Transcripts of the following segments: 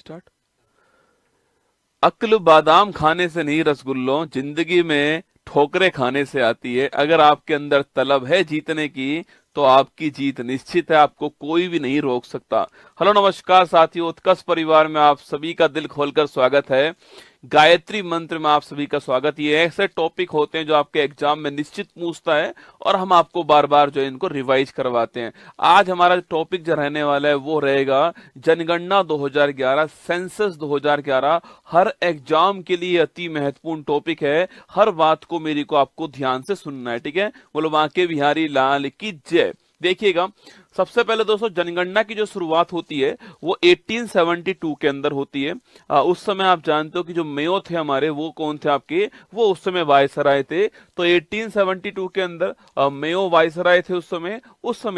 Start. अक्ल बादाम खाने से नहीं रसगुल्लों, जिंदगी में ठोकरें खाने से आती है। अगर आपके अंदर तलब है जीतने की तो आपकी जीत निश्चित है, आपको कोई भी नहीं रोक सकता। हेलो नमस्कार साथियों, उत्कर्ष परिवार में आप सभी का दिल खोलकर स्वागत है। गायत्री मंत्र में आप सभी का स्वागत। ये ऐसे टॉपिक होते हैं जो आपके एग्जाम में निश्चित पूछता है और हम आपको बार बार जो है इनको रिवाइज करवाते हैं। आज हमारा टॉपिक जो रहने वाला है वो रहेगा जनगणना 2011, सेंसस 2011। हर एग्जाम के लिए अति महत्वपूर्ण टॉपिक है। हर बात को मेरी को आपको ध्यान से सुनना है, ठीक है। बोलो बांके बिहारी लाल की जय। देखिएगा, सबसे पहले दोस्तों जनगणना की जो शुरुआत होती है वो 1872 के अंदर होती है। उस समय आप जानते हो कि जो मेयो थे हमारे, वो कौन थे आपके, वो उस समय वायसराय थे। तो 1872 के अंदर मेयो वायसराय थे उस समय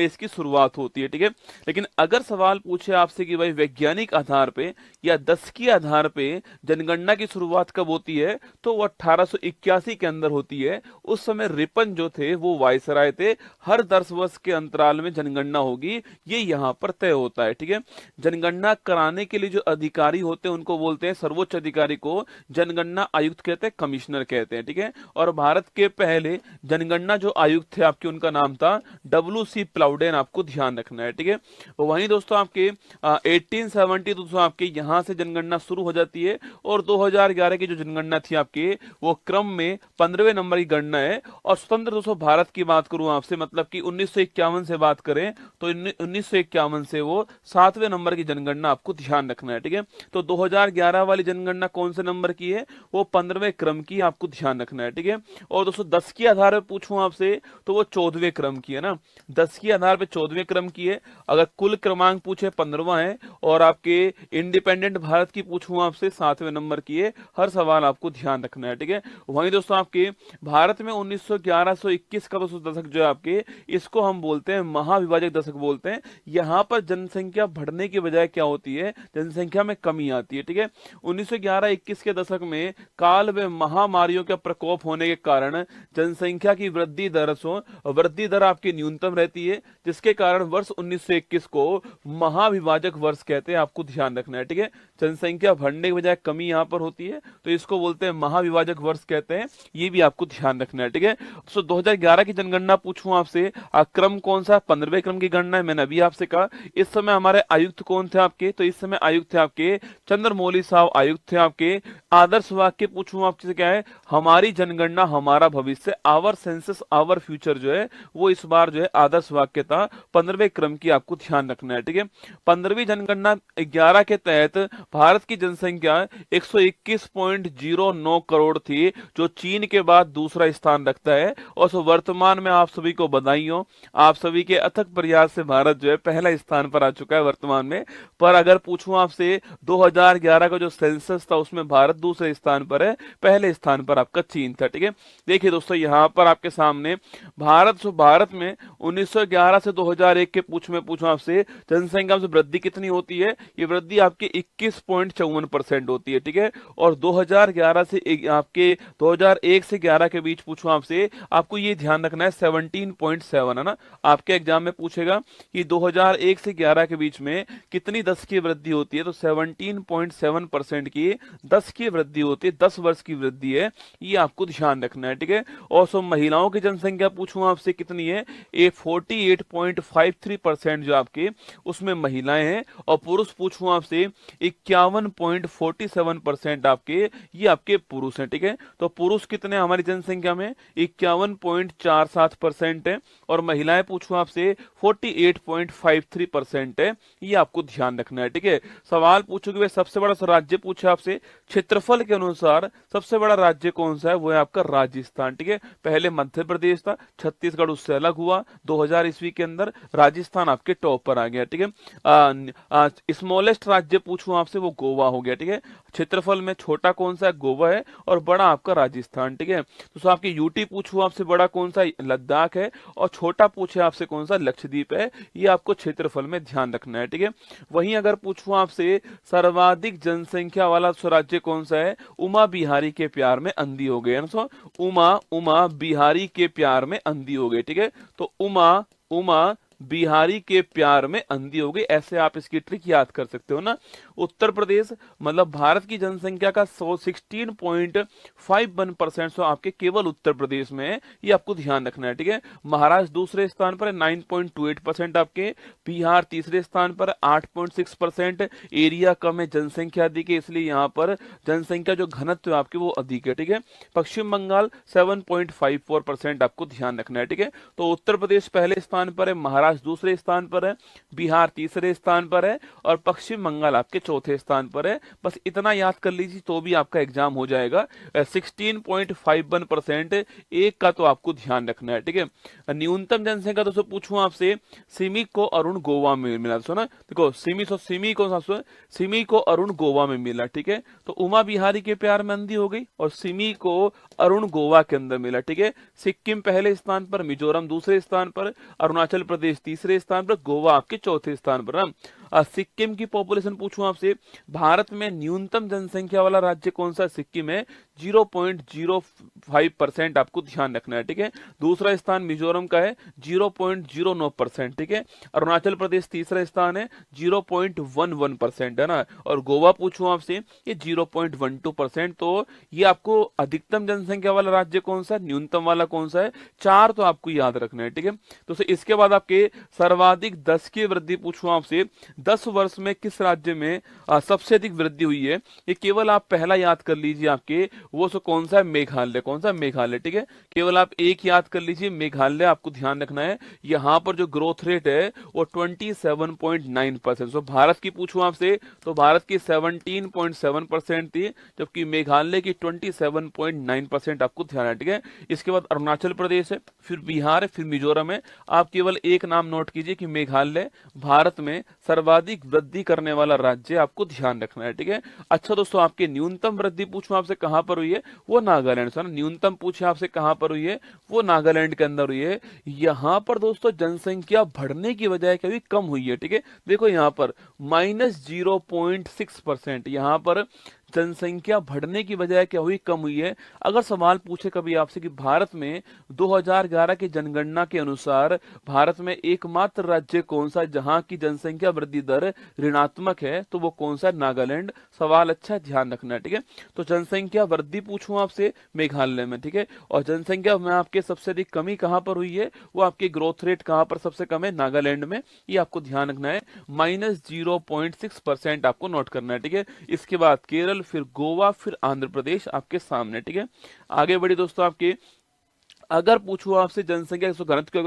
इसकी शुरुआत होती है, ठीक है। लेकिन अगर सवाल पूछे आपसे कि भाई वैज्ञानिक आधार पे या दशकीय आधार पे जनगणना की शुरुआत कब होती है, तो वो 1881 के अंदर होती है। उस समय रिपन जो थे वो वायसराय थे। हर 10 वर्ष के अंतराल में जनगणना होगी, ये यहाँ पर तय होता है, ठीक है। जनगणना कराने के लिए जो अधिकारी होते हैं उनको बोलते हैं, सर्वोच्च अधिकारी को जनगणना आयुक्त कहते हैं, कमिश्नर कहते हैं, ठीक है। और भारत के पहले जनगणना जो आयुक्त थे आपके, उनका नाम था WC प्लाउडेन, आपको ध्यान रखना है, ठीक है। वहीं दोस्तों आपके 1870 दोस्तों आपके यहाँ से जनगणना शुरू हो जाती है और 2011 की जो जनगणना थी आपके, वो क्रम में 15वें नंबर की गणना है। और स्वतंत्र दोस्तों भारत की बात करूं आपसे, मतलब कि 1951 से बात करें तो 1951 से वो 7वें नंबर की जनगणना आपको ध्यान रखना है, ठीक है। तो 2011 वाली जनगणना कौन से नंबर की है, वो 15वें क्रम की, आपको ध्यान रखना है, ठीक है। और दोस्तों 10 के आधार पर पूछूं आपसे तो वो 14वें क्रम की है ना, 10 के आधार पर 14वें क्रम की है। अगर कुल क्रमांक पूछे 15वां है और आपके इंडिपेंडेंट भारत की पूछूं आपसे 7वें नंबर की है। हर सवाल आपको ध्यान रखना है, ठीक है। वहीं दोस्तों आपके भारत में 1911-21 का दोस्तों दशक जो है आपके, इसको हम बोलते हैं महाविभाजक दशक बोलते हैं। यहाँ पर जनसंख्या बढ़ने की बजाय क्या होती है, जनसंख्या में कमी आती है, ठीक है। 1911-21 के दशक में काल व महामारियों का प्रकोप होने के कारण जनसंख्या की वृद्धि दर आपकी न्यूनतम रहती है, जिसके कारण वर्ष 1921 को महाविभाजक वर्ष कहते हैं, आपको ध्यान रखना है, ठीक है। जनसंख्या बढ़ने की बजाय कमी यहाँ पर होती है तो इसको बोलते हैं महाविभाजक वर्ष कहते हैं, ये भी आपको ध्यान रखना है, ठीक है। तो 2011 की जनगणना पूछूं आपसे, क्रम कौन सा, 15वें क्रम की गणना है, मैंने अभी आपसे कहा। इस समय हमारे आयुक्त कौन थे आपके, तो इस समय आयुक्त थे आपके चंद्रमौली साहब, आयुक्त थे आपके। आदर्श वाक्य पूछूं आपसे क्या है, हमारी जनगणना हमारा भविष्य, आवर सेंसस आवर फ्यूचर जो है वो इस बार जो है आदर्श वाक्य था, 15वें क्रम की, आपको ध्यान रखना है, ठीक है। 15वीं जनगणना 11 के तहत भारत की जनसंख्या 121.09 करोड़ थी, जो चीन के बाद दूसरा स्थान रखता है। और वर्तमान में आप सभी को बधाई हो, आप सभी के अथक प्रयास से भारत जो है पहला स्थान पर आ चुका है वर्तमान में। पर अगर पूछूं आपसे 2011 का जो सेंसस था उसमें भारत दूसरे स्थान पर है, पहले स्थान पर आपका चीन था, ठीक है। देखिए दोस्तों यहाँ पर आपके सामने भारत में 1911 से 2001 के पूछूं आपसे जनसंख्या में वृद्धि कितनी होती है, ये वृद्धि आपकी 21.54% होती है, ठीक है। और 2011 से आपके 2001 से 11 के बीच पूछूं आपसे, आपको ये ध्यान रखना है 17.7 है ना। आपके एग्जाम में पूछेगा कि 2001 से 11 के बीच में कितनी 10 की वृद्धि होती है, तो 17.7% की 10 की वृद्धि होती है, 10 वर्ष की वृद्धि है, ये आपको ध्यान रखना है, ठीक है। और सो महिलाओं की जनसंख्या पूछूं आपसे कितनी है, ये 48.53% जो आपके उसमें महिलाएं हैं। और पुरुष पूछूं आपसे 51.47% आपके, ये आपके पुरुष हैं, ठीक है। तो पुरुष कितने हमारी जनसंख्या में, 51.47% है। और महिलाएं पूछूं आपसे 48.53% है, ये आपको ध्यान रखना है, ठीक है। सवाल पूछोगे वे सबसे बड़ा राज्य पूछे आपसे, क्षेत्रफल के अनुसार सबसे बड़ा राज्य कौन सा है, वो है आपका राजस्थान, ठीक है। पहले मध्य प्रदेश था, छत्तीसगढ़ उससे अलग हुआ 2000 ईस्वी के अंदर, राजस्थान आपके टॉप पर आ गया, ठीक है। स्मॉलेस्ट राज्य पूछूं आपसे, वो गोवा हो गया, ठीक है। क्षेत्रफल में छोटा कौन सा है, गोवा है, और बड़ा आपका राजस्थान, ठीक है। तो आपके यूटी पूछूं आपसे, बड़ा कौन सा, लद्दाख है, और छोटा पूछे आपसे कौन सा, लक्षद्वीप है, ये आपको क्षेत्रफल में ध्यान रखना है, ठीक है। वहीं अगर पूछूं आपसे सर्वाधिक जनसंख्या वाला राज्य कौन सा है, उमा बिहारी के प्यार में अंधी हो गए, उमा बिहारी के प्यार में अंधी हो गई, ठीक है। तो उमा बिहारी के प्यार में अंधी हो गई, ऐसे आप इसकी ट्रिक याद कर सकते हो ना। उत्तर प्रदेश मतलब भारत की जनसंख्या का 16.51% आपके केवल उत्तर प्रदेश में है, ये आपको ध्यान रखना है, ठीक है। महाराष्ट्र दूसरे स्थान पर 9.28% आपके, बिहार तीसरे स्थान पर 8.6%, एरिया कम है, जनसंख्या अधिक है, इसलिए यहाँ पर जनसंख्या जो घनत्व है आपके वो अधिक है, ठीक है। पश्चिम बंगाल 7.54% आपको ध्यान रखना है, ठीक है। तो उत्तर प्रदेश पहले स्थान पर है, महाराष्ट्र दूसरे स्थान पर है, बिहार तीसरे स्थान पर है और पश्चिम बंगाल आपके चौथे स्थान पर है। बस इतना याद कर लीजिए तो भी आपका एग्जाम हो जाएगा। 16.51% एक का तो आपको ध्यान रखना है, ठीक है। न्यूनतम जनसंख्या दोस्तों पूछूं आपसे, सिमी को अरुण गोवा में मिला, सुना देखो, सिमी को अरुण गोवा में मिला, ठीक है। तो उमा बिहारी के प्यार में अंधी हो गई और सिमी को अरुण गोवा के अंदर मिला, ठीक है। सिक्किम पहले स्थान पर, मिजोरम दूसरे स्थान पर, अरुणाचल प्रदेश तीसरे स्थान पर, गोवा आपके चौथे स्थान पर ना। सिक्किम की पॉपुलेशन पूछूं आपसे, भारत में न्यूनतम जनसंख्या वाला राज्य कौन सा? सिक्किम है, 0.05% आपको ध्यान रखना है, ठीक है। दूसरा स्थान मिजोरम का है 0.09%, ठीक है। अरुणाचल प्रदेश तीसरा स्थान है 0.11% है ना, और गोवा पूछूं आपसे ये 0.12%। तो ये आपको अधिकतम जनसंख्या वाला राज्य कौन सा है, न्यूनतम वाला कौन सा है, चार तो आपको याद रखना है, ठीक है। तो इसके बाद आपके सर्वाधिक 10 की वृद्धि पूछूं आपसे, 10 वर्ष में किस राज्य में सबसे अधिक वृद्धि हुई है? ये केवल आप पहला याद कर लीजिए, आपके वो सो कौन सा है, मेघालय, कौन सा, मेघालय, ठीक है। केवल आप एक याद कर लीजिए, मेघालय, आपको ध्यान रखना है। यहाँ पर जो ग्रोथ रेट है वो 27.9%। सो भारत की पूछूं आपसे तो भारत की 17.7% थी, जबकि मेघालय की 27.9% आपको ध्यान है, ठीक है। इसके बाद अरुणाचल प्रदेश है, फिर बिहार है, फिर मिजोरम है। आप केवल एक नाम नोट कीजिए कि मेघालय भारत में सर्वाधिक वृद्धि करने वाला राज्य, आपको ध्यान रखना है, ठीक है। अच्छा दोस्तों, आपके न्यूनतम वृद्धि पूछूं आपसे कहां पर हुई है, वो नागालैंड से, न्यूनतम पूछे आपसे कहां पर हुई है, वो नागालैंड के अंदर हुई है। यहां पर दोस्तों जनसंख्या बढ़ने की बजाय कभी कम हुई है, ठीक है। देखो यहाँ पर -0.6%, यहाँ पर जनसंख्या बढ़ने की बजाय क्या हुई, कम हुई है। अगर सवाल पूछे कभी आपसे कि भारत में 2011 की जनगणना के अनुसार भारत में एकमात्र राज्य कौन सा जहां की जनसंख्या वृद्धि दर ऋणात्मक है, तो वो कौन सा? नागालैंड। सवाल अच्छा है, ध्यान रखना है, ठीक है। तो जनसंख्या वृद्धि पूछूं आपसे, मेघालय में, ठीक है। और जनसंख्या में आपके सबसे अधिक कमी कहां पर हुई है, वो आपकी ग्रोथ रेट कहां पर सबसे कम है, नागालैंड में। ये आपको ध्यान रखना है, -0.6% आपको नोट करना है, ठीक है। इसके बाद केरल, फिर गोवा, फिर आंध्र प्रदेश आपके सामने, ठीक है। आगे बढ़ी दोस्तों, आपके अगर पूछूं आपसे जनसंख्या घनत्व के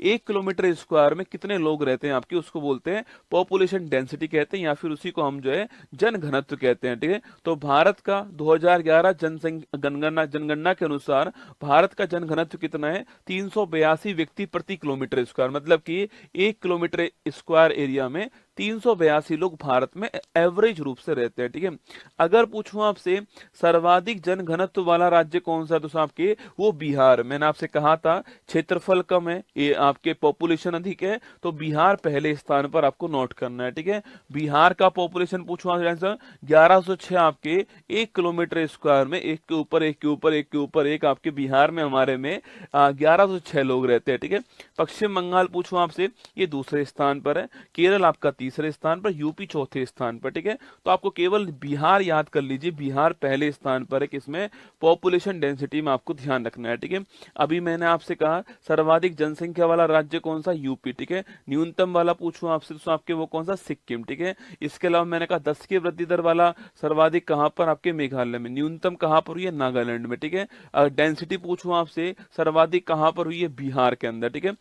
1 किलोमीटर स्क्वायर में कितने लोग रहते हैं आपकी, उसको बोलते हैं पॉपुलेशन डेंसिटी कहते हैं, या फिर उसी को हम जो है जन घनत्व कहते हैं, ठीक है। तो भारत का 2011 जनगणना के अनुसार भारत का जन घनत्व कितना है? 382 व्यक्ति प्रति किलोमीटर स्क्वायर, मतलब कि 1 किलोमीटर स्क्वायर एरिया में 382 लोग भारत में एवरेज रूप से रहते हैं, ठीक है। अगर पूछूं आपसे सर्वाधिक जन घनत्व वाला राज्य कौन सा है, तो आपके वो बिहार। मैंने आपसे कहा था क्षेत्रफल कम है, ये आपके पॉपुलेशन अधिक है, तो बिहार पहले स्थान पर आपको नोट करना है, ठीक है। बिहार का पॉपुलेशन पूछूं आंसर 1106 आपके 1 किलोमीटर स्क्वायर में, एक के ऊपर एक के ऊपर एक के ऊपर एक आपके बिहार में हमारे में 1106 लोग रहते हैं, ठीक है। पश्चिम बंगाल पूछूं आपसे, ये दूसरे स्थान पर है, केरल आपका तीसरे स्थान पर, यूपी चौथे स्थान पर, ठीक है। तो आपको केवल बिहार याद कर लीजिए, बिहार पहले स्थान पर है, किसमें? पॉपुलेशन डेंसिटी में आपको ध्यान रखना है, ठीक है। अभी मैंने आपसे कहा सर्वाधिक जनसंख्या वाला राज्य कौन सा? यूपी, ठीक है। न्यूनतम वाला पूछूं आपसे तो आपके वो कौन सा? सिक्किम, ठीक है। इसके अलावा मैंने कहा 10 की वृद्धि दर वाला सर्वाधिक कहां पर? आपके मेघालय में। न्यूनतम कहां पर हुई है? नागालैंड में, ठीक है। डेंसिटी पूछूं आपसे सर्वाधिक कहां पर हुई है? बिहार के अंदर, ठीक है।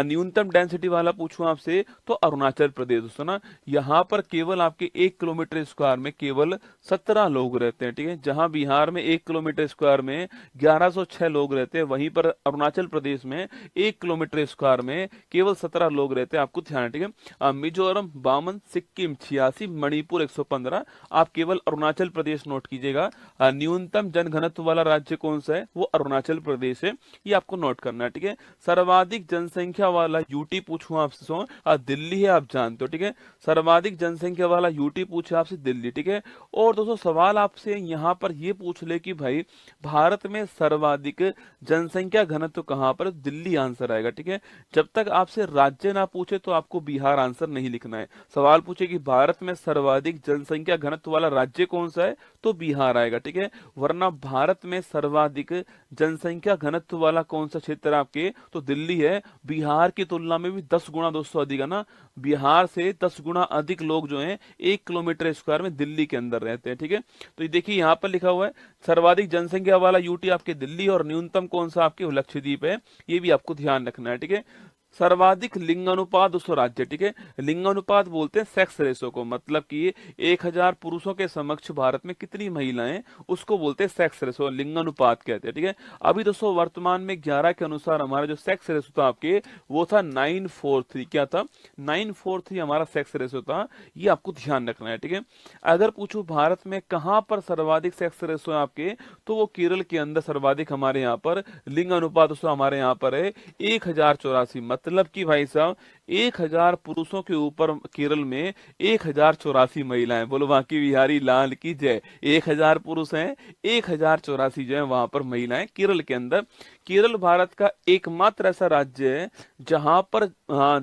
न्यूनतम डेंसिटी वाला पूछूं आपसे तो अरुणाचल प्रदेश, दोस्तों ना, यहाँ पर केवल आपके 1 किलोमीटर स्क्वायर में केवल 17 लोग रहते हैं, ठीक है। जहां बिहार में 1 किलोमीटर स्क्वायर में 1106 लोग रहते हैं, वहीं पर अरुणाचल प्रदेश में 1 किलोमीटर स्क्वायर में केवल 17 लोग रहते हैं, आपको ध्यान है, ठीक है। मिजोरम 52, सिक्किम 86, मणिपुर 115। आप केवल अरुणाचल प्रदेश नोट कीजिएगा। न्यूनतम जनघनत्व वाला राज्य कौन सा है? वो अरुणाचल प्रदेश है, ये आपको नोट करना है, ठीक है। सर्वाधिक जनसंख्या वाला यूटी पूछूं आपसे, दिल्ली है, आप जानते हो, ठीक है। सर्वाधिक जनसंख्या वाला यूटी पूछे आपसे दिल्ली, ठीक है। और दोस्तों सवाल आपसे यहाँ पर ये पूछ ले कि भाई भारत में सर्वाधिक जनसंख्या घनत्व कहाँ पर, दिल्ली आंसर आएगा, ठीक है। जब तक आपसे राज्य ना पूछे तो आपको बिहार आंसर नहीं लिखना है। सवाल पूछे कि भारत में सर्वाधिक जनसंख्या घनत्व वाला राज्य कौन सा है, तो बिहार आएगा, ठीक है। वरना भारत में सर्वाधिक जनसंख्या घनत्व वाला कौन सा क्षेत्र है आपके, तो दिल्ली है। बिहार की तुलना में भी 10 गुना दोस्तों अधिक है ना, बिहार से 10 गुना अधिक लोग जो हैं 1 किलोमीटर स्क्वायर में दिल्ली के अंदर रहते हैं, ठीक है। तो ये देखिए यहाँ पर लिखा हुआ है सर्वाधिक जनसंख्या वाला यूटी आपके दिल्ली, और न्यूनतम कौन सा आपके लक्षद्वीप है, ये भी आपको ध्यान रखना है, ठीक है। सर्वाधिक लिंगानुपात दोस्तों राज्य, ठीक है। लिंगानुपात बोलते हैं सेक्स रेशो को, मतलब कि 1000 पुरुषों के समक्ष भारत में कितनी महिलाएं, उसको बोलते हैं सेक्स रेशो, लिंगानुपात कहते हैं, ठीक है। अभी दोस्तों वर्तमान में 11 के अनुसार हमारा जो सेक्स रेशो था आपके, वो था 943। क्या था, 943 हमारा सेक्स रेशो था, ये आपको ध्यान रखना है, ठीक है। अगर पूछूं भारत में कहां पर सर्वाधिक सेक्स रेशो है आपके, तो वो केरल के अंदर सर्वाधिक हमारे यहाँ पर लिंग अनुपात दोस्तों हमारे यहाँ पर है 1084। मतलब कि भाई साहब 1000 पुरुषों के ऊपर केरल में 1084 महिलाएं। बोलो बाकी बिहारी लाल की जय। 1000 पुरुष हैं, 1084 जो है वहां पर महिलाएं केरल के अंदर। केरल भारत का एकमात्र ऐसा राज्य है जहां पर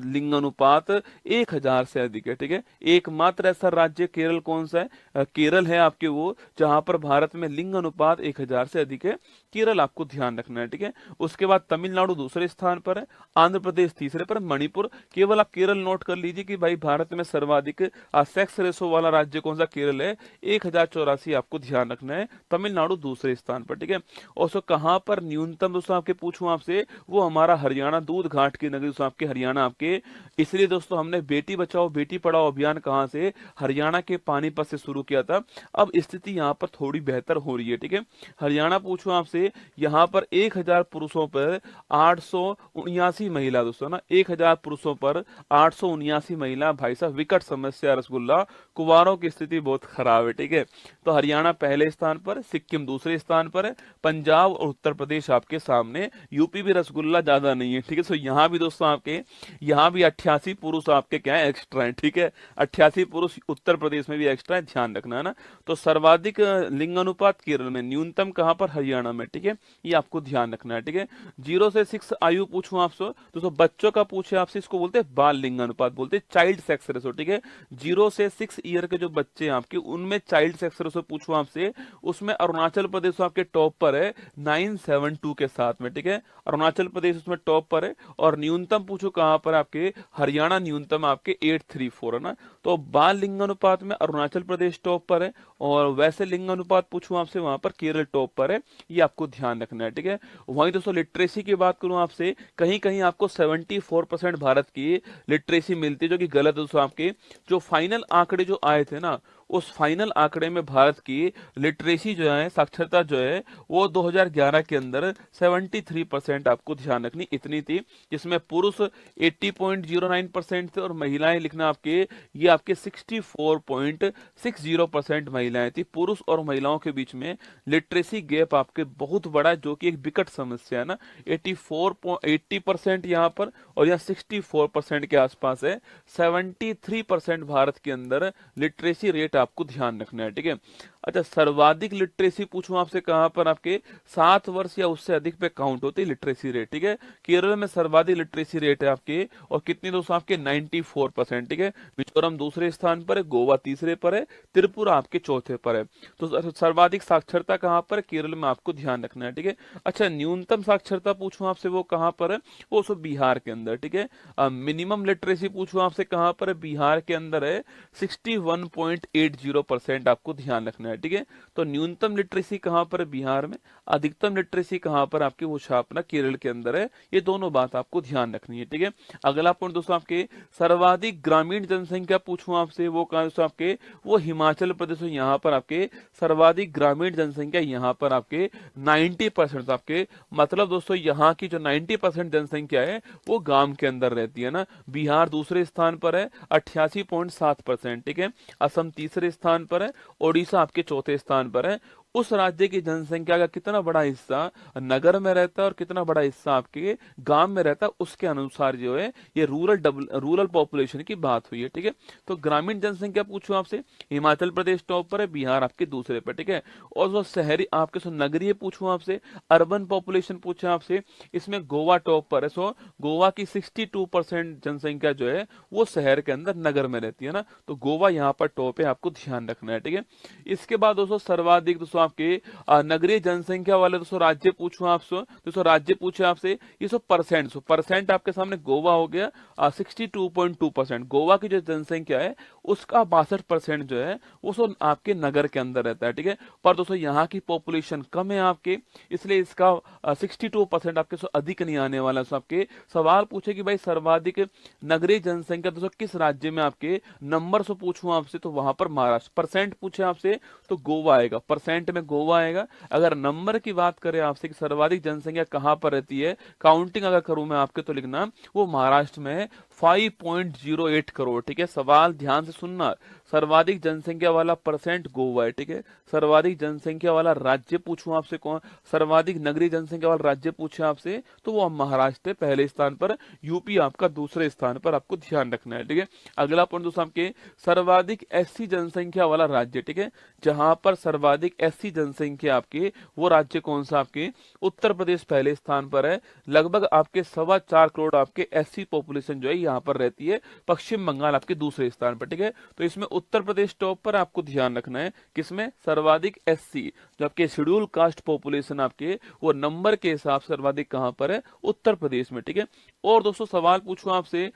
लिंगानुपात 1000 से अधिक है, ठीक है। एकमात्र ऐसा राज्य केरल कौन सा है, केरल है आपके वो, जहां पर भारत में लिंगानुपात 1000 से अधिक है। केरल आपको ध्यान रखना है, ठीक है। उसके बाद तमिलनाडु दूसरे स्थान पर है, आंध्र प्रदेश तीसरे पर, मणिपुर। केवल आप केरल नोट कर लीजिए कि भाई भारत में सर्वाधिक सेक्स रेशो वाला राज्य कौन सा, केरल है, 1084 आपको ध्यान रखना है। तमिलनाडु दूसरे स्थान पर, ठीक है। और सो कहां पर न्यूनतम दोस्तों आपके पूछूं आपसे, वो हमारा हरियाणा, दूध घाट की नगरी दोस्तों आपके हरियाणा आपके। इसलिए दोस्तों हमने बेटी बचाओ बेटी पढ़ाओ अभियान कहां से, हरियाणा के पानीपत से शुरू किया था। अब स्थिति यहाँ पर थोड़ी बेहतर हो रही है, ठीक है। हरियाणा पूछूं आपसे, यहाँ पर 1000 पुरुषों पर 879 महिला दोस्तों ना, 1000 पुरुषों पर 879 महिला। भाई साहब विकट समस्या रसगुल्ला, कुवारों की स्थिति बहुत खराब है, ठीक है। तो हरियाणा पहले स्थान पर, सिक्किम दूसरे स्थान पर है, पंजाब और उत्तर प्रदेश आपके सामने, यूपी भी रसगुल्ला ज्यादा नहीं है, ठीक है। तो यहाँ भी दोस्तों आपके, यहाँ भी 88 पुरुष आपके क्या है, एक्स्ट्रा है, ठीक है। 88 पुरुष उत्तर प्रदेश में भी एक्स्ट्रा है, ध्यान रखना है ना। तो सर्वाधिक लिंगानुपात केरल में, न्यूनतम कहां पर, हरियाणा में, ठीक है। ये आपको ध्यान रखना है, ठीक है। 0 से 6 आयु पूछूं आपसे, तो बच्चों का पूछे आपसे, इसको बोलते हैं बाल लिंगानुपात, बोलते हैं चाइल्ड सेक्स रेशो, ठीक है। 0 से 6 ईयर के जो बच्चे हैं आपके, उनमें चाइल्ड सेक्स रेशो पूछूं आपसे, उसमें अरुणाचल प्रदेश आपके टॉप पर है 972 के साथ में, ठीक है। अरुणाचल प्रदेश उसमें टॉप पर है। और न्यूनतम पूछो कहां पर आपके, हरियाणा न्यूनतम आपके 834 है ना। तो बाल लिंगानुपात में अरुणाचल प्रदेश टॉप पर है, और वैसे लिंगानुपात पूछूं आपसे, वहां पर केरल टॉप पर है। ये आपको ध्यान रखना है, ठीक है। वहीं दोस्तों लिटरेसी की बात करूं आपसे, कहीं कहीं आपको 74% भारत की लिटरेसी मिलती है, जो कि गलत है दोस्तों। आपके जो फाइनल आंकड़े जो आए थे ना, उस फाइनल आंकड़े में भारत की लिटरेसी जो है, साक्षरता जो है, वो 2011 के अंदर 73% आपको ध्यान रखनी इतनी थी, जिसमें पुरुष 80.09% थे, और महिलाएं लिखना आपके, ये आपके 64.60% महिलाएं थी। पुरुष और महिलाओं के बीच में लिटरेसी गैप आपके बहुत बड़ा है, जो कि एक विकट समस्या है ना। 80% यहाँ पर, और यहाँ 64% के आसपास है। 73% भारत के अंदर लिटरेसी रेट आपको ध्यान रखना है, ठीक है। अच्छा, सर्वाधिक लिटरेसी पूछूं आपसे कहां पर, आपके 7 वर्ष या उससे अधिक पे काउंट होती है लिटरेसी रेट, ठीक है। केरल में सर्वाधिक लिटरेसी रेट है आपके, और कितनी दोस्तों आपके 94%, ठीक है। मिजोरम दूसरे स्थान पर है, गोवा तीसरे पर है, त्रिपुरा आपके चौथे पर है। तो सर्वाधिक साक्षरता कहां पर, केरल में आपको ध्यान रखना है, ठीक है। अच्छा, न्यूनतम साक्षरता पूछूं आपसे, वो कहां पर है, वो सब बिहार के अंदर, ठीक है। मिनिमम लिटरेसी पूछूं आपसे कहां पर है, बिहार के अंदर है 61.80% आपको ध्यान रखना है, ठीक है। तो न्यूनतम लिटरेसी कहां पर है, बिहार में। अधिकतम लिटरेसी कहां पर आपकी, वो छापना केरल के अंदर है। ये दोनों बात आपको ध्यान रखनी है, ठीक है। अगला पॉइंट दोस्तों आपके, सर्वाधिक ग्रामीण जनसंख्या पूछूं आपसे, वो कहां दोस्तों आपके, वो हिमाचल प्रदेश। यहाँ पर आपके सर्वाधिक ग्रामीण जनसंख्या, यहाँ पर आपके 90% आपके, मतलब दोस्तों यहाँ की जो 90% जनसंख्या है वो गांव के अंदर रहती है ना। बिहार दूसरे स्थान पर है 88.7%, ठीक है। असम तीसरे स्थान पर है, ओडिशा आपके चौथे स्थान पर है। उस राज्य की जनसंख्या का कितना बड़ा हिस्सा नगर में रहता है और कितना बड़ा हिस्सा आपके गांव में रहता है, उसके अनुसार जो है ये रूरल पॉपुलेशन की बात हुई है। ठीक है, तो ग्रामीण जनसंख्या पूछूं आपसे, हिमाचल प्रदेश टॉप पर है, बिहार आपके दूसरे पर। ठीक है, और जो शहरी आपके सो नगरीय पूछूं आपसे, अर्बन पॉपुलेशन पूछे आपसे, इसमें गोवा टॉप पर है। सो गोवा की 62% जनसंख्या जो है वो शहर के अंदर नगर में रहती है ना, तो गोवा यहाँ पर टॉप है, आपको ध्यान रखना है। ठीक है, इसके बाद दोस्तों सर्वाधिक दोस्तों आपके नगरीय जनसंख्या वाले दोस्तों राज्य पूछूं आपसे, दोस्तों राज्य पूछे आपसे, ये सो परसेंट आपके सामने गोवा हो गया 62.2%। गोवा की जो जनसंख्या है उसका 62% जो है वो सो आपके नगर के अंदर रहता है। ठीक है, पर दोस्तों यहाँ की पॉपुलेशन कम है आपके, इसलिए इसका 62% आपके सो अधिक नहीं आने वाला। सो आपके सवाल पूछे कि भाई सर्वाधिक नगरीय जनसंख्या दोस्तों किस राज्य में आपके नंबर से पूछूं आपसे, तो वहां पर महाराष्ट्र। परसेंट पूछे आपसे तो गोवा आएगा, परसेंट में गोवा आएगा। अगर नंबर की बात करें आपसे कि सर्वाधिक जनसंख्या कहां पर रहती है, काउंटिंग अगर करूं मैं आपके, तो लिखना वो महाराष्ट्र में है, 5.08 करोड़। ठीक है, सवाल ध्यान से सुनना, सर्वाधिक जनसंख्या वाला परसेंट गोवा है। ठीक है, सर्वाधिक जनसंख्या वाला राज्य पूछूं आपसे कौन, सर्वाधिक नगरीय जनसंख्या वाला राज्य पूछे आपसे तो वो महाराष्ट्र है पहले स्थान पर, यूपी आपका दूसरे स्थान पर, आपको ध्यान रखना है। ठीक है, अगला पॉइंट दोस्तों आपके सर्वाधिक एससी जनसंख्या वाला राज्य। ठीक है, जहां पर सर्वाधिक एससी जनसंख्या आपके, वो राज्य कौन सा आपके, उत्तर प्रदेश पहले स्थान पर है। लगभग आपके 4.25 करोड़ आपके एससी पॉपुलेशन जो है यहाँ पर रहती है, पश्चिम बंगाल आपके दूसरे स्थान पर। ठीक है, तो इसमें उत्तर प्रदेश टॉप पर, आपको ध्यान रखना है किसमें, सर्वाधिक एससी जो आपके शेड्यूल कास्ट पॉपुलेशन आपके, वो नंबर के हिसाब से सर्वाधिक कहां पर है, उत्तर प्रदेश में। ठीक है, और दोस्तों सवाल पूछूं आपसे,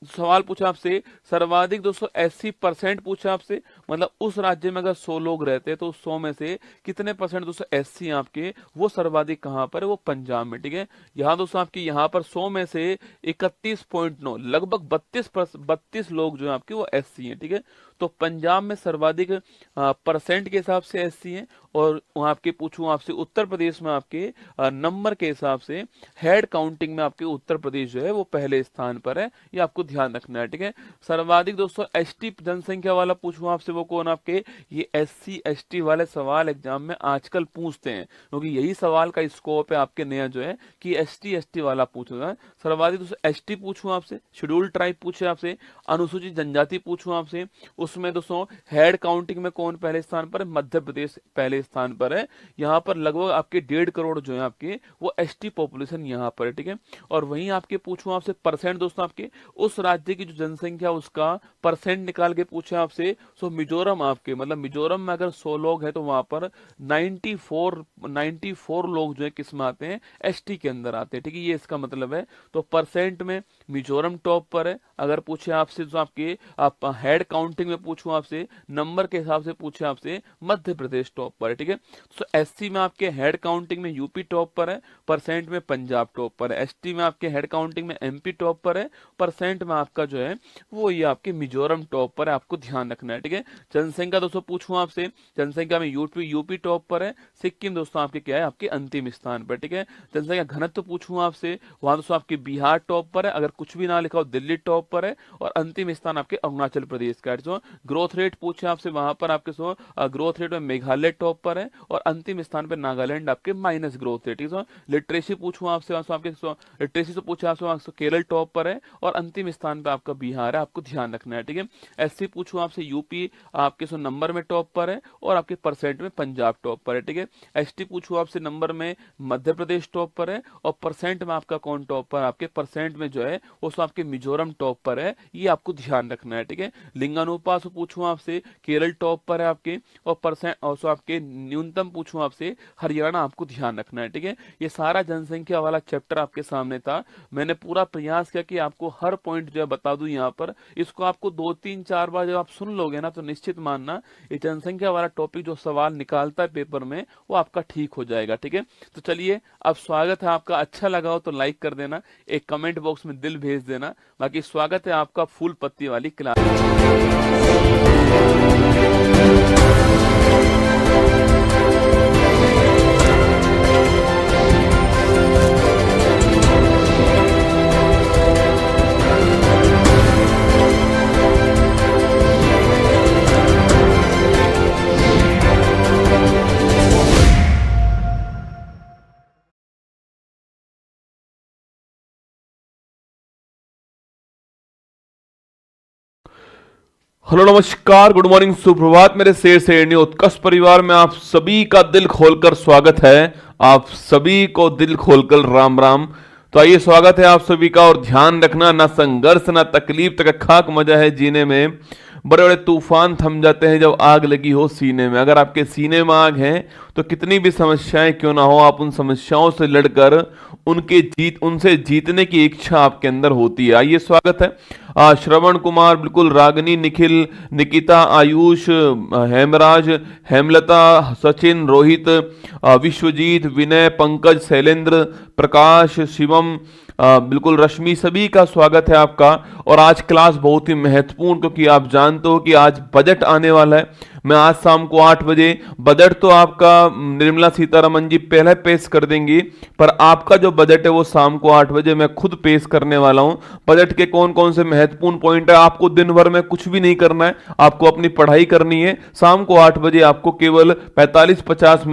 सवाल पूछा आपसे सर्वाधिक दोस्तों 80% पूछा आपसे, मतलब उस राज्य में अगर 100 लोग रहते हैं तो 100 में से कितने परसेंट दोस्तों एससी आपके, वो सर्वाधिक कहां पर है, वो पंजाब में। ठीक है, यहाँ दोस्तों आपकी यहाँ पर 100 में से 31.9 लगभग 32 लोग जो है आपके वो एससी हैं। ठीक है, तो पंजाब में सर्वाधिक परसेंट के हिसाब से एससी हैं, और वहां आपके पूछूं आपसे उत्तर प्रदेश में आपके नंबर के हिसाब से हेड काउंटिंग में आपके उत्तर प्रदेश जो है वो पहले स्थान पर है, ये आपको ध्यान रखना है। ठीक है, सर्वाधिक दोस्तों एसटी जनसंख्या वाला पूछूं आपसे, वो कौन आपके, ये एससी एसटी वाले सवाल एग्जाम में आजकल पूछते हैं, क्योंकि यही सवाल का स्कोप है आपके नया जो है कि एसटी एसटी वाला पूछूंगा। सर्वाधिक दोस्तों एसटी पूछूं आपसे, शेड्यूल ट्राइब पूछे आपसे, अनुसूचित जनजाति पूछूं आपसे, उसमें दोस्तों हेड काउंटिंग में कौन पहले स्थान पर है, मध्य प्रदेश पहले स्थान पर है। यहाँ पर लगभग आपके 1.5 करोड़ जो है आपके वो एसटी पॉपुलेशन यहाँ पर है। ठीक है, और वहीं आपके पूछूं आपसे परसेंट दोस्तों आपके, उस राज्य की जो जनसंख्या उसका परसेंट निकाल के पूछे आपसे, सो मिजोरम आपके, मतलब मिजोरम में अगर 100 लोग हैं तो वहां पर 94 लोग जो है किस में आते हैं, एसटी के अंदर आते हैं। ठीक है, ये इसका मतलब है, तो परसेंट में मिजोरम टॉप पर है। अगर पूछे आपसे जो आपके आप हेड काउंटिंग में पूछूं आपसे, नंबर के हिसाब से पूछे आपसे, मध्य प्रदेश टॉप पर है। ठीक है, तो एससी में आपके हेड काउंटिंग में यूपी टॉप पर है, परसेंट में पंजाब टॉप पर है। एसटी में आपके हेड काउंटिंग में एमपी टॉप पर है, परसेंट में आपका जो है वो ये आपके मिजोरम टॉप पर है, आपको ध्यान रखना है। ठीक है, जनसंख्या दोस्तों पूछूं आपसे, जनसंख्या में यूपी टॉप पर है, सिक्किम दोस्तों आपके क्या है, आपके अंतिम स्थान पर। ठीक है, जनसंख्या घनत्व पूछूं आपसे, वहां दोस्तों आपके बिहार टॉप पर है, अगर कुछ भी ना लिखा हो दिल्ली टॉप पर है, और अंतिम स्थान आपके अरुणाचल प्रदेश का है। ग्रोथ रेट पूछे आपसे, वहां पर आपके ग्रोथ रेट में मेघालय टॉप पर है, और अंतिम स्थान पर नागालैंड आपके माइनस ग्रोथ रेट। लिटरेसी पूछूं आपसे, आपके लिटरेसी से पूछे आपसे केरल टॉप पर है, और अंतिम स्थान पर आपका बिहार है, आपको ध्यान रखना है। ठीक है, एससी पूछूं आपसे, यूपी आपके नंबर में टॉप पर है, और आपके परसेंट में पंजाब टॉप पर है। ठीक है, एसटी पूछूं आपसे, नंबर में मध्य प्रदेश टॉप पर है, और परसेंट में आपका कौन टॉप पर, आपके परसेंट में जो है वो आपके मिजोरम टॉप पर है, ये आपको ध्यान रखना है। ठीक है, लिंगानुपात पूछूं आपसे, केरल टॉप पर है आपके, और परसेंट और आपके न्यूनतम पूछूं आपसे, हरियाणा आपको ध्यान रखना है। ठीक है, ये सारा जनसंख्या वाला चैप्टर आपके सामने था। मैंने पूरा प्रयास किया कि आपको हर पॉइंट जो है बता दूं यहाँ पर, इसको आपको 2-3-4 बार जब आप सुन लोगे ना, तो निश्चित मानना ये जनसंख्या वाला टॉपिक जो सवाल निकालता है पेपर में, वो आपका ठीक हो जाएगा। ठीक है, तो चलिए अब स्वागत है आपका, अच्छा लगा हो तो लाइक कर देना, एक कमेंट बॉक्स में दिल भेज देना। बाकी स्वागत है आपका फूल पत्ती वाली क्लास। हेलो नमस्कार गुड मॉर्निंग सुप्रभात मेरे शेर से उत्कर्ष परिवार में आप सभी का दिल खोलकर स्वागत है। आप सभी को दिल खोलकर राम राम। तो आइए स्वागत है आप सभी का। और ध्यान रखना, ना संघर्ष ना तकलीफ तक खाक मजा है जीने में। बड़े बड़े तूफान थम जाते हैं जब आग लगी हो सीने में। अगर आपके सीने में आग है तो कितनी भी समस्याएं क्यों ना हो, आप उन समस्याओं से लड़कर उनसे जीतने की इच्छा आपके अंदर होती है। आइए स्वागत है श्रवण कुमार, बिल्कुल रागनी, निखिल, निकिता, आयुष, हेमराज, हेमलता, सचिन, रोहित, विश्वजीत, विनय, पंकज, शैलेंद्र, प्रकाश, शिवम, बिल्कुल रश्मि, सभी का स्वागत है आपका। और आज क्लास बहुत ही महत्वपूर्ण, क्योंकि आप जानते हो कि आज बजट आने वाला है। मैं आज शाम को 8 बजे बजट तो आपका निर्मला सीतारमन जी पहले पेश कर देंगी, पर आपका जो बजट है वो शाम को 8 बजे मैं खुद पेश करने वाला हूं। बजट के कौन कौन से महत्वपूर्ण पॉइंट है, आपको दिन भर में कुछ भी नहीं करना है, आपको अपनी पढ़ाई करनी है। शाम को 8 बजे आपको केवल 45-50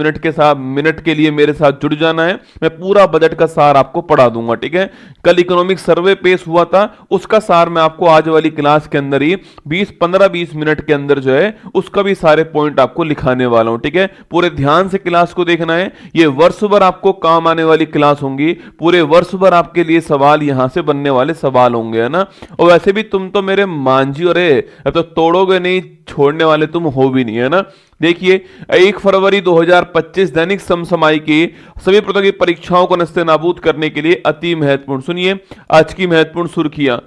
मिनट के लिए मेरे साथ जुड़ जाना है। मैं पूरा बजट का सार आपको पढ़ा दूंगा, ठीक है। कल इकोनॉमिक सर्वे पेश हुआ था, उसका सार मैं आपको आज वाली क्लास के अंदर ही 15-20 मिनट के अंदर जो है उसका भी सारे पॉइंट आपको लिखाने वाला हूं, ठीक है। पूरे ध्यान से क्लास को देखना है। ये वर्ष भर आपको काम आने वाली क्लास होंगी। पूरे वर्ष भर आपके लिए सवाल यहां से बनने वाले सवाल होंगे, है ना। और वैसे भी तुम तो मेरे मांझी और अब तो तोड़ोगे नहीं, छोड़ने वाले तुम हो भी नहीं, है ना। देखिए 1 फरवरी 2025 दैनिक समसमाई की सभी प्रकार की परीक्षाओं को नस्ते नाबूद करने के लिए अति महत्वपूर्ण, सुनिए आज की महत्वपूर्ण सुर्खियां।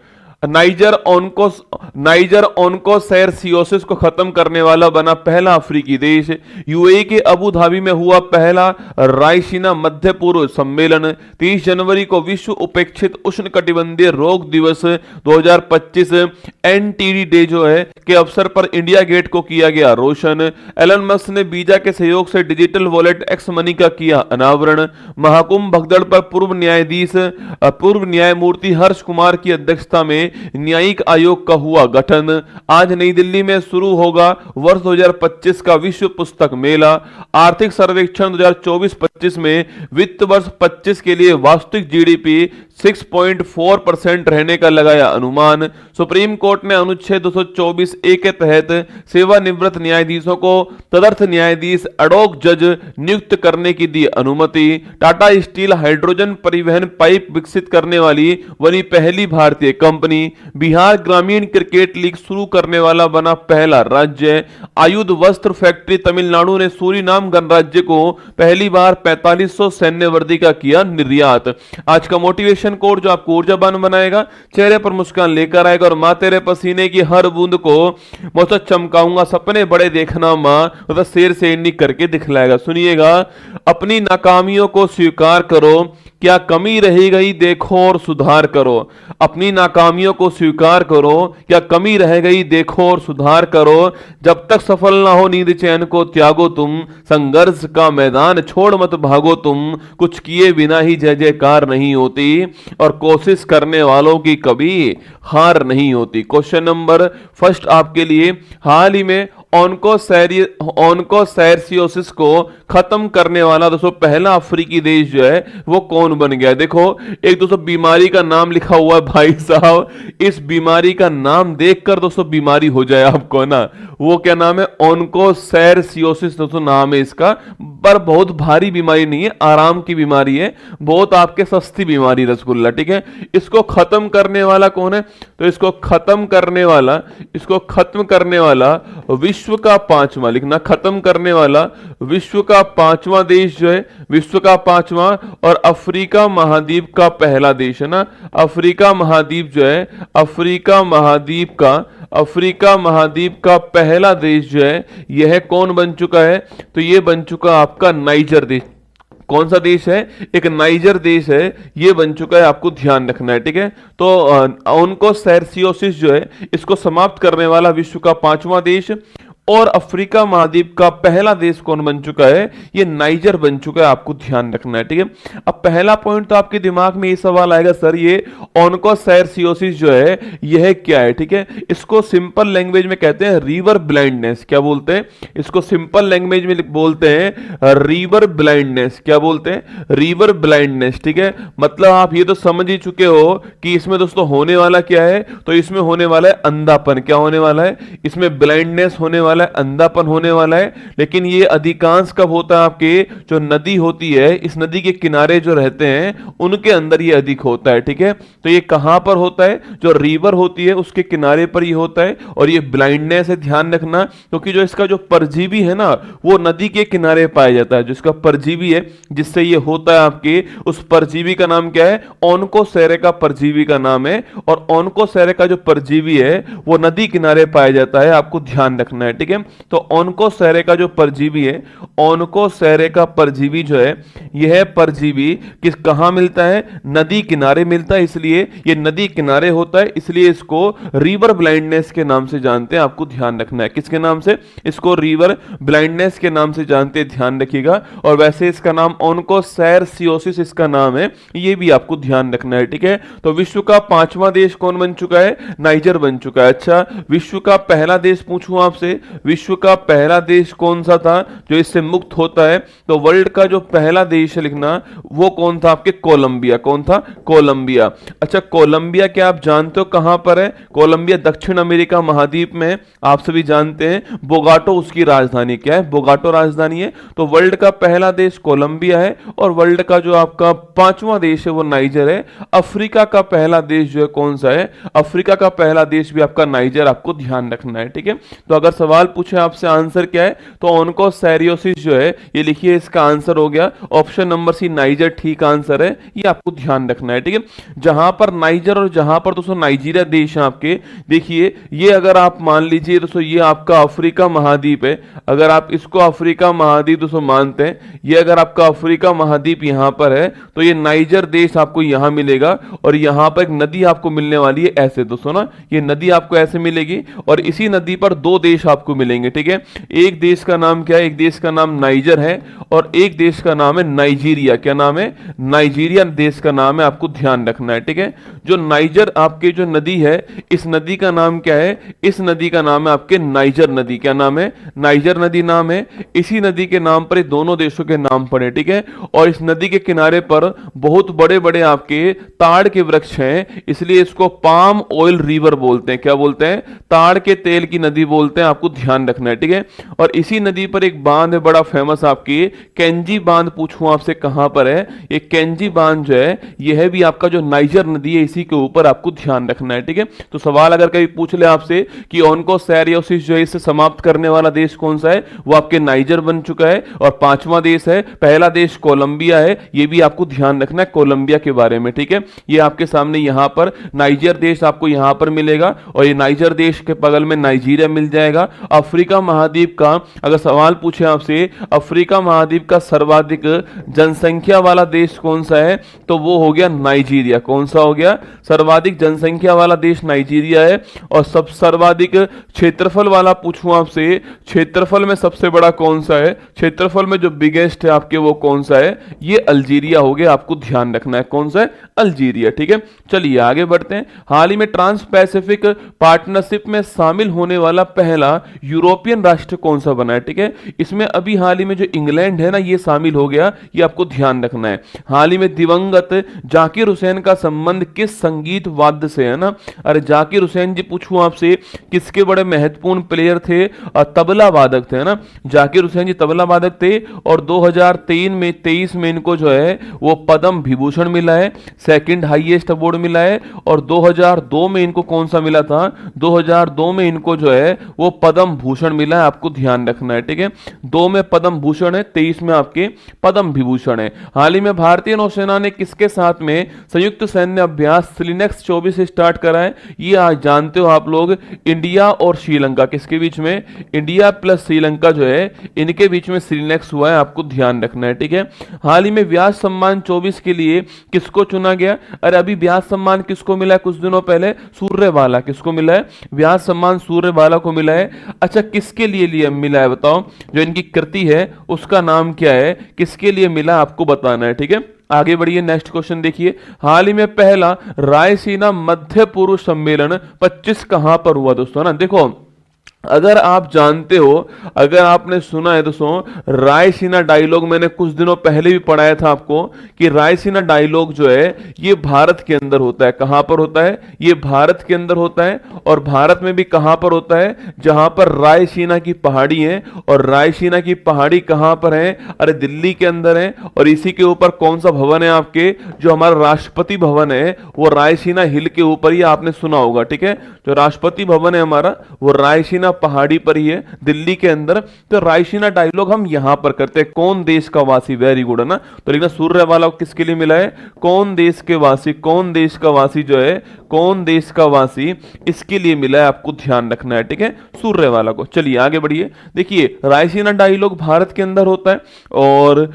नाइजर ओन्कोसैरसियोसिस को खत्म करने वाला बना पहला अफ्रीकी देश। यूएई के अबू धाबी में हुआ पहला रायसीना मध्य पूर्व सम्मेलन। 30 जनवरी को विश्व उपेक्षित उष्णकटिबंधीय रोग दिवस 2025 एनटीडी डे जो है के अवसर पर इंडिया गेट को किया गया रोशन। एलन मस्क ने वीजा के सहयोग से डिजिटल वॉलेट एक्स मनी का किया अनावरण। महाकुंभ भगदड़ पर पूर्व न्यायमूर्ति हर्ष कुमार की अध्यक्षता में न्यायिक आयोग का हुआ गठन। आज नई दिल्ली में शुरू होगा वर्ष 2025 का विश्व पुस्तक मेला। आर्थिक सर्वेक्षण 2024-25 में वित्त वर्ष 25 के लिए वास्तविक जीडीपी 6.4% रहने का लगाया अनुमान। सुप्रीम कोर्ट ने अनुच्छेद 224 ए के तहत सेवानिवृत्त न्यायाधीशों को तदर्थ न्यायाधीश एडॉक जज नियुक्त करने की दी अनुमति। टाटा स्टील हाइड्रोजन परिवहन पाइप विकसित करने वाली बनी पहली भारतीय कंपनी। बिहार ग्रामीण क्रिकेट लीग शुरू करने वाला बना पहला राज्य। आयुध वस्त्र फैक्ट्री तमिलनाडु ने सूरीनाम गणराज्य को पहली बार 4500 सैन्य वर्दी का किया निर्यात। आज का मोटिवेशन कोड जो आपको ऊर्जावान बनाएगा, चेहरे पर मुस्कान लेकर आएगा और माँ तेरे पसीने की हर बूंद को बहुत चमकाऊंगा, सपने बड़े देखना माँ, तो शेर से इन्नी करके दिखलाएगा। सुनिएगा, अपनी नाकामियों को स्वीकार करो, क्या कमी रह गई देखो और सुधार करो। अपनी नाकामियों को स्वीकार करो, क्या कमी रह गई देखो और सुधार करो। जब तक सफल ना हो नींद चैन को त्यागो तुम, संघर्ष का मैदान छोड़ मत भागो तुम। कुछ किए बिना ही जय जयकार नहीं होती और कोशिश करने वालों की कभी हार नहीं होती। क्वेश्चन नंबर फर्स्ट आपके लिए, हाल ही में ओन्कोसैरसियोसिस को खत्म करने वाला दोस्तों पहला अफ्रीकी देश जो है वो कौन बन गया। देखो एक दोस्तों बीमारी का नाम लिखा हुआ है भाई साहब, इस बीमारी का नाम देखकर दोस्तों बीमारी हो जाए आपको ना। वो क्या नाम है, ओन्कोसैरसियोसिस दोस्तों नाम है इसका। पर बहुत भारी बीमारी नहीं है, आराम की बीमारी है, बहुत आपके सस्ती बीमारी रसगुल्ला, ठीक है। इसको खत्म करने वाला कौन है, तो इसको खत्म करने वाला विश्व का 5वां, लिखना, खत्म करने वाला विश्व का 5वां देश जो है, विश्व का 5वां और अफ्रीका महाद्वीप का पहला देश है ना। अफ्रीका महाद्वीप जो है, अफ्रीका महाद्वीप का पहला देश जो है यह कौन बन चुका है, तो यह बन चुका आपका नाइजर देश। कौन सा देश है, एक नाइजर देश है, ये बन चुका है, आपको ध्यान रखना है, ठीक है। तो ओन्कोसैरसियोसिस जो है इसको समाप्त करने वाला विश्व का 5वां देश और अफ्रीका महाद्वीप का पहला देश कौन बन चुका है? ये नाइजर बन चुका है, आपको ध्यान रखना है। ठीक है, अब पहला पॉइंट तो आपके दिमाग में ये सवाल आएगा, सर ये ऑनकोसैरसियोसिस जो है यह क्या है? ठीक है, इसको सिंपल लैंग्वेज में कहते हैं रिवर ब्लाइंडनेस। क्या बोलते हैं इसको? सिंपल लैंग्वेज में बोलते हैं रिवर ब्लाइंडनेस। क्या बोलते हैं? River blindness. ठीक है, मतलब आप ये तो समझ ही चुके हो कि इसमें दोस्तों होने वाला क्या है। तो इसमें होने वाला है अंधापन। क्या होने वाला है? इसमें ब्लाइंडनेस होने वाला है, अंधापन होने वाला है। लेकिन ये अधिकांश कब होता है? आपके जो नदी होती है, इस नदी के किनारे जो रहते हैं उनके अंदर ये अधिक होता है। ठीक है, तो ये कहां पर होता है? जो रिवर होती है उसके किनारे पर ये होता है। और ये ब्लाइंडनेस है, ध्यान रखना, क्योंकि जो इसका जो परजीवी है ना वो नदी के किनारे पाया जाता है। जो इसका परजीवी है जिससे ये होता है आपके, उस परजीवी का नाम क्या है? ऑनकोसेरेका परजीवी का नाम है। और ऑनकोसेरेका जो परजीवी है वो नदी किनारे पाया जाता है, आपको ध्यान रखना है। ठीक है, तो ऑनकोसेरेका जो परजीवी है, ऑनकोसेरेका परजीवी जो है, यह परजीवी किस कहां मिलता है? नदी किनारे मिलता है। इसलिए यह नदी किनारे होता है, इसलिए इसको रिवर ब्लाइंडनेस के नाम से जानते हैं। आपको ध्यान रखना है किसके नाम से? इसको रिवर ब्लाइंडनेस के नाम से जानते हैं, ध्यान रखिएगा। और वैसे इसका नाम ऑनकोसैरसियोसिस इसका नाम है, यह भी आपको ध्यान रखना है। ठीक है, तो विश्व का 5वां देश कौन बन चुका है? नाइजर बन चुका है। अच्छा, विश्व का पहला देश पूछूं आपसे, विश्व का पहला देश कौन सा था जो इससे मुक्त होता है? तो वर्ल्ड का जो पहला देश है लिखना, वो कौन था? आपके कोलंबिया। कौन था? कोलंबिया। अच्छा, कोलंबिया क्या आप जानते हो कहां पर है? कोलंबिया दक्षिण अमेरिका महाद्वीप में है, आप सभी जानते हैं। बोगाटो उसकी राजधानी क्या है? बोगाटो राजधानी है। तो वर्ल्ड का पहला देश कोलंबिया है और वर्ल्ड का जो आपका 5वां देश है वो नाइजर है। अफ्रीका का पहला देश जो है कौन सा है? अफ्रीका का पहला देश भी आपका नाइजर, आपको ध्यान रखना है। ठीक है, तो अगर सवाल पूछे आपसे आंसर क्या है, तो ऑनकोसैरियोसिस जो है ये लिखिए, इसका आंसर हो गया ऑप्शन नंबर सी, नाइजर ठीक आंसर है। ये आपको ध्यान रखना है। ठीक है, जहां पर नाइजर और जहां पर दोस्तों नाइजीरिया देश है आपके, देखिए ये अगर आप मान लीजिए दोस्तों ये आपका अफ्रीका महाद्वीप है। अगर आप इसको अफ्रीका महाद्वीप दोस्तों मानते हैं, ये अगर आपका अफ्रीका महाद्वीप यहां पर है, तो ये नाइजर देश आपको यहां मिलेगा। और यहां पर एक नदी आपको मिलने वाली है ऐसे दोस्तों ना, ये नदी आपको ऐसे मिलेगी और इसी नदी पर 2 देश आपको मिलेंगे। ठीक है, एक देश का नाम क्या है? एक देश का नाम नाइजर है और एक देश का नाम है नाइजीरिया। क्या नाम है? नाइजीरिया देश का नाम है, आपको ध्यान रखना है। ठीक है, जो नाइजर आपके जो नदी है, इस नदी का नाम क्या है? इस नदी का नाम है आपके नाइजर नदी। क्या नाम है? नाइजर नदी नाम है। इसी नदी के नाम पर दोनों देशों के नाम पड़े। ठीक है, और इस नदी के किनारे पर बहुत बड़े बड़े आपके ताड़ के वृक्ष हैं, इसलिए इसको पाम ऑयल रिवर बोलते हैं। क्या बोलते हैं? ताड़ के तेल की नदी बोलते हैं, आपको ध्यान रखना है। ठीक है, और इसी नदी पर एक बांध है बड़ा फेमस आपकी, केंजी बांध। पूछूं आपसे कहां पर है? ये केंजी बांध जो है यह भी आपका जो नाइजर नदी है इसी के ऊपर, आपको ध्यान रखना है। ठीक है, तो सवाल अगर कभी पूछ ले आपसे कि ऑनकोसैरियोसिस जो है इसे समाप्त करने वाला देश कौन सा है, वो आपके नाइजर बन चुका है। और 5वां देश है, पहला देश कोलंबिया है, ये भी आपको ध्यान रखना है कोलंबिया के बारे में। ठीक है, ये आपके सामने यहां पर नाइजर देश आपको यहां पर मिलेगा और ये नाइजर देश के बगल में नाइजीरिया मिल जाएगा। अफ्रीका महाद्वीप का अगर सवाल पूछे आपसे, अफ्रीका महाद्वीप का सर्वाधिक जनसंख्या वाला देश कौन सा है, तो वो हो गया नाइजीरिया। कौन सा हो गया? सर्वाधिक जनसंख्या वाला देश नाइजीरिया है। और सब सर्वाधिक क्षेत्रफल वाला पूछूं आपसे, क्षेत्रफल में सबसे बड़ा कौन सा है? क्षेत्रफल में जो बिगेस्ट है आपके वो कौन सा है? ये अल्जीरिया हो गया, आपको ध्यान रखना है। कौन सा है? अल्जीरिया। ठीक है, चलिए आगे बढ़ते हैं। हाल ही में ट्रांस पैसिफिक पार्टनरशिप में शामिल होने वाला पहला यूरोपियन राष्ट्र कौन सा बना है? ठीक है, इसमें अभी हाल ही में जो इंग्लैंड है ना ये शामिल हो गया, ये आपको ध्यान रखना है। हाल ही में दिवंगत जाकिर हुसैन का संबंध किस संगीत वाद्य से है ना? अरे जाकिर हुसैन जी पूछूं आपसे किसके बड़े महत्वपूर्ण प्लेयर थे? तबला वादक थे ना, जाकिर हुसैन जी तबला वादक थे। और 2023 में इनको जो है वो पद्म विभूषण मिला है, सेकंड हाईएस्ट अवार्ड मिला है। और 2002 में इनको कौन सा मिला था? 2002 में इनको जो है वो पद्म भूषण मिला है, आपको ध्यान रखना है। ठीक है, 2 में पद्म भूषण है, 23 में आपके पद्म विभूषण है। हाल ही में भारतीय नौसेना ने किसके साथ में संयुक्त सैन्य अभ्यास सिलिनेक्स 24 स्टार्ट करा है? ये आज जानते हो आप लोग, इंडिया और श्रीलंका किसके बीच में? इंडिया प्लस श्रीलंका जो है इनके बीच में सिलिनेक्स हुआ है, आपको ध्यान रखना है। ठीक है, हाल ही में व्यास सम्मान 24 के लिए किसको चुना गया? अरे अभी व्यास सम्मान किसको मिला है कुछ दिनों पहले? सूर्यवाला। किसको मिला है? व्यास सम्मान सूर्यवाला को मिला है। अच्छा किसके लिए लिया मिला है बताओ, जो इनकी कृति है उसका नाम क्या है, किसके लिए मिला आपको बताना है, ठीक है। आगे बढ़िए, नेक्स्ट क्वेश्चन देखिए। हाल ही में पहला रायसीना मध्य पूर्व सम्मेलन 25 कहां पर हुआ दोस्तों, ना देखो अगर आप जानते हो, अगर आपने सुना है दोस्तों रायसीना डायलॉग, मैंने कुछ दिनों पहले भी पढ़ाया था आपको कि रायसीना डायलॉग जो है ये भारत के अंदर होता है। कहां पर होता है, ये भारत के अंदर होता है। और भारत में भी कहां पर होता है, जहां पर रायसीना की पहाड़ी है। और रायसीना की पहाड़ी कहां पर है, अरे दिल्ली के अंदर है। और इसी के ऊपर कौन सा भवन है आपके, जो हमारा राष्ट्रपति भवन है वो रायसीना हिल के ऊपर ही, आपने सुना होगा, ठीक है। जो राष्ट्रपति भवन है हमारा वो रायसीना पहाड़ी पर ही है दिल्ली के अंदर। तो रायसीना डायलॉग हम यहां पर करते हैं। कौन देश का वासी, वेरी गुड है ना। तो लिखना सूर्यवाला किसके लिए मिला है, कौन देश के वासी, कौन देश का वासी जो है, कौन देश का वासी, इसके लिए मिला है, आपको ध्यान रखना है, ठीक है, सूर्यवाला को। चलिए आगे बढ़िए, देखिए रायसीना डायलॉग भारत के अंदर होता है और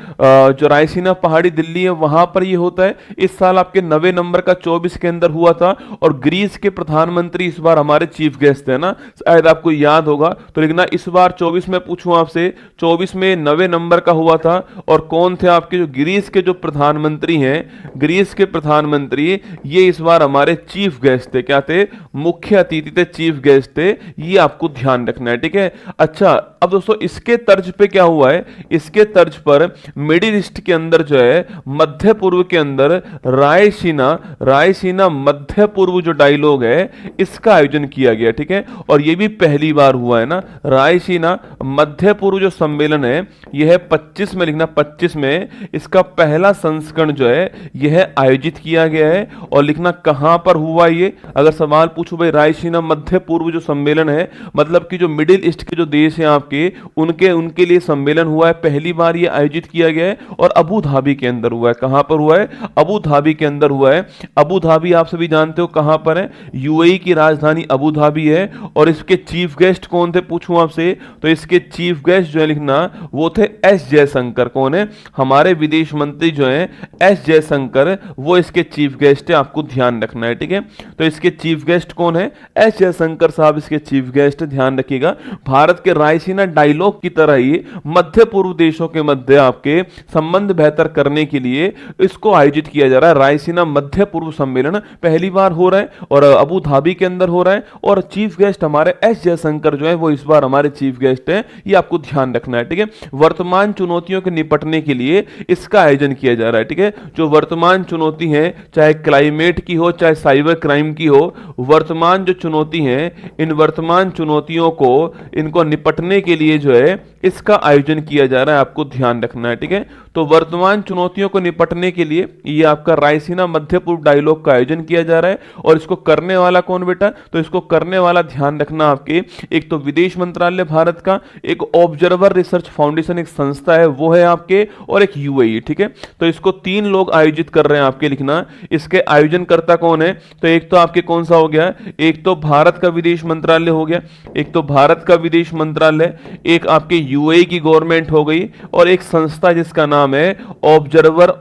जो रायसीना पहाड़ी दिल्ली है वहां पर ये होता है। इस साल आपके 90 नंबर का 24 के अंदर हुआ था। और ग्रीस के प्रधानमंत्री इस बार हमारे चीफ गेस्ट है ना, शायद आपको याद होगा। तो लिखना इस बार 24 में पूछूं आपसे, 24 में 90 नंबर का हुआ था। और कौन थे आपके जो ग्रीस के जो प्रधानमंत्री हैं, ग्रीस के प्रधानमंत्री, ये इस बार हमारे चीफ गेस्ट थे। क्या थे, मुख्य अतिथि थे, चीफ गेस्ट थे। ये आपको ध्यान रखना है, ठीक है। अच्छा अब दोस्तों इसके तर्ज पे क्या हुआ है, इसके तर्ज पर मिडिल ईस्ट के अंदर जो है, मध्य पूर्व के अंदर रायसीना, रायसीना मध्य पूर्व जो डायलॉग है इसका आयोजन किया गया, ठीक है। और ये भी पहली बार हुआ है ना, रायसीना मध्य पूर्व जो सम्मेलन है यह है 25 में, लिखना 25 में इसका पहला संस्करण जो है यह आयोजित किया गया है। और लिखना कहां पर हुआ ये, अगर सवाल पूछो भाई रायसीना मध्य पूर्व जो सम्मेलन है, मतलब कि जो मिडिल ईस्ट के जो देश हैं आपके, उनके लिए सम्मेलन हुआ है, पहली बार ये आयोजित किया गया है। और अबू धाबी के अंदर हुआ है। कहां पर हुआ है, अबू धाबी के अंदर हुआ है। अबू धाबी आप सभी जानते हो कहां पर है, यूएई की राजधानी अबू धाबी है। और इसके चीफ गेस्ट कौन थे पूछूं आपसे, तो इसके चीफ गेस्ट जो है लिखना वो थे एस जयशंकर। कौन है, हमारे विदेश मंत्री जो है एस जयशंकर, वो इसके चीफ गेस्ट है, आपको ध्यान रखना है, ठीक है। तो इसके चीफ गेस्ट कौन है, एस जयशंकर साहब इसके चीफ गेस्ट, ध्यान रखिएगा। भारत के रायसीना डायलॉग की तरह ही मध्य पूर्व देशों के मध्य आपके संबंध बेहतर करने के लिए इसको आयोजित किया जा रहा है। रायसीना मध्य पूर्व सम्मेलन पहली बार हो रहा है और अबू धाबी के अंदर हो रहा है। और चीफ गेस्ट हमारे एस जयशंकर जो है वो इस बार हमारे चीफ गेस्ट हैं, ये आपको ध्यान रखना है, ठीक है। वर्तमान चुनौतियों के निपटने के लिए इसका आयोजन किया जा रहा है, ठीक है। जो वर्तमान चुनौती है, चाहे क्लाइमेट की हो, चाहे साइबर क्राइम की हो, वर्तमान जो चुनौती है, इन वर्तमान चुनौतियों को, इनको निपटने के लिए जो है इसका आयोजन किया जा रहा है, आपको ध्यान रखना है, ठीक है। तो वर्तमान चुनौतियों को निपटने के लिए ये आपका रायसीना मध्य पूर्व डायलॉग का आयोजन किया जा रहा है। और इसको करने वाला कौन बेटा, तो इसको करने वाला ध्यान रखना आपके, एक तो विदेश मंत्रालय भारत का, एक ऑब्जर्वर रिसर्च फाउंडेशन एक संस्था है वो है आपके, और एक यूएई, ठीक है। तो इसको 3 लोग आयोजित कर रहे हैं, आपके लिखना इसके आयोजनकर्ता कौन है। तो एक तो आपके कौन सा हो गया, एक तो भारत का विदेश मंत्रालय हो गया, एक तो भारत का विदेश मंत्रालय, एक आपके यूएई की गवर्नमेंट हो गई, और एक संस्था जिसका नाम है ऑब्जर्वर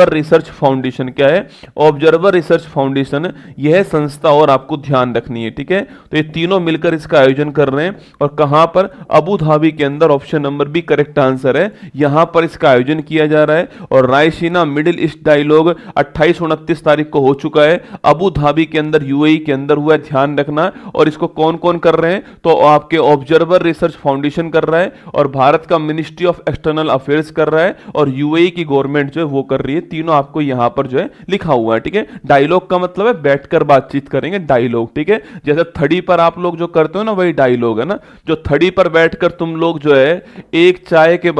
रिसर्च फाउंडेशन। क्या है, ऑब्जर्वर रिसर्च फाउंडेशन, यह संस्था और आपको ध्यान रखनी है, ठीक है। तो ये तीनों मिलकर इसका आयोजन कर रहे हैं। और कहां पर, अबू धाबी के अंदर, option number B correct answer है, यहां पर इसका आयोजन किया जा रहा है। और रायसीना मिडिल ईस्ट डायलॉग 28-29 तारीख को हो चुका है, अबू धाबी के अंदर यूएई के अंदर हुआ है, ध्यान रखना। और इसको कौन कौन कर रहे हैं, तो आपके ऑब्जर्वर रिसर्च फाउंडेशन कर रहा है, और भारत का मिनिस्ट्री ऑफ एक्सटर्नल अफेयर्स कर रहा है, और यूएई की गवर्नमेंट जो है वो कर रही है। तीनों आपको यहां पर जो है लिखा हुआ है, ठीक है। डायलॉग का मतलब है बैठकर बातचीत करेंगे, डायलॉग, ठीक है। जैसे थड़ी पर आप लोग जो करते हो ना, वही डायलॉग है ना। जो थड़ी पर बैठकर तुम लोग जो है एक चाय के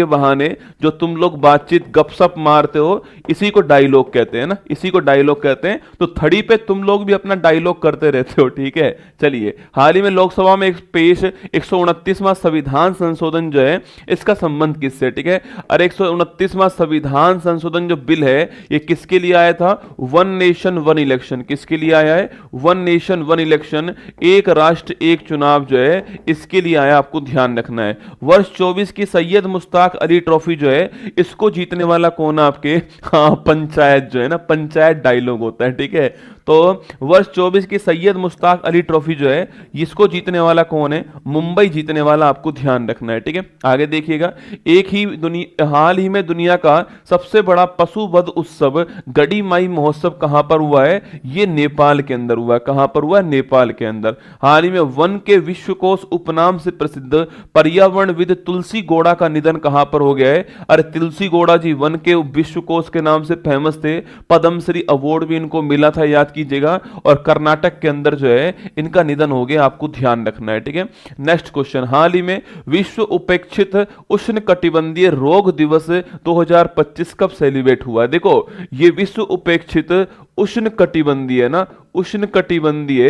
बहाने जो तुम लोग बातचीत गपशप मारते हो, इसी को डायलॉग कहते हैं ना, इसी को डायलॉग कहते हैं। तो थड़ी पे तुम लोग भी अपना डायलॉग करते रहते हो, ठीक है। चलिए, हाल ही में लोकसभा में एक पेश 129वां संविधान संशोधन जो है, इसका संबंध किससे, ठीक है। और 129वां संविधान संशोधन जो बिल है, ये किसके लिए आया था, वन नेशन वन इलेक्शन, किसके लिए आया है, वन नेशन वन इलेक्शन, एक राष्ट्र एक चुनाव जो है इसके लिए आया, आपको ध्यान रखना है। वर्ष 24 की सैयद मुश्ताक अली ट्रॉफी जो है इसको जीतने वाला कौन है आपके, हाँ पंचायत जो है ना, पंचायत डायलॉग होता है, ठीक है। तो वर्ष 24 की सैयद मुश्ताक अली ट्रॉफी जो है इसको जीतने वाला कौन है, मुंबई जीतने वाला, आपको ध्यान रखना है, ठीक है। आगे देखिएगा, हाल ही में दुनिया का सबसे बड़ा पशु वध उत्सव गड़ी माई महोत्सव कहां पर हुआ है, ये नेपाल के अंदर हुआ है। कहां पर हुआ है, नेपाल के अंदर। हाल ही में वन के विश्वकोश उपनाम से प्रसिद्ध पर्यावरणविद तुलसी गौड़ा का निधन कहां पर हो गया है। अरे तुलसी गौड़ा जी वन के विश्वकोश के नाम से फेमस थे, पद्मश्री अवार्ड भी इनको मिला था, याद कीजिएगा। और कर्नाटक के अंदर जो है इनका निधन हो गया, आपको ध्यान रखना है, ठीक है। नेक्स्ट क्वेश्चन, हाल ही में विश्व उपेक्षित उष्ण कटिबंधीय रोग दिवस 2025 कब सेलिब्रेट हुआ है। देखो ये विश्व उपेक्षित उष्ण कटिबंधीय ना, उष्ण कटिबंधीय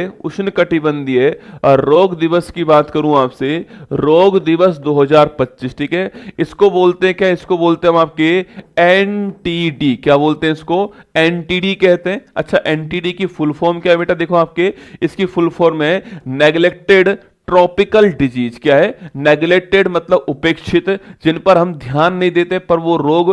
रोग दिवस की बात करूं आपसे, रोग दिवस 2025, ठीक है। इसको बोलते हैं क्या, इसको बोलते हैं हम आपके एनटीडी। क्या बोलते हैं इसको, एनटीडी कहते हैं। अच्छा एनटीडी की फुल फॉर्म क्या है बेटा, देखो आपके इसकी फुल फॉर्म है नेग्लेक्टेड ट्रॉपिकल डिजीज। क्या है, नेग्लेक्टेड मतलब उपेक्षित, जिन पर हम ध्यान नहीं देते पर वो रोग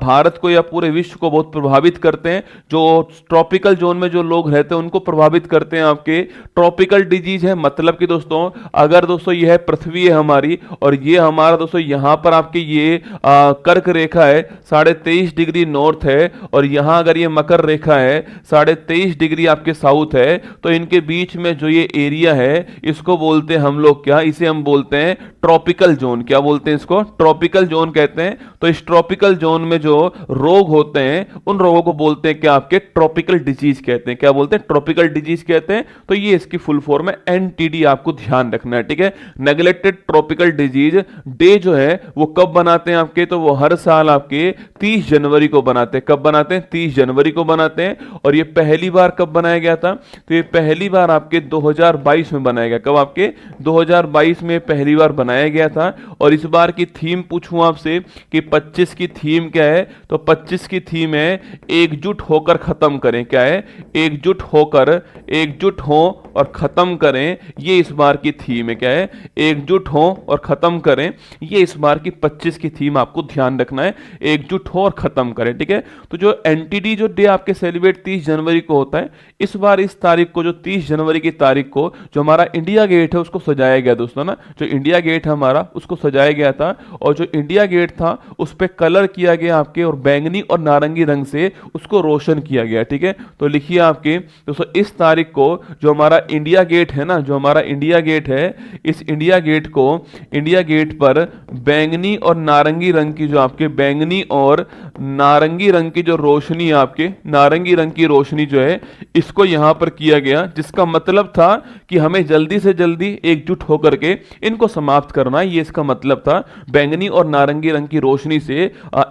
भारत को या पूरे विश्व को बहुत प्रभावित करते हैं। जो ट्रॉपिकल जोन में जो लोग रहते हैं उनको प्रभावित करते हैं। आपके ट्रॉपिकल डिजीज है मतलब कि दोस्तों, अगर दोस्तों यह पृथ्वी है हमारी और ये हमारा दोस्तों यहां पर आपके ये कर्क रेखा है 23.5 डिग्री नॉर्थ है, और यहां अगर ये मकर रेखा है 23.5 डिग्री आपके साउथ है, तो इनके बीच में जो ये एरिया है इसको बोलते हम लोग क्या, इसे हम बोलते हैं ट्रॉपिकल जोन। क्या बोलते हैं इसको, ट्रॉपिकल जोन कहते हैं। तो इस ट्रॉपिकल जोन में जो रोग होते हैं उन रोगों को बोलते हैं क्या, आपके ट्रॉपिकल डिजीज कहते हैं। क्या बोलते हैं, ट्रॉपिकल डिजीज कहते हैं। तो ये इसकी फुल फॉर्म है एनटीडी, आपको ध्यान रखना है, ठीक है। नेग्लेक्टेड ट्रॉपिकल डिजीज डे जो है वो कब बनाते हैं आपके, तो वो हर साल आपके 30 जनवरी को बनाते हैं। कब बनाते हैं, 30 जनवरी को बनाते हैं। और ये पहली बार कब बनाया गया था, तो ये पहली बार आपके 2022 में बनाया गया। कब, आपके 2022 में पहली बार बनाया गया था। और इस बार की थीम पूछूं आपसे कि 25 की थीम क्या है, तो 25 की थीम है एकजुट होकर खत्म करें। क्या है, एकजुट हो और खत्म करें, ये इस बार की थीम है। क्या है, एकजुट हो और खत्म करें, ये इस बार की 25 की थीम, आपको ध्यान रखना है, एकजुट हो और खत्म करें, ठीक है। तो जो एनटीडी जो डे आपके सेलिब्रेट 30 जनवरी को होता है, इस बार इस तारीख को जो 30 जनवरी की तारीख को जो हमारा इंडिया गेट है उसको सजाया गया दोस्तों ना, जो इंडिया गेट है हमारा उसको सजाया गया था। और जो इंडिया गेट था उस पे कलर किया गया आपके, और बैंगनी और नारंगी रंग से उसको रोशन किया गया, ठीक है। तो लिखिए आपके दोस्तों इस तारीख को जो हमारा इंडिया गेट है ना, जो हमारा इंडिया गेट है, इस इंडिया गेट को, इंडिया गेट पर बैंगनी और नारंगी रंग की जो आपके बैंगनी और नारंगी रंग की जो रोशनी, आपके नारंगी रंग की रोशनी जो है इसको यहां पर किया गया, जिसका मतलब था कि हमें जल्दी से जल्दी एकजुट होकर के इनको समाप्त करना है। ये इसका मतलब था, बैंगनी और नारंगी रंग की रोशनी से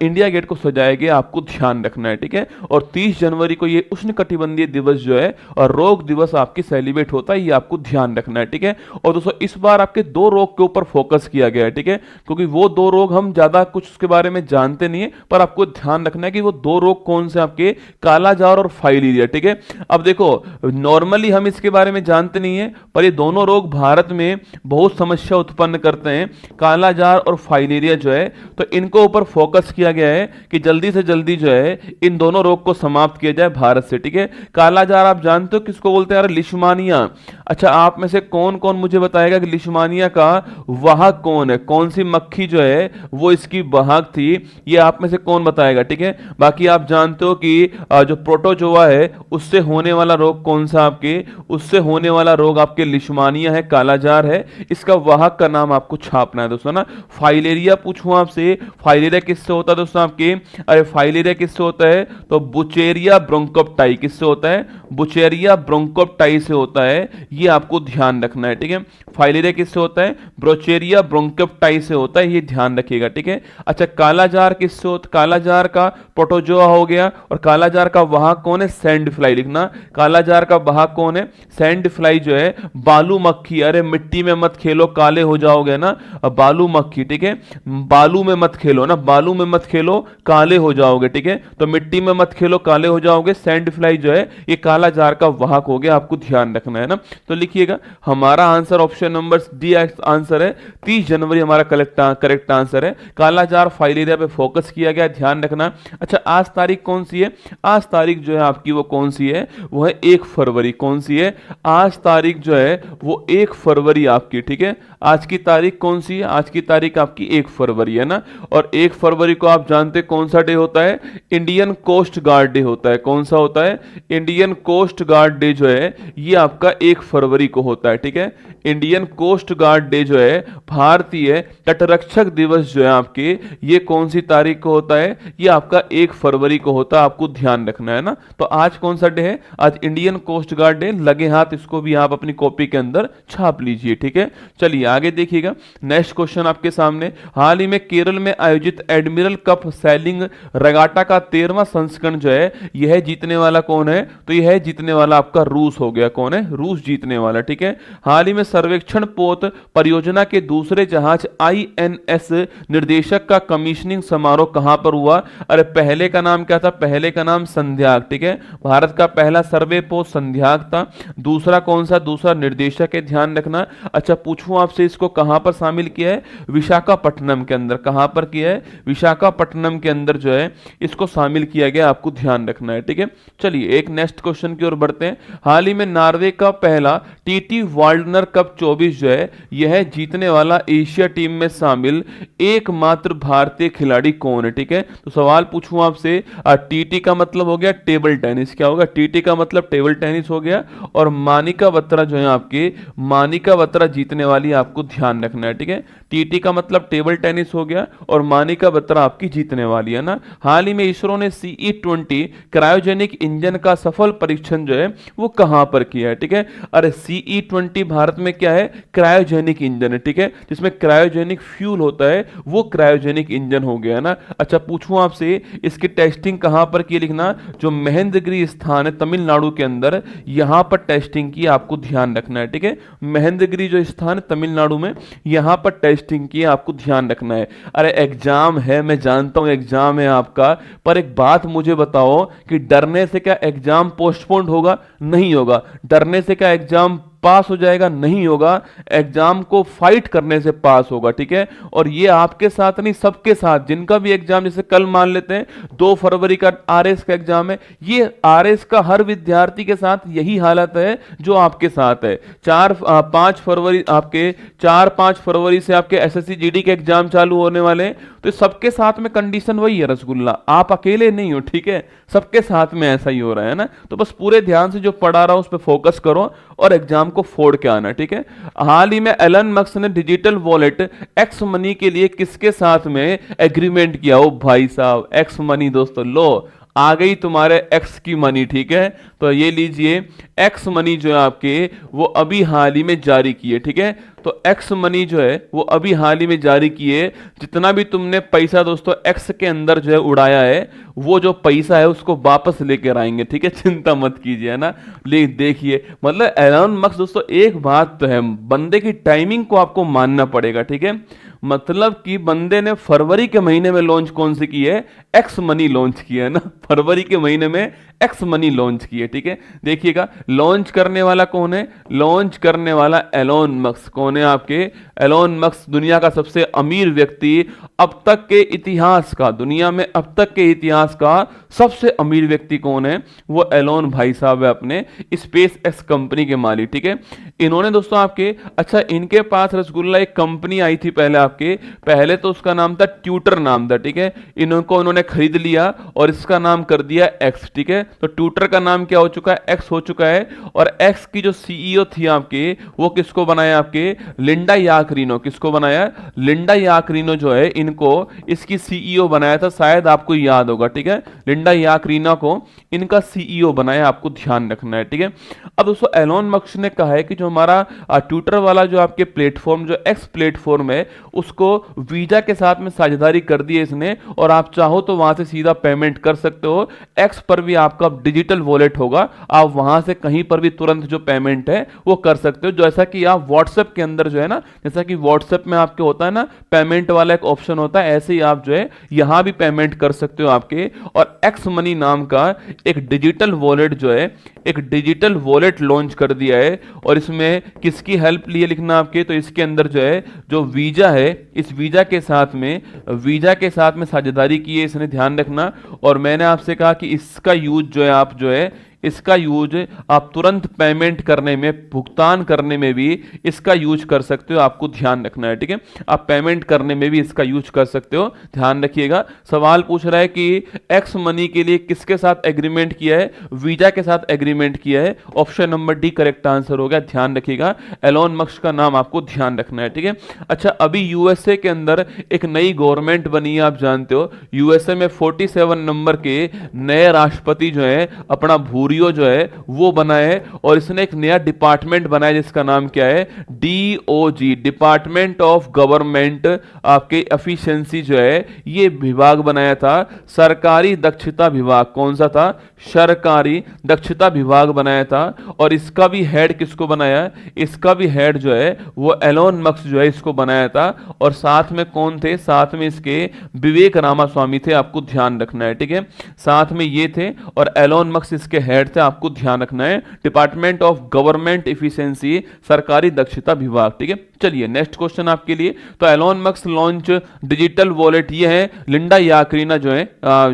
इंडिया गेट को सजाया गया, आपको ध्यान रखना है, ठीक है। और 30 जनवरी को ये उष्णकटिबंधीय दिवस जो है और रोग दिवस आपकी सेलिब्रेट होता है, ये आपको ध्यान रखना है, ठीक है। और दोस्तों इस बार आपके दो रोग के ऊपर फोकस किया गया है, ठीक है, क्योंकि वो दो रोग हम ज्यादा कुछ उसके बारे में जानते नहीं है, पर आपको ध्यान रखना है कि वो दो रोग कौन से आपके, कालाजार और फाइलेरिया, ठीक है। अब देखो नॉर्मली हम इसके बारे में जानते नहीं है, पर ये दोनों रोग भारत में बहुत समस्या उत्पन्न करते हैं, कालाजार और फाइलेरिया जो है। तो इनको ऊपर फोकस किया गया है कि जल्दी से जल्दी जो है इन दोनों रोग को समाप्त किया जाए भारत से, ठीक है। कालाजार आप जानते हो किसको बोलते हैं, यार लिशमानिया। अच्छा आप में से कौन कौन मुझे बताएगा कि लिशमानिया का वाहक कौन है, कौन सी मक्खी जो है वो इसकी वाहक थी, ये आप में से कौन बताएगा, ठीक है। बाकी आप जानते हो कि जो प्रोटोजोआ है उससे होने वाला रोग कौन सा, आपके उससे होने वाला रोग आपके लिशमानिया है, कालाजार है, इसका वाहक का नाम आपको छापना है दोस्तों ना। फाइलेरिया पूछूं आपसे, फाइलेरिया किससे होता है दोस्तों आपके, अरे फाइलेरिया किससे होता है, तो बुचेरिया ब्रोंकोप्टाई किससे होता है, बुचेरिया ब्रोंकोप्टाई से होता है, ये आपको ध्यान रखना है, ठीक है। फाइलेरिया किससे होता है, ब्रोचेरिया ब्रोंकोप्टाई से होता है, ये ध्यान रखिएगा, ठीक है। अच्छा कालाजार किससे होता, कालाजार का प्रोटोजोआ हो गया, और कालाजार का वाहक कौन है, सैंड फ्लाई लिखना। कालाजार का वाहक कौन है, सैंड फ्लाई जो है, बालू मक्खी, अरे मिट्टी में मत खेलो काले हो जाओगे ना, बालू मक्खी, ठीक है, बालू में मत खेलो ना, बालू में मत खेलो काले हो जाओगे, ठीक है, तो मिट्टी में मत खेलो काले हो जाओगे, सैंड फ्लाई जो है ये काला जार का वाहक हो गया, आपको ध्यान रखना है ना। तो लिखिएगा हमारा answer option number D answer है, 30 जनवरी हमारा करेक्ट आंसर है। काला जार फाइलेरिया पे फोकस किया गया, ध्यान रखना। अच्छा आज तारीख कौन सी है, आज तारीख जो है आपकी वो कौन सी है, वो है 1 फरवरी। कौन सी है आज तारीख जो है वो 1 फरवरी आपकी, ठीक है, आज की तारीख कौन सी है, आज की तारीख आपकी 1 फरवरी है ना। और 1 फरवरी को आप जानते कौन सा डे होता है, इंडियन कोस्ट गार्ड डे होता है। कौन सा होता है, इंडियन कोस्ट गार्ड डे जो है ये आपका 1 फरवरी को होता है, ठीक है। इंडियन कोस्ट गार्ड डे जो है, भारतीय तटरक्षक दिवस जो है आपके, ये कौन सी तारीख को होता है, ये आपका 1 फरवरी को होता है, आपको ध्यान रखना है ना। तो आज कौन सा डे है, आज इंडियन कोस्ट गार्ड डे, लगे हाथ इसको भी आप अपनी कॉपी के अंदर छाप लीजिए, ठीक है। चलिए आगे देखिएगा, नेक्स्ट क्वेश्चन आपके सामने, हाल ही में केरल में आयोजित एडमिरल कप सैलिंग रेगाटा का 13वां संस्करण जो है, यह जीतने वाला कौन है, तो यह जीतने वाला आपका रूस हो गया। कौन है, रूस जीतने वाला, ठीक है। हाल ही में सर्वेक्षण पोत परियोजना के दूसरे जहाज INS निर्देशक का कमीशनिंग समारोह कहां पर हुआ, अरे पहले का नाम क्या था, पहले का नाम संध्याक, ठीक है, भारत का पहला सर्वे पोत संध्याक था। दूसरा कौन सा, दूसरा निर्देशक है, ध्यान रखना। अच्छा पूछूं आपसे इसको कहां पर शामिल किया है, विशाखापट्टनम के अंदर। कहां पर किया है, विशाखापट्टनम के अंदर जो है इसको शामिल किया गया, आपको ध्यान रखना है, ठीक है। चलिए एक नेक्स्ट क्वेश्चन की ओर बढ़ते हैं। हाल ही में नॉर्वे का पहला TT वाल्डनर कप 24 जो है यह जीतने वाला एशिया टीम में शामिल एकमात्र भारतीय खिलाड़ी कौन है, ठीक है। तो सवाल पूछूं आपसे, TT का मतलब हो गया टेबल टेनिस, क्या होगा, TT का मतलब टेबल टेनिस हो गया, और मानिका बत्रा जो है आपके, मानिका बत्रा जीतने वाली, आपको ध्यान रखना है, ठीक है। TT का मतलब टेबल टेनिस हो गया और मानिका बत्रा आपकी जीतने वाली है ना। हाल ही में इसरो ने CE-20 क्रायोजेनिक इंजन का सफल परीक्षण जो है वो कहां पर किया है, ठीक है। अरे CE-20 भारत में क्या है, क्रायोजेनिक इंजन है, ठीक है, जिसमें क्रायोजेनिक फ्यूल होता है, वो क्रायोजेनिक इंजन हो गया ना। अच्छा पूछूं आपसे इसकी टेस्टिंग कहां पर की, लिखना, जो महेंद्रगिरी स्थान है तमिलनाडु के अंदर, यहां पर टेस्टिंग की, आपको ध्यान रखना है, ठीक है। महेंद्रगिरी जो स्थान तमिलनाडु में, यहां पर टेस्टिंग की, आपको ध्यान रखना है। अरे एग्जाम है, मैं जानता हूं एग्जाम है आपका, पर एक बात मुझे बताओ कि डरने से क्या एग्जाम पोस्टपोन्ड होगा, नहीं होगा। डरने से क्या एग्जाम पास हो जाएगा, नहीं होगा। एग्जाम को फाइट करने से पास होगा, ठीक है। और ये आपके साथ नहीं, सबके साथ, जिनका भी एग्जाम, जैसे कल मान लेते हैं 2 फरवरी का RS का एग्जाम है, ये RS का हर विद्यार्थी के साथ यही हालत है जो आपके साथ है। 4-5 फरवरी आपके 4-5 फरवरी से आपके SSC GD के एग्जाम चालू होने वाले हैं, तो सबके साथ में कंडीशन वही है रसगुल्ला, आप अकेले नहीं हो, ठीक है, सबके साथ में ऐसा ही हो रहा है ना। तो बस पूरे ध्यान से जो पढ़ा रहा हूं उस पर फोकस करो और एग्जाम को फोड़ के आना, ठीक है। हाल ही में एलन मस्क ने डिजिटल वॉलेट एक्स मनी के लिए किसके साथ में एग्रीमेंट किया, ओ भाई साहब, एक्स मनी दोस्तों, लो आ गई तुम्हारे एक्स की मनी, ठीक है। तो ये लीजिए, एक्स मनी जो है आपके वो अभी हाल ही में जारी किए, ठीक है। तो एक्स मनी जो है वो अभी हाल ही में जारी किए, जितना भी तुमने पैसा दोस्तों एक्स के अंदर जो है उड़ाया है, वो जो पैसा है उसको वापस लेकर आएंगे, ठीक है, चिंता मत कीजिए, है ना। ले देखिए, मतलब एलन मस्क दोस्तों, एक बात तो है, बंदे की टाइमिंग को आपको मानना पड़ेगा, ठीक है। मतलब कि बंदे ने फरवरी के महीने में लॉन्च कौन सी की है, एक्स मनी लॉन्च किया है ना, फरवरी के महीने में एक्स मनी लॉन्च की है, ठीक है। देखिएगा लॉन्च करने वाला कौन है, लॉन्च करने वाला एलोन मस्क। कौन है आपके, एलोन मस्क, दुनिया का सबसे अमीर व्यक्ति, अब तक के इतिहास का, दुनिया में अब तक के इतिहास का सबसे अमीर व्यक्ति कौन है, वो एलोन भाई साहब है, अपने स्पेस एक्स कंपनी के मालिक, ठीक है। इन्होंने दोस्तों आपके, अच्छा इनके पास रसगुल्ला एक कंपनी आई थी पहले आपके, पहले तो उसका नाम था ट्विटर नाम था, ठीक है। इन्होंने खरीद लिया और इसका नाम कर दिया एक्स, ठीक है। तो ट्विटर का नाम क्या हो चुका है, एक्स हो चुका है। और एक्स की जो CEO थी आपके, वो किसको बनाया, आपके लिंडा याकरीनो, किसको बनाया, लिंडा याकरीनो जो है इनको इसकी CEO बनाया था, शायद आपको याद होगा, ठीक है। लिंडा याकरीनो को इनका CEO बनाया, आपको ध्यान रखना है, ठीक है। अब दोस्तों एलोन मस्क ने कहा है कि जो हमारा ट्विटर वाला जो आपके प्लेटफॉर्म, जो एक्स प्लेटफॉर्म है, उसको वीजा के साथ में साझेदारी कर दी है इसने, और आप चाहो तो वहां से सीधा पेमेंट कर सकते हो। एक्स पर भी आपका डिजिटल वॉलेट होगा, आप वहां से कहीं पर भी तुरंत जो पेमेंट है वो कर सकते हो। जैसा कि आप व्हाट्सएप के अंदर जो है ना, जैसा कि व्हाट्सएप में आपके होता है ना पेमेंट वाला एक ऑप्शन होता है, ऐसे ही आप जो है यहां भी पेमेंट कर सकते हो आपके। और एक्स मनी नाम का एक डिजिटल वॉलेट जो है, एक डिजिटल वॉलेट लॉन्च कर दिया है। और इसमें किसकी हेल्प लिए लिखना आपके, तो इसके अंदर जो है जो वीजा है, इस वीजा के साथ में साझेदारी की है इसने, ध्यान रखना। और मैंने आपसे कहा कि इसका यूज जो है आप जो है इसका यूज आप तुरंत पेमेंट करने में, भुगतान करने में भी इसका यूज कर सकते हो, आपको ध्यान रखना है, ठीक है। आप पेमेंट करने में भी इसका यूज कर सकते हो, ध्यान रखिएगा। सवाल पूछ रहा है कि एक्स मनी के लिए किसके साथ एग्रीमेंट किया है, वीजा के साथ एग्रीमेंट किया है। Option number D correct answer हो गया, ध्यान रखिएगा। एलोन मस्क का नाम आपको ध्यान रखना है, ठीक है। अच्छा, अभी यूएसए के अंदर एक नई गवर्नमेंट बनी है, आप जानते हो। यूएसए में 47 नंबर के नए राष्ट्रपति जो है अपना भूरियो जो है वो बनाए, और इसने एक नया डिपार्टमेंट बनाया जिसका नाम क्या है, डीओजी, डिपार्टमेंट ऑफ गवर्नमेंट आपके एफिशिएंसी जो है ये विभाग बनाया था। सरकारी दक्षता विभाग, कौन सा था, सरकारी दक्षता विभाग बनाया था। और इसका भी हेड किसको बनाया, इसका भी हेड जो है वो एलोन मस्क जो है इसको बनाया था। और साथ में कौन थे, साथ में इसके विवेक रामास्वामी थे, आपको ध्यान रखना है, ठीक है। साथ में ये थे और एलोन मस्क इसके हेड थे, आपको ध्यान रखना है। डिपार्टमेंट ऑफ गवर्नमेंट एफिशिएंसी, सरकारी दक्षता विभाग, ठीक है। चलिए नेक्स्ट क्वेश्चन आपके लिए। तो Elon Musk launch digital wallet, ये है लिंडा याकरीना जो है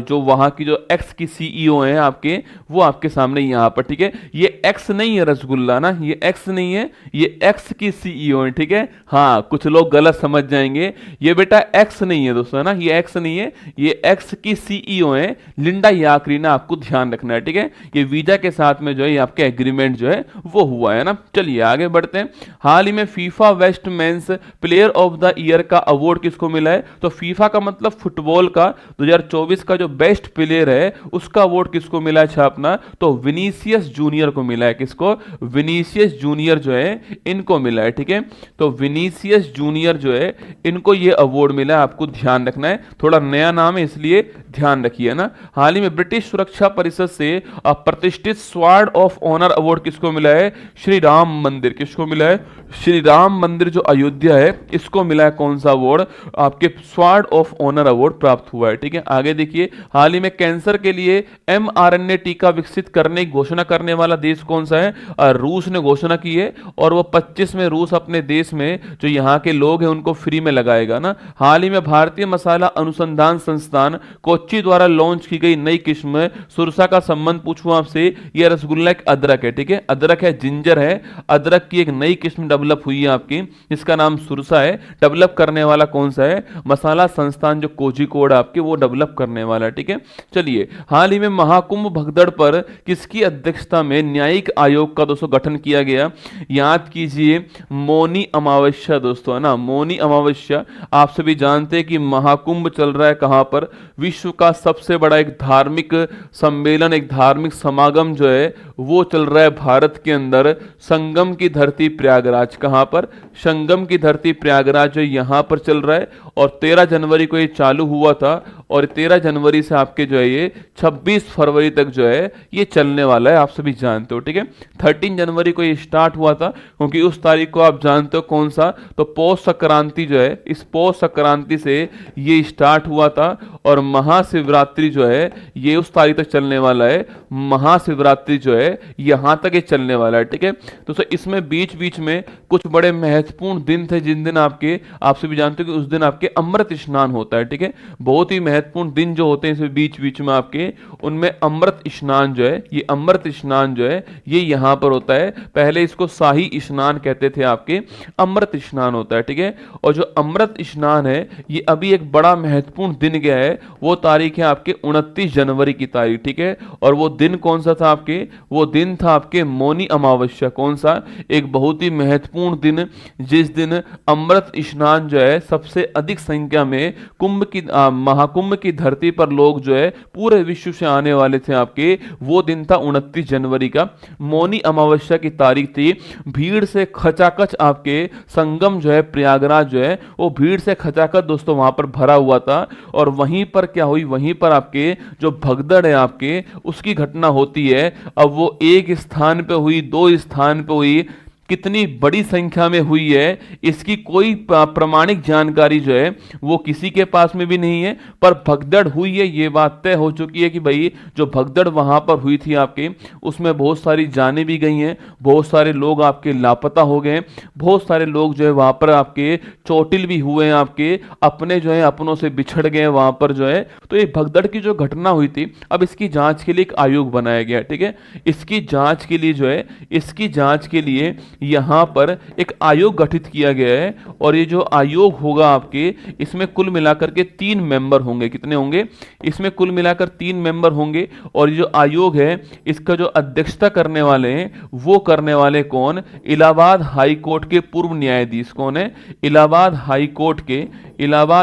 जो वहां की जो एक्स की सीईओ है आपके, वो आपके सामने यहां पर, ठीक है। ये एक्स नहीं है रसगुल्ला ना, ये एक्स नहीं है, ये एक्स की सीईओ है, ठीक है। हाँ, कुछ लोग गलत समझ जाएंगे, ये बेटा एक्स नहीं है दोस्तों, है ना, ये एक्स नहीं है, ये एक्स की सीईओ है लिंडा याकरीना, आपको ध्यान रखना है, ठीक है। ये वीजा के साथ में जो है आपके एग्रीमेंट जो है वो हुआ है ना। चलिए आगे बढ़ते हैं। हाल ही में FIFA best men's player of the year का अवार्ड किसको मिला है, तो फीफा का मतलब फुटबॉल का 2024 का जो बेस्ट प्लेयर है उसका अवार्ड किसको मिला है छापना, तो विनीसियस जूनियर को मिला है। किसको, विनीसियस जूनियर जो है इनको मिला है, ठीक है। तो विनीसियस जूनियर जो है इनको ये अवार्ड मिला है, आपको ध्यान रखना है। थोड़ा नया नाम है इसलिए ध्यान रखिए ना। हाल ही में ब्रिटिश सुरक्षा परिषद से प्रतिष्ठित स्वॉर्ड ऑफ ऑनर अवार्ड किसको मिला है, श्री राम मंदिर, किसको मिला है, श्री राम मंदिर जो अयोध्या है इसको मिला है कौन सा अवार्ड, आपके स्वॉर्ड ऑफ ऑनर अवार्ड प्राप्त हुआ है, ठीक है। आगे देखिए, हाल ही में कैंसर के लिए mRNA टीका विकसित करने की घोषणा करने वाला देश कौन सा है, रूस ने घोषणा की है। और वो 25 में रूस अपने देश में जो यहाँ के लोग हैं उनको फ्री में लगाएगा ना। हाल ही में भारतीय मसाला अनुसंधान संस्थान कोच्चि द्वारा लॉन्च की गई नई किस्म सुरसा का संबंध पूछूं आपसे, यह रसगुल्ला एक अदरक है, ठीक है। अदरक है, जिंजर है, अदरक की एक नई किस्म डेवलप हुई है आपकी, जिसका नाम सुरसा है। डेवलप करने वाला कौन सा है, मसाला संस्थान जो कोझिकोड आपके वो डेवलप करने वाला है, ठीक है। चलिए, हाल ही में महाकुंभ भगदड़ पर किसकी अध्यक्षता में न्यायिक आयोग का दोस्तों गठन किया गया, याद कीजिए मौनी अमावस्या दोस्तों, है ना, मौनी अमावस्या। आप सभी जानते हैं कि महाकुंभ चल रहा है कहां पर, विश्व का सबसे बड़ा एक धार्मिक सम्मेलन, एक धार्मिक समागम जो है वो चल रहा है भारत के अंदर, संगम की धरती प्रयागराज। कहां पर, संगम की धरती प्रयागराज जो यहां पर चल रहा है। और 13 जनवरी को ये चालू हुआ था, और 13 जनवरी से आपके जो है ये 26 फरवरी तक जो है ये चलने वाला है, आप सभी जानते हो, ठीक है। 13 जनवरी को ये स्टार्ट हुआ था, क्योंकि उस तारीख को आप जानते हो कौन सा, तो पौष संक्रांति जो है, इस पौष संक्रांति से ये स्टार्ट हुआ था। और महाशिवरात्रि जो है ये उस तारीख तक चलने वाला है, महाशिवरात्रि जो है यहां तक ये चलने वाला है, ठीक है। तो सर इसमें बीच बीच में कुछ बड़े महत्वपूर्ण दिन थे, जिन दिन आपके, आप सभी जानते हो कि उस दिन आपके अमृत स्नान होता है, ठीक है। बहुत ही महत्वपूर्ण दिन जो होते हैं इसमें बीच बीच में आपके, उनमें अमृत स्नान जो है, ये अमृत स्नान जो है ये यहां पर होता है। पहले इसको शाही स्नान कहते थे आपके, अमृत स्नान होता है, ठीक है। और जो अमृत स्नान है ये अभी एक बड़ा महत्वपूर्ण दिन गया है, वो तारीख है आपके 29 जनवरी की तारीख, ठीक है। और वो दिन कौन सा था आपके, वो दिन था आपके मौनी अमावस्या। कौन सा, एक बहुत ही महत्वपूर्ण दिन जिस दिन अमृत स्नान जो है सबसे अधिक संख्या में कुंभ की महाकुंभ की धरती पर लोग जो है पूरे विश्व से आने वाले थे आपके, वो दिन था 29 जनवरी का। मौनी अमावस्या की तारीख थी। भीड़ से खचाखच आपके संगम जो है प्रयागराज जो है वो भीड़ से खचाखच दोस्तों वहां पर भरा हुआ था। और वहीं पर क्या हुई, वहीं पर आपके जो भगदड़ है आपके उसकी घटना होती है। अब वो एक स्थान पे हुई, दो स्थान पे हुई, कितनी बड़ी संख्या में हुई है इसकी कोई प्रमाणिक जानकारी जो है वो किसी के पास में भी नहीं है, पर भगदड़ हुई है ये बात तय हो चुकी है कि भाई जो भगदड़ वहां पर हुई थी आपके उसमें बहुत सारी जानें भी गई हैं, बहुत सारे लोग आपके लापता हो गए, बहुत सारे लोग जो है वहां पर आपके चोटिल भी हुए हैं, आपके अपने जो है अपनों से बिछड़ गए वहां पर जो है। तो ये भगदड़ की जो घटना हुई थी, अब इसकी जांच के लिए एक आयोग बनाया गया, ठीक है। इसकी जांच के लिए जो है, इसकी जांच के लिए यहां पर एक आयोग गठित किया गया है। और ये जो आयोग होगा आपके इसमें कुल मिलाकर के 3 मेंबर होंगे। कितने होंगे? इसमें कुल मिलाकर 3 मेंबर होंगे। और ये जो आयोग है इसका जो अध्यक्षता करने वाले हैं वो करने वाले कौन? इलाहाबाद हाई कोर्ट के पूर्व न्यायाधीश। कौन है? इलाहाबाद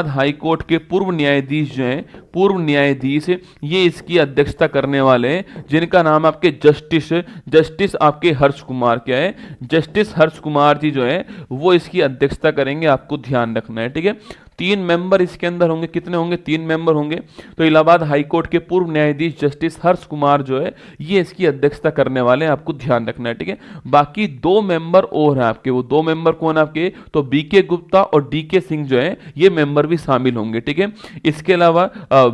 हाई कोर्ट के पूर्व न्यायाधीश जो हैं, पूर्व न्यायाधीश, ये इसकी अध्यक्षता करने वाले हैं, जिनका नाम आपके जस्टिस आपके हर्ष कुमार। क्या है? जस्टिस हर्ष कुमार जी जो है वो इसकी अध्यक्षता करेंगे, आपको ध्यान रखना है, ठीक है। 3 मेंबर इसके अंदर होंगे। कितने होंगे? 3 मेंबर होंगे। तो इलाहाबाद हाईकोर्ट के पूर्व न्यायाधीश जस्टिस हर्ष कुमार जो है ये इसकी अध्यक्षता करने वाले हैं, आपको ध्यान रखना है, ठीक है। बाकी 2 मेंबर और हैं आपके। वो 2 मेंबर कौन है आपके? तो बीके गुप्ता और डीके सिंह जो है ये मेंबर भी शामिल होंगे, ठीक है। इसके अलावा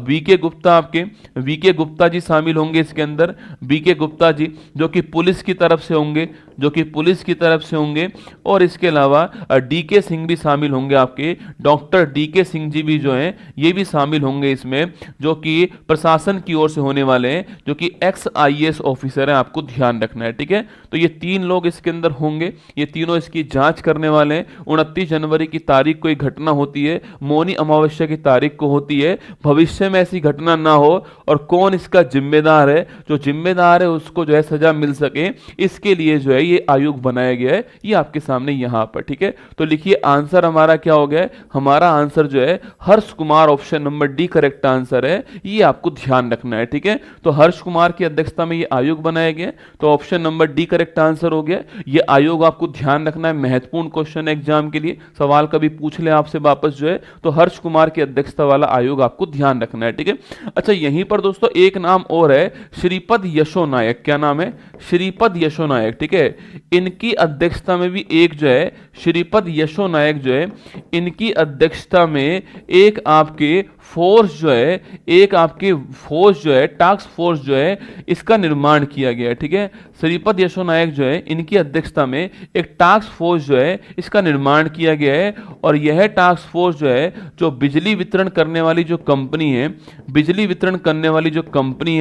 वीके गुप्ता जी शामिल होंगे इसके अंदर। वीके गुप्ता जी जो कि पुलिस की तरफ से होंगे, और इसके अलावा डीके सिंह भी शामिल होंगे आपके। डॉक्टर डीके सिंह जी भी जो हैं ये भी शामिल होंगे इसमें, जो कि प्रशासन की ओर से होने वाले हैं, जो कि एक्स आईएएस ऑफिसर हैं, आपको ध्यान रखना है, ठीक है। तो ये 3 लोग इसके अंदर होंगे, ये तीनों इसकी जांच करने वाले हैं। 29 जनवरी की तारीख को एक घटना होती है, मौनी अमावस्या की तारीख को होती है। भविष्य में ऐसी घटना ना हो और कौन इसका जिम्मेदार है, जो जिम्मेदार है उसको जो है सजा मिल सके, इसके लिए जो है ये आयोग बनाया गया है। ये आपके सामने यहां पर, ठीक है। तो लिखिए आंसर हमारा क्या हो गया? हमारा आंसर जो है Harsh Kumar, option number D correct answer है। ये आपको ध्यान रखना है, ठीक है। तो हर्ष कुमार की अध्यक्षता में ये आयोग बनाया गया, तो option number D correct answer हो गया। ये आयोग आपको ध्यान रखना है, महत्वपूर्ण क्वेश्चन एग्जाम के लिए, सवाल कभी पूछ ले आपसे वापस जो है, तो हर्ष कुमार की अध्यक्षता वाला आयोग आपको ध्यान रखना है, ठीक है। अच्छा, यहीं पर दोस्तों एक नाम और है, श्रीपद यशो नायक। क्या नाम है? श्रीपद यशो नायक, ठीक है। इनकी अध्यक्षता में भी एक जो है श्रीपद यशो नायक जो है, इनकी अध्यक्षता में एक आपके फोर्स जो है, टास्क फोर्स जो है इसका निर्माण किया गया है, ठीक है। श्रीपद यशो नायक जो है इनकी अध्यक्षता में एक टास्क फोर्स जो है इसका निर्माण किया गया है। और यह टास्क फोर्स जो है जो बिजली वितरण करने वाली जो कंपनी है,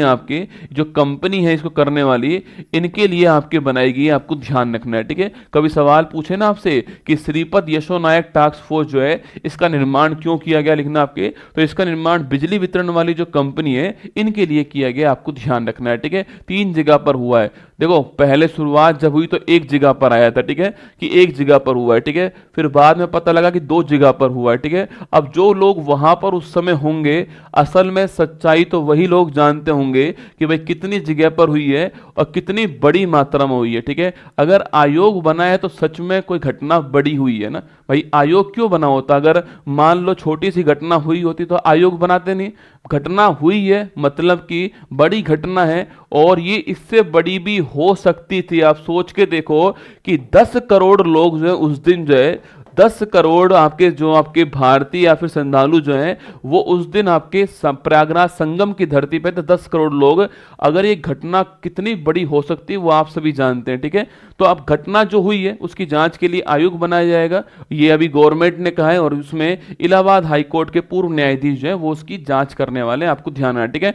आपके जो कंपनी है इसको करने वाली, इनके लिए आपके बनाई गई है, आपको ध्यान रखना है, ठीक है। कभी सवाल पूछे ना आपसे कि श्रीपद यशो नायक टास्क फोर्स जो है इसका निर्माण क्यों किया गया, लिखना आपके। तो इसका निर्माण बिजली वितरण वाली जो कंपनी है इनके लिए किया गया, आपको ध्यान रखना है, ठीक है। 3 जगह पर हुआ है। देखो पहले शुरुआत जब हुई तो 1 जगह पर आया था, ठीक है, कि 1 जगह पर हुआ है, ठीक है। फिर बाद में पता लगा कि 2 जगह पर हुआ है, ठीक है। अब जो लोग वहां पर उस समय होंगे, असल में सच्चाई तो वही लोग जानते होंगे कि भाई कितनी जगह पर हुई है और कितनी बड़ी मात्रा में हुई है, ठीक है। अगर आयोग बना है तो सच में कोई घटना बड़ी हुई है ना भाई। आयोग क्यों बना होता? अगर मान लो छोटी सी घटना हुई होती तो आयोग बनाते नहीं। घटना हुई है मतलब कि बड़ी घटना है, और ये इससे बड़ी भी हो सकती थी। आप सोच के देखो कि 10 करोड़ लोग जो है उस दिन जो है 10 करोड़ आपके भारतीय या फिर श्रद्धालु जो हैं वो उस दिन आपके प्रयागराज संगम की धरती पे थे, 10 करोड़ लोग। अगर ये घटना कितनी बड़ी हो सकती है वो आप सभी जानते हैं, ठीक है। तो अब घटना जो हुई है उसकी जांच के लिए आयोग बनाया जाएगा, ये अभी गवर्नमेंट ने कहा है। और उसमें इलाहाबाद हाईकोर्ट के पूर्व न्यायाधीश जो है वो उसकी जांच करने वाले हैं, आपको ध्यान है, ठीक है।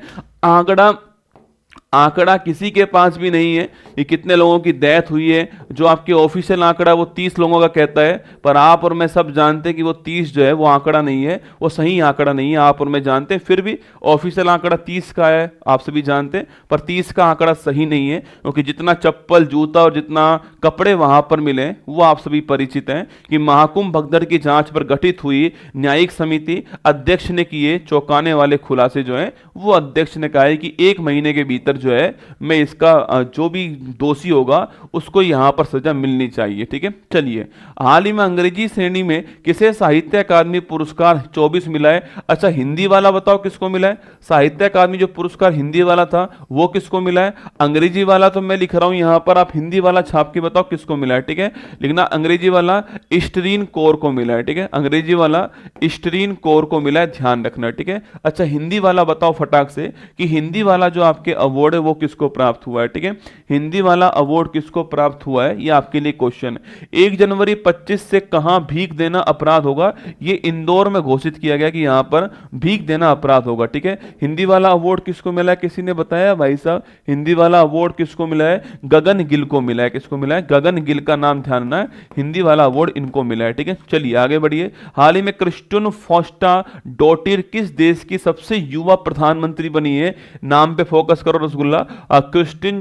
आंकड़ा किसी के पास भी नहीं है ये कितने लोगों की डेथ हुई है। जो आपके ऑफिशियल आंकड़ा वो 30 लोगों का कहता है, पर आप और मैं सब जानते हैं कि वो 30 जो है वो आंकड़ा नहीं है, वो सही आंकड़ा नहीं है, आप और मैं जानते हैं। फिर भी ऑफिशियल आंकड़ा 30 का है, आप सभी जानते हैं, पर 30 का आंकड़ा सही नहीं है, क्योंकि जितना चप्पल जूता और जितना कपड़े वहां पर मिले वो आप सभी परिचित हैं कि महाकुंभ भगदड़ की जांच पर गठित हुई न्यायिक समिति अध्यक्ष ने किए चौंकाने वाले खुलासे जो है, वो अध्यक्ष ने कहा है कि 1 महीने के भीतर जो है मैं इसका जो भी दोषी होगा उसको यहां पर सजा मिलनी चाहिए। ठीक है, चलिए हाल ही में अंग्रेजी श्रेणी में किसे साहित्य अकादमी पुरस्कार 24 मिला है। अच्छा, हिंदी वाला बताओ किसको मिला है। साहित्य अकादमी जो पुरस्कार हिंदी वाला था वो किसको मिला है। अंग्रेजी वाला तो मैं लिख रहा हूं यहां पर, आप हिंदी वाला छाप के बताओ किसको मिला है। ठीक है, लिखना अंग्रेजी वाला स्टरीन कोर को मिला है। ठीक है, अंग्रेजी वाला स्टरीन कोर को मिला है, ध्यान रखना। ठीक है, अच्छा हिंदी वाला बताओ फटाक से कि हिंदी वाला जो आपके अवार्ड है वो किसको प्राप्त हुआ है। ठीक है, हिंदी वाला अवार्ड किसको प्राप्त हुआ है, ये आपके लिए क्वेश्चन। 1 जनवरी 25 से कहां भीख देना अपराध होगा, ये इंदौर में घोषित किया गया कि यहां पर भीख देना अपराध होगा। ठीक है, हिंदी वाला अवार्ड किसको मिला है, किसी ने बताया भाई साहब। हिंदी वाला अवार्ड किसको मिला है, गगन गिल को मिला है। किसको मिला है, गगन गिल का नाम ध्यान रखना है, हिंदी वाला अवार्ड इनको मिला है। ठीक है, चलिए आगे बढ़िए। हाल ही में क्रिस्टन फोस्टा डॉटिर किस देश की सबसे युवा प्रधानमंत्री बनी है। नाम पे फोकस करो रसगुल्ला। क्रिस्टन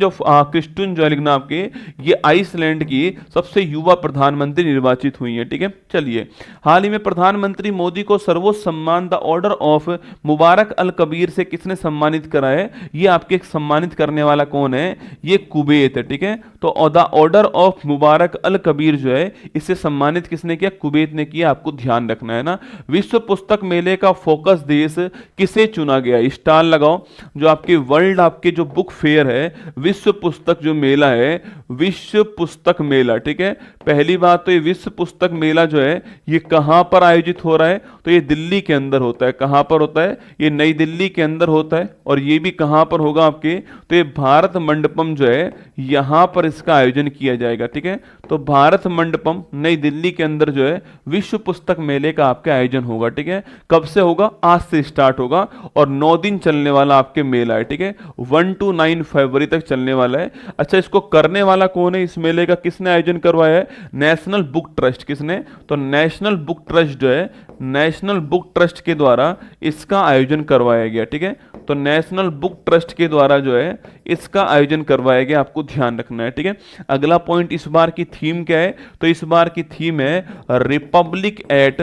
जो है लिखना आपके, ये आइसलैंड की सबसे युवा प्रधानमंत्री निर्वाचित हुई है। ठीक है, चलिए हाल ही में प्रधानमंत्री मोदी को सर्वोच्च सम्मान द ऑर्डर ऑफ मुबारक अल कबीर से किसने सम्मानित करा है। ये आपके सम्मानित करने वाला कौन है, ये कुवैत है। ठीक है, तो द ऑर्डर ऑफ मुबारक अल कबीर जो है इसे सम्मानित किसने किया, कुवैत ने किया, आपको ध्यान रखना है ना। विश्व पुस्तक मेले का फोकस देश किसे चुना गया, स्टाल लगाओ। जो आपके वर्ल्ड आपके जो बुक फेयर है, विश्व पुस्तक जो मेला है, विश्व पुस्तक मेला। ठीक है, पहली बात तो ये विश्व पुस्तक मेला जो है ये कहां पर आयोजित हो रहा है, तो ये दिल्ली के अंदर होता है। कहां पर होता है, ये नई दिल्ली के अंदर होता है। और ये भी कहां पर होगा आपके, तो ये भारत मंडपम जो है यहां पर इसका आयोजन किया जाएगा। ठीक है, तो भारत मंडपम नई दिल्ली के अंदर जो है विश्व पुस्तक मेले का आपका आयोजन होगा। ठीक है, कब से होगा, आज से स्टार्ट होगा और 9 दिन चलने वाला आपके मेला है। ठीक है, 1 to 9 फरवरी तक चलने वाला है। अच्छा, इसको करने वाला कौन है, इस मेले का किसने आयोजन करवाया है, नेशनल बुक ट्रस्ट। किसने, तो नेशनल बुक ट्रस्ट जो है, नेशनल बुक ट्रस्ट के द्वारा इसका आयोजन करवाया गया। ठीक है, तो नेशनल बुक ट्रस्ट के द्वारा जो है इसका आयोजन करवाया गया, आपको ध्यान रखना है। ठीक है, अगला पॉइंट, इस बार की थीम क्या है, तो इस बार की थीम है रिपब्लिक एट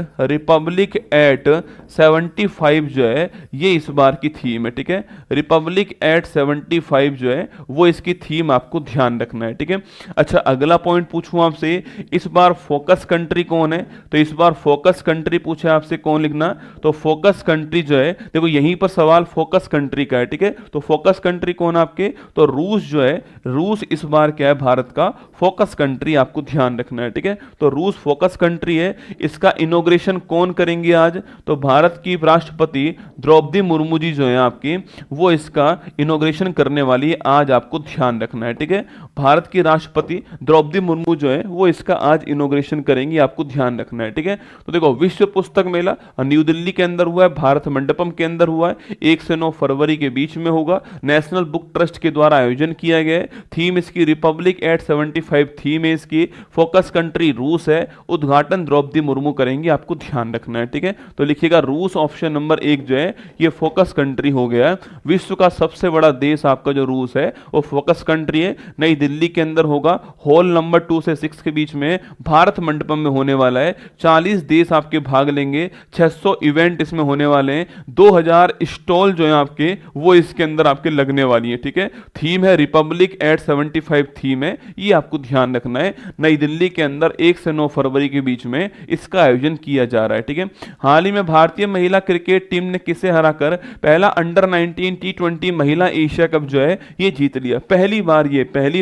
75 जो है ये इस बार की थीम है। ठीक है, रिपब्लिक एट 75 जो है वो इसकी थीम, आपको ध्यान रखना है। ठीक है, अच्छा अगला पॉइंट पूछूं आपसे, इस बार फोकस कंट्री कौन है, तो इस बार फोकस कंट्री पूछे आपसे कौन लिखना, तो फोकस कंट्री जो है, देखो यहीं पर सवाल फोकस कंट्री का है। ठीक है, तो फोकस कंट्री कौन आपके, तो रूस जो है, रूस इस बार क्या है भारत का फोकस कंट्री, आपको ध्यान रखना है। ठीक है, तो रूस फोकस कंट्री है। इसका इनॉग्रेशन कौन करेंगे आज, तो भारत की राष्ट्रपति द्रौपदी मुर्मू जी जो है आपकी, वो इसका इनॉग्रेशन करने वाली है आज, आपको ध्यान रखना है। ठीक है, भारत की राष्ट्रपति द्रौपदी मुर्मू जो है वो इसका आज इनॉग्रेशन करेंगी, आपको ध्यान रखना है। ठीक है, तो देखो विश्व पुस्तक मेला न्यू दिल्ली के अंदर हुआ है, भारत मंडपम के अंदर हुआ है, 1 से 9 फरवरी के बीच में होगा, नेशनल बुक ट्रस्ट के द्वारा आयोजन किया गया है। थीम इसकी रिपब्लिक एट 75 थीम है इसकी, फोकस कंट्री रूस है, उद्घाटन द्रौपदी मुर्मू करेंगी, आपको ध्यान रखना है। ठीक है, तो लिखिएगा रूस, ऑप्शन नंबर 1 जो है ये फोकस कंट्री हो गया है। विश्व का सबसे बड़ा देश आपका जो रूस है वो फोकस कंट्री है, नई दिल्ली के अंदर होगा, हॉल नंबर 2 से 6 के बीच में भारत मंडपम में होने वाला है। 40 देश आपके भाग लेंगे, 600 इवेंट इसमें होने वाले हैं, 2000 स्टॉल जो है आपके वो इसके अंदर आपके लगने वाली है। ठीक है, थीम है रिपब्लिक एट 75 थीम है, ये आपको ध्यान रखना है। नई दिल्ली के अंदर 1 से 9 फरवरी के बीच में इसका आयोजन किया जा रहा है। ठीक है, हाल ही में भारतीय महिला क्रिकेट टीम ने किसे हराकर पहला अंडर 19 T20 महिला एशिया कप जो है ये जीत लिया। पहली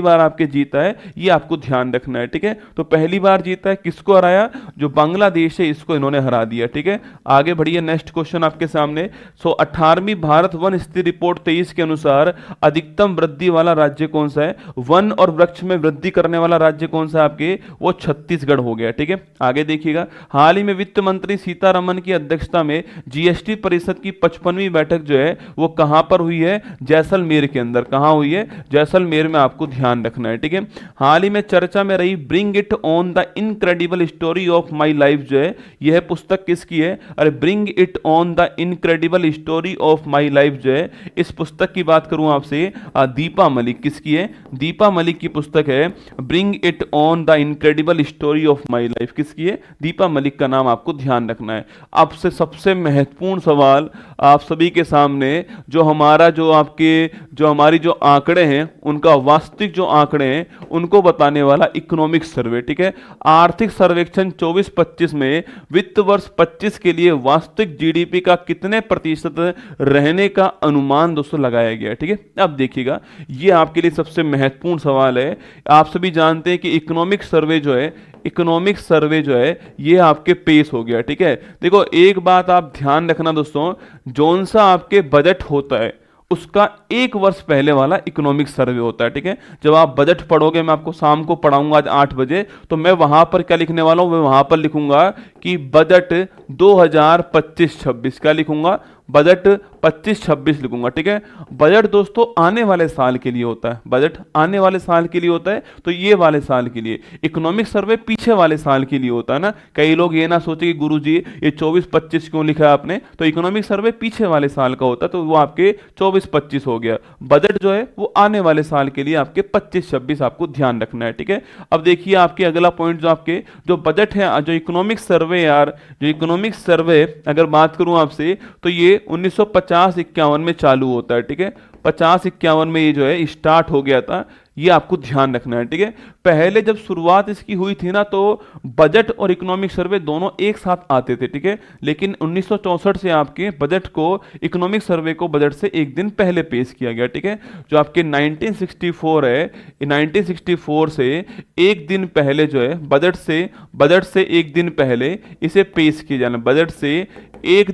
बार आपके जीता है, ये आपको ध्यान रखना है। ठीक है, तो पहली बार जीता है, किसको हराया, जो बांग्लादेश है इसको इन्होंने हरा दिया। ठीक है, आगे बढ़िए, नेक्स्ट क्वेश्चन आपके सामने। 18वीं भारत वन स्थिति रिपोर्ट 23 के अनुसार अधिकतम अधिकतम वृद्धि वाला राज्य कौन सा है, वन और वृक्ष में वृद्धि करने वाला राज्य कौन सा है आपके, वो छत्तीसगढ़ हो गया। ठीक है, आगे देखिएगा, हाल ही में वित्त मंत्री सीतारमन की अध्यक्षता में जीएसटी परिषद की 55वीं बैठक जो है वो कहां पर हुई है, जैसलमेर के अंदर। कहां हुई है, जैसलमेर में, आपको ध्यान रखना है। ठीक है, हाल ही में चर्चा में रही bring it on the incredible story of my life जो है, यह पुस्तक किसकी है, अरे bring it on the incredible story of my life जो है, इस पुस्तक की बात करूं आपसे, दीपा मलिक। किसकी है, दीपा मलिक की पुस्तक है bring it on the incredible story of my life. किसकी है, दीपा मलिक का नाम आपको ध्यान रखना है। आपसे सबसे महत्वपूर्ण सवाल आप सभी के सामने, जो हमारी जो आंकड़े हैं उनका वास्तविक जो आंकड़े हैं उनको बताने वाला इकोनॉमिक सर्वे। ठीक है, आर्थिक सर्वेक्षण 24-25 में वित्त वर्ष 25 के लिए वास्तविक जीडीपी का कितने प्रतिशत रहने का अनुमान दोस्तों लगाया गया है। ठीक है, अब देखिएगा, ये आपके लिए सबसे महत्वपूर्ण सवाल है। आप सभी जानते हैं कि इकोनॉमिक सर्वे जो है ये आपके पेश हो गया। ठीक है, देखो एक बात आप ध्यान रखना दोस्तों, जौन सा आपके बजट होता है उसका एक वर्ष पहले वाला इकोनॉमिक सर्वे होता है। ठीक है, जब आप बजट पढ़ोगे, मैं आपको शाम को पढ़ाऊंगा आज 8 बजे, तो मैं वहां पर क्या लिखने वाला हूं, मैं वहां पर लिखूंगा कि बजट 2025-26। क्या लिखूंगा, बजट 25-26 लिखूंगा। ठीक है, बजट दोस्तों आने वाले साल के लिए होता है, बजट आने वाले साल के लिए होता है, तो ये वाले साल के लिए। इकोनॉमिक सर्वे पीछे वाले साल के लिए होता है ना। कई लोग ये ना सोचे कि गुरुजी ये 24-25 क्यों लिखा है आपने, तो इकोनॉमिक सर्वे पीछे वाले साल का होता है, तो वो आपके 24-25 हो गया। बजट जो है वो आने वाले साल के लिए आपके 25-26 आपको ध्यान रखना है। ठीक है, अब देखिए आपके अगला पॉइंट, जो बजट है, जो इकोनॉमिक सर्वे यार, जो इकोनॉमिक सर्वे अगर बात करूं आपसे, तो ये 1950-51 में चालू होता है। ठीक है, 50-51 में ये जो है स्टार्ट हो गया था, ये आपको ध्यान रखना है। ठीक है, पहले जब शुरुआत इसकी हुई थी ना, तो बजट और इकोनॉमिक सर्वे दोनों एक साथ आते थे। ठीक है, लेकिन 1964 से आपके बजट को, इकोनॉमिक सर्वे को बजट से एक दिन पहले पेश किया गया। ठीक है, जो आपके 1964 है, 1964 से एक दिन पहले जो है बजट से एक दिन पहले इसे पेश किया जाना, बजट से एक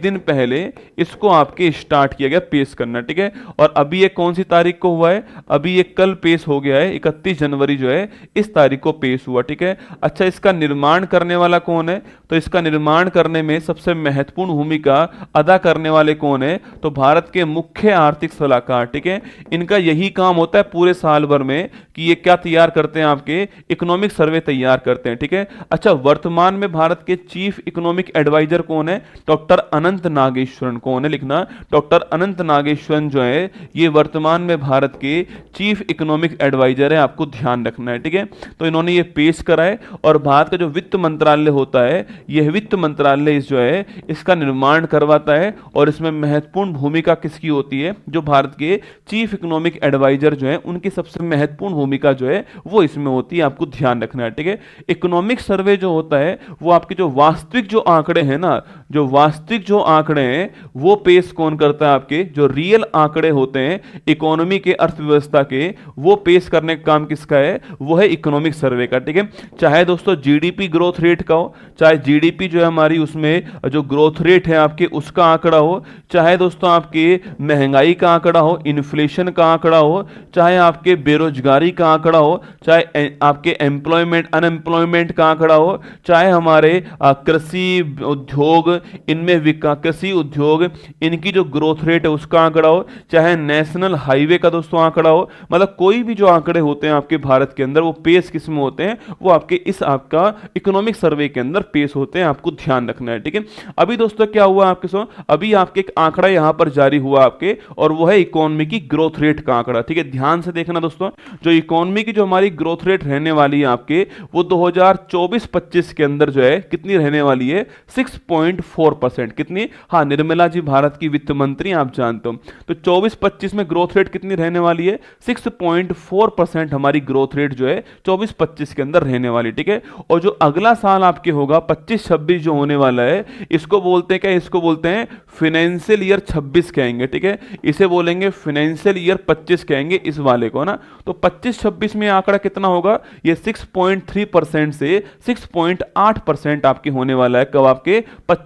दिन पहले इसको आपके स्टार्ट किया गया पेश करना। ठीक है, और अभी ये कौन सी तारीख को हुआ है, अभी ये कल पेश हो गया है, 31 जनवरी जो है इस तारीख को पेश हुआ। ठीक है, अच्छा इसका निर्माण करने वाला कौन है, तो इसका निर्माण करने में सबसे महत्वपूर्ण भूमिका अदा करने वाले कौन है, तो भारत के मुख्य आर्थिक सलाहकार। ठीक है, इनका यही काम होता है पूरे साल भर में कि ये क्या तैयार करते हैं, आपके इकोनॉमिक सर्वे तैयार करते हैं। ठीक है, अच्छा वर्तमान में भारत के चीफ इकोनॉमिक एडवाइजर कौन है, डॉक्टर अनंत नागेश्वरन। कौन है, लिखना, डॉक्टर अनंत नागेश्वरन जो है ये वर्तमान में भारत के चीफ इकोनॉमिक एडवाइजर है, आपको ध्यान रखना है। ठीक है, तो इन्होंने ये पेश करा है, और भारत का जो वित्त मंत्रालय होता है, यह वित्त मंत्रालय जो है इसका निर्माण करवाता है, और इसमें महत्वपूर्ण भूमिका किसकी होती है, जो भारत के चीफ इकोनॉमिक एडवाइजर जो है उनकी सबसे महत्वपूर्ण भूमिका जो है वो इसमें होती है, आपको ध्यान रखना है। ठीक है, इकोनॉमिक सर्वे जो होता है वो आपके जो वास्तविक जो आंकड़े हैं ना, जो वास्तविक जो आंकड़े हैं वो पेश कौन करता है, आपके जो रियल आंकड़े होते हैं इकोनॉमी के, अर्थव्यवस्था के, वो पेश करने का काम किसका है, वो है इकोनॉमिक सर्वे का। ठीक है, चाहे दोस्तों जीडीपी ग्रोथ रेट का हो, चाहे जीडीपी जो है हमारी उसमें जो ग्रोथ रेट है आपके उसका आंकड़ा हो, चाहे दोस्तों आपके महंगाई का आंकड़ा हो, इन्फ्लेशन का आंकड़ा हो, चाहे आपके बेरोजगारी का आंकड़ा हो, चाहे आपके एम्प्लॉयमेंट अनएम्प्लॉयमेंट का आंकड़ा हो, चाहे हमारे कृषि उद्योग, इनमें कृषि उद्योग इनकी जो ग्रोथ रेट है उसका आंकड़ा हो, चाहे नेशनल हाईवे का दोस्तों आंकड़ा हो, मतलब कोई भी जो आंकड़े होते हैं आपके भारत के अंदर वो पेश किस में होते हैं, वो आपके इस आपका इकोनॉमिक सर्वे के अंदर पेश होते हैं, आपको ध्यान रखना है। ठीक है, अभी दोस्तों क्या हुआ आपके सो, अभी आपके एक आंकड़ा यहां पर जारी हुआ आपके, और वो है इकोनॉमी की ग्रोथ रेट का आंकड़ा। ठीक है, ध्यान से देखना दोस्तों, जो इकोनॉमी की जो हमारी ग्रोथ रेट रहने वाली है आपके, वो 2024-25 के अंदर जो है कितनी रहने वाली है, 6.4%। कितनी, हाँ निर्मला जी भारत की वित्त मंत्री आप जानते हो, तो 24-25 में ग्रोथ रेट कितनी रहने वाली है, 6.4% हमारी ग्रोथ रेट जो है 24-25 के अंदर रहने वाली। ठीक है, और जो अगला साल आपके होगा 25-26 जो होने वाला है, इसको बोलते हैं क्या, इसको बोलते हैं फाइनेंशियल ईयर 26 कहेंगे। ठीक है, इसे बोलेंगे फाइनेंशियल ईयर 25 कहेंगे इस वाले को ना, तो 25-26 में आंकड़ा कितना होगा, ये 6.3% से 6.8% आपके होने वाला है, कब आपके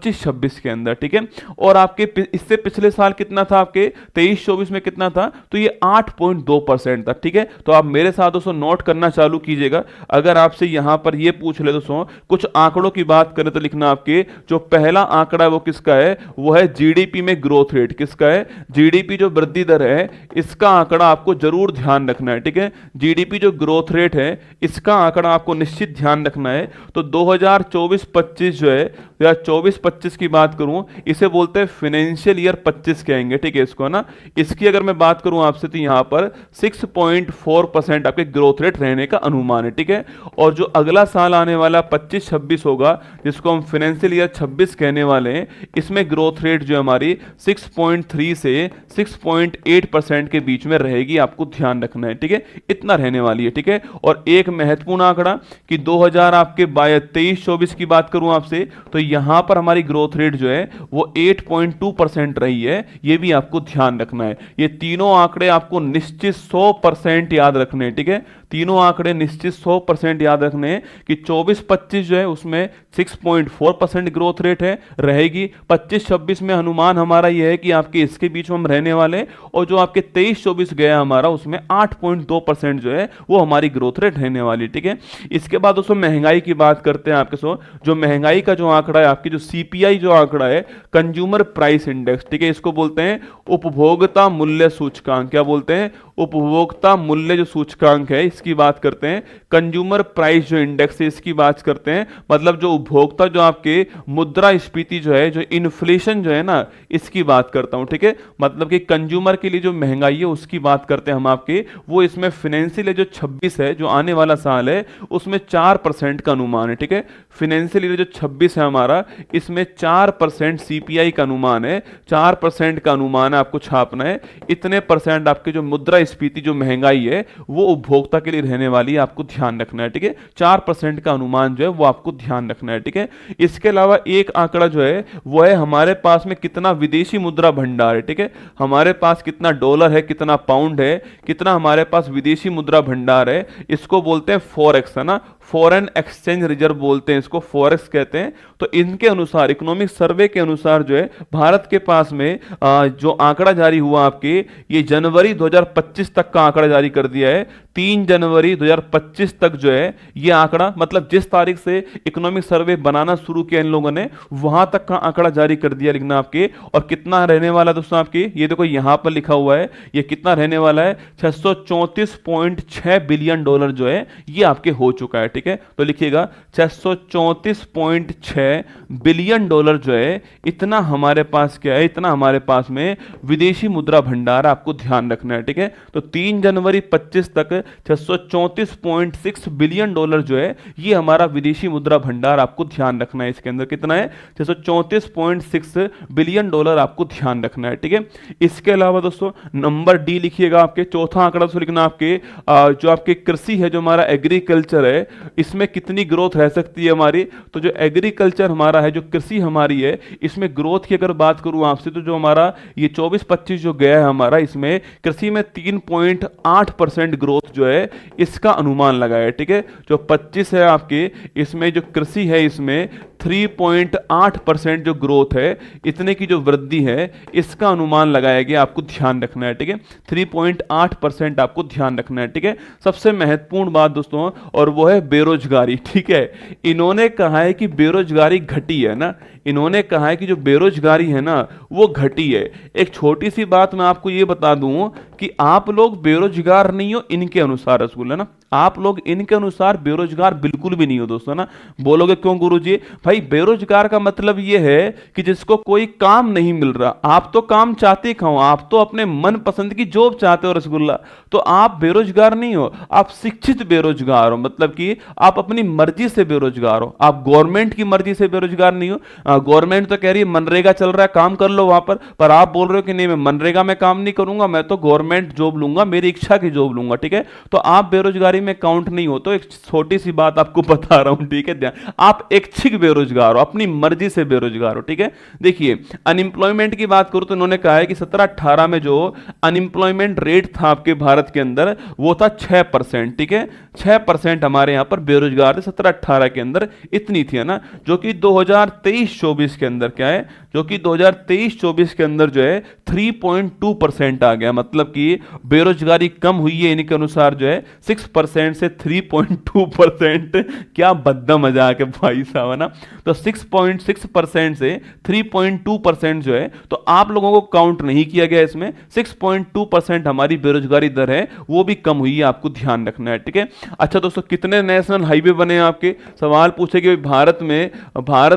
25-26 के अंदर, ठीक है। और आपके इससे पिछले साल कितना था, आपके 23-24 में कितना था, तो ये 8.2% था, ठीक है। तो आप मेरे साथ दोस्तों नोट करना चालू कीजिएगा। अगर आपसे यहां पर ये पूछ ले दोस्तों, कुछ आंकड़ों की बात करें तो लिखना आपके जो पहला आंकड़ा है वो किसका है, वो है जीडीपी में ग्रोथ रेट। किसका है, जीडीपी जो वृद्धि दर है, इसका आंकड़ा आपको जरूर ध्यान रखना है, ठीक है। जीडीपी जो ग्रोथ रेट है, इसका आंकड़ा आपको निश्चित ध्यान रखना है। तो 2024-25 जो है, या 24-25 की बात करूं, इसे बोलते हैं फाइनेंशियल ईयर 25 कहेंगे, ठीक है इसको ना। इसकी अगर मैं बात करूं आपसे तो यहां पर 6.4% आपके ग्रोथ रेट रहने का अनुमान है, ठीक है। और जो अगला साल आने वाला 25-26 होगा, जिसको हम फाइनेंशियल ईयर 26 कहने वाले हैं, इसमें ग्रोथ रेट जो हमारी 6.3 से 6.8% के बीच में रहेगी, आपको ध्यान रखना है, ठीक है। इतना रहने वाली है, ठीक है। और एक महत्वपूर्ण आंकड़ा कि 2000 आपके 23-24 की बात करूं आपसे, तो यहां पर हमारी ग्रोथ रेट जो है वो 8.2% रही है, ये भी आपको ध्यान रखना है। ये तीनों आंकड़े आपको निश्चित 100% याद रखने हैं, ठीक है। तीनों आंकड़े निश्चित 100% याद रखने हैं कि 24-25 जो है उसमें 6.4% ग्रोथ रेट है रहेगी। 25-26 में अनुमान हमारा यह है कि आपके इसके बीच में हम रहने वाले, और जो आपके 23-24 गया हमारा, उसमें 8.2% जो है वो हमारी ग्रोथ रेट रहने वाली, ठीक है। इसके बाद दोस्तों महंगाई की बात करते हैं आपके सो, जो महंगाई का जो आंकड़ा है, आपकी जो सीपीआई जो आंकड़ा है, कंज्यूमर प्राइस इंडेक्स, ठीक है, इसको बोलते हैं उपभोक्ता मूल्य सूचकांक। क्या बोलते हैं, उपभोक्ता मूल्य जो सूचकांक है, इसकी बात करते हैं। कंज्यूमर प्राइस जो इंडेक्स है, इसकी बात करते हैं। मतलब जो उपभोक्ता जो आपके मुद्रास्फीति जो है, जो इन्फ्लेशन जो है ना, इसकी बात करता हूं, ठीक है। मतलब कि कंज्यूमर के लिए जो महंगाई है उसकी बात करते हैं हम आपके। वो इसमें फाइनेंशियल जो 26 है, जो आने वाला साल है, उसमें 4% का अनुमान है, ठीक है। फाइनेंशियल ईयर जो 26 है हमारा, इसमें 4% सीपीआई का अनुमान है, 4% का अनुमान है, आपको छापना है। इतने परसेंट आपके जो मुद्रास्फीति जो महंगाई है वो उपभोक्ता के लिए रहने वाली है, आपको ध्यान रखना है, ठीक है। 4% का अनुमान जो है वो आपको ध्यान रखना है, ठीक है। इसके अलावा एक आंकड़ा जो है वो है हमारे पास में कितना विदेशी मुद्रा भंडार है, ठीक है। हमारे पास कितना डॉलर है, कितना पाउंड है, कितना हमारे पास विदेशी मुद्रा भंडार है, इसको बोलते हैं फॉरेक्स, है ना। फॉरेन एक्सचेंज रिजर्व बोलते हैं इसको, फॉरेक्स कहते हैं। तो इनके अनुसार, इकोनॉमिक सर्वे के अनुसार जो है भारत के पास में जो आंकड़ा जारी हुआ आपके, ये जनवरी 2025 तक का आंकड़ा जारी कर दिया है। 3 जनवरी 2025 तक जो है ये आंकड़ा, मतलब जिस तारीख से इकोनॉमिक सर्वे बनाना शुरू किया इन लोगों ने, वहां तक का आंकड़ा जारी कर दिया लिखना आपके। और कितना रहने वाला दोस्तों आपके, ये देखो यहां पर लिखा हुआ है, ये कितना रहने वाला है, 634.6 बिलियन डॉलर जो है ये आपके हो चुका है, ठीक है। तो लिखिएगा 634.6 बिलियन डॉलर जो है, इतना हमारे पास क्या है, इतना हमारे पास में विदेशी मुद्रा भंडार, आपको ध्यान रखना है, ठीक है। तो 3 जनवरी 25 तक 634.6 बिलियन डॉलर जो है ये हमारा विदेशी मुद्रा भंडार, आपको ध्यान रखना है। इसके अंदर कितना है, 634.6 बिलियन डॉलर, आपको ध्यान रखना है, ठीक है। इसके अलावा दोस्तों नंबर डी लिखिएगा, आपके चौथा आंकड़ा तो लिखना आपके जो आपके कृषि है, जो हमारा एग्रीकल्चर है, इसमें कितनी ग्रोथ रह सकती है हमारी। तो जो एग्रीकल्चर हमारा है, जो कृषि हमारी है, इसमें ग्रोथ की अगर बात करूं आपसे, तो जो हमारा ये 24-25 जो गया है हमारा, इसमें कृषि में 3.8% ग्रोथ जो है इसका अनुमान लगाया है, ठीक है। जो 25 है आपके, इसमें जो कृषि है, इसमें 3.8% जो ग्रोथ है, इतने की जो वृद्धि है, इसका अनुमान लगाया गया, आपको ध्यान रखना है, ठीक है। 3.8% आपको ध्यान रखना है, ठीक है। सबसे महत्वपूर्ण बात दोस्तों, और वो है बेरोजगारी, ठीक है। इन्होंने कहा है कि बेरोजगारी घटी है ना, इन्होंने कहा है कि जो बेरोजगारी है ना वो घटी है। एक छोटी सी बात मैं आपको ये बता दूं कि आप लोग बेरोजगार नहीं हो इनके अनुसार, रसगुल्ला ना, आप लोग इनके अनुसार बेरोजगार बिल्कुल भी नहीं हो दोस्तों ना। बोलोगे क्यों गुरुजी, भाई बेरोजगार का मतलब ये है कि जिसको कोई काम नहीं मिल रहा। आप तो काम चाहते कहो, आप तो अपने मन पसंद की जॉब चाहते हो रसगुल्ला, तो आप बेरोजगार नहीं हो, आप शिक्षित बेरोजगार हो। मतलब कि आप अपनी मर्जी से बेरोजगार हो, आप गवर्नमेंट की मर्जी से बेरोजगार नहीं हो। गवर्नमेंट तो कह रही है मनरेगा चल रहा है, काम कर लो वहां पर आप बोल रहे हो कि नहीं मैं मनरेगा में काम नहीं करूंगा, मैं तो गवर्नमेंट जॉब लूंगा, मेरी इच्छा की जॉब लूंगा, ठीक है। तो आप बेरोजगारी में काउंट नहीं हो। तो एक छोटी सी बात आपको बता रहा हूं, ठीक है, आप ऐच्छिक बेरोजगार बेरोजगार हो, अपनी मर्जी से बेरोजगार हो, ठीक है। देखिए अनएम्प्लॉयमेंट की बात करूं तो उन्होंने कहा है कि 17-18 में जो अनएम्प्लॉयमेंट रेट था आपके भारत के अंदर वो था 6%, ठीक है। 6% हमारे यहां पर बेरोजगार थे 17-18 के अंदर, इतनी थी, है ना। जो कि 2023-24 के अंदर क्या है, जो कि 2023-24 के अंदर जो है 3.2% आ गया, मतलब कि बेरोजगारी कम हुई है इनके अनुसार जो है 6% से 3.2%। क्या बद्दा मजाक है भाई साहब, है ना। तो 6.6% से 3.2% जो है, तो आप लोगों को काउंट नहीं किया गया इसमें। 6.2% हमारी बेरोजगारी दर है, वो भी कम हुई है, आपको ध्यान रखना है, ठीक है। अच्छा दोस्तों, कितने नेशनल हाईवे बने हैं आपके, सवाल पूछे कि भारत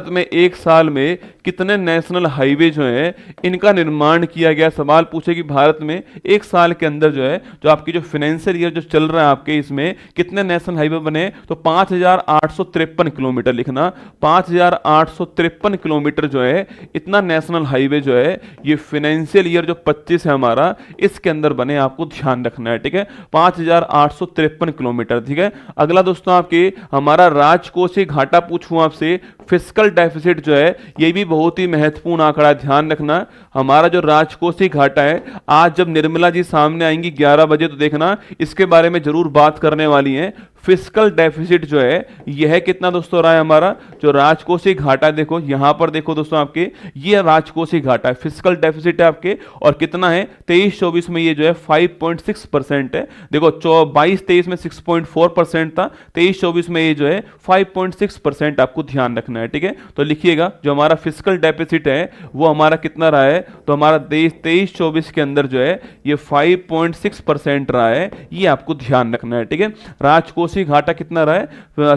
में एक साल में कितने नेशनल हाईवे जो है इनका निर्माण किया गया। सवाल पूछे कि भारत में एक साल के अंदर जो है, जो आपकी जो फाइनेंशियल ईयर जो चल रहा है आपके, इसमें कितने नेशनल हाईवे बने, तो 5,853 किलोमीटर लिखना। 5,853 किलोमीटर जो है, इतना नेशनल हाईवे जो है ये फाइनेंशियल ईयर जो 25 है हमारा, इसके अंदर बने, आपको ध्यान रखना है, ठीक है। 5,853 किलोमीटर, ठीक है। अगला दोस्तों आपके हमारा राजकोषीय घाटा पूछूं आपसे, फिस्कल डेफिसिट जो है, ये भी बहुत ही महत्वपूर्ण आंकड़ा, ध्यान रखना। हमारा जो राजकोषीय घाटा है, आज जब निर्मला जी सामने आएंगी 11 बजे तो देखना इसके बारे में जरूर बात करने वाली हैं। फिस्कल डेफिसिट जो है यह कितना दोस्तों रहा है हमारा, जो राजकोषीय घाटा, देखो यहां पर देखो दोस्तों आपके, ये राजकोषीय घाटा है, फिस्कल डेफिसिट है आपके, और कितना है 23-24 में ये जो है 5.6% है। देखो 22-23 में 6.4% था, 23-24 में ये जो है 5.6% आपको ध्यान रखना है, ठीक है। तो लिखिएगा जो हमारा फिस्कल डेफिसिट है वो हमारा कितना रहा है, तो हमारा 23-24 के अंदर जो है ये 5.6% रहा है, ये आपको ध्यान रखना है, ठीक है। राजकोषीय घाटा कितना रहा है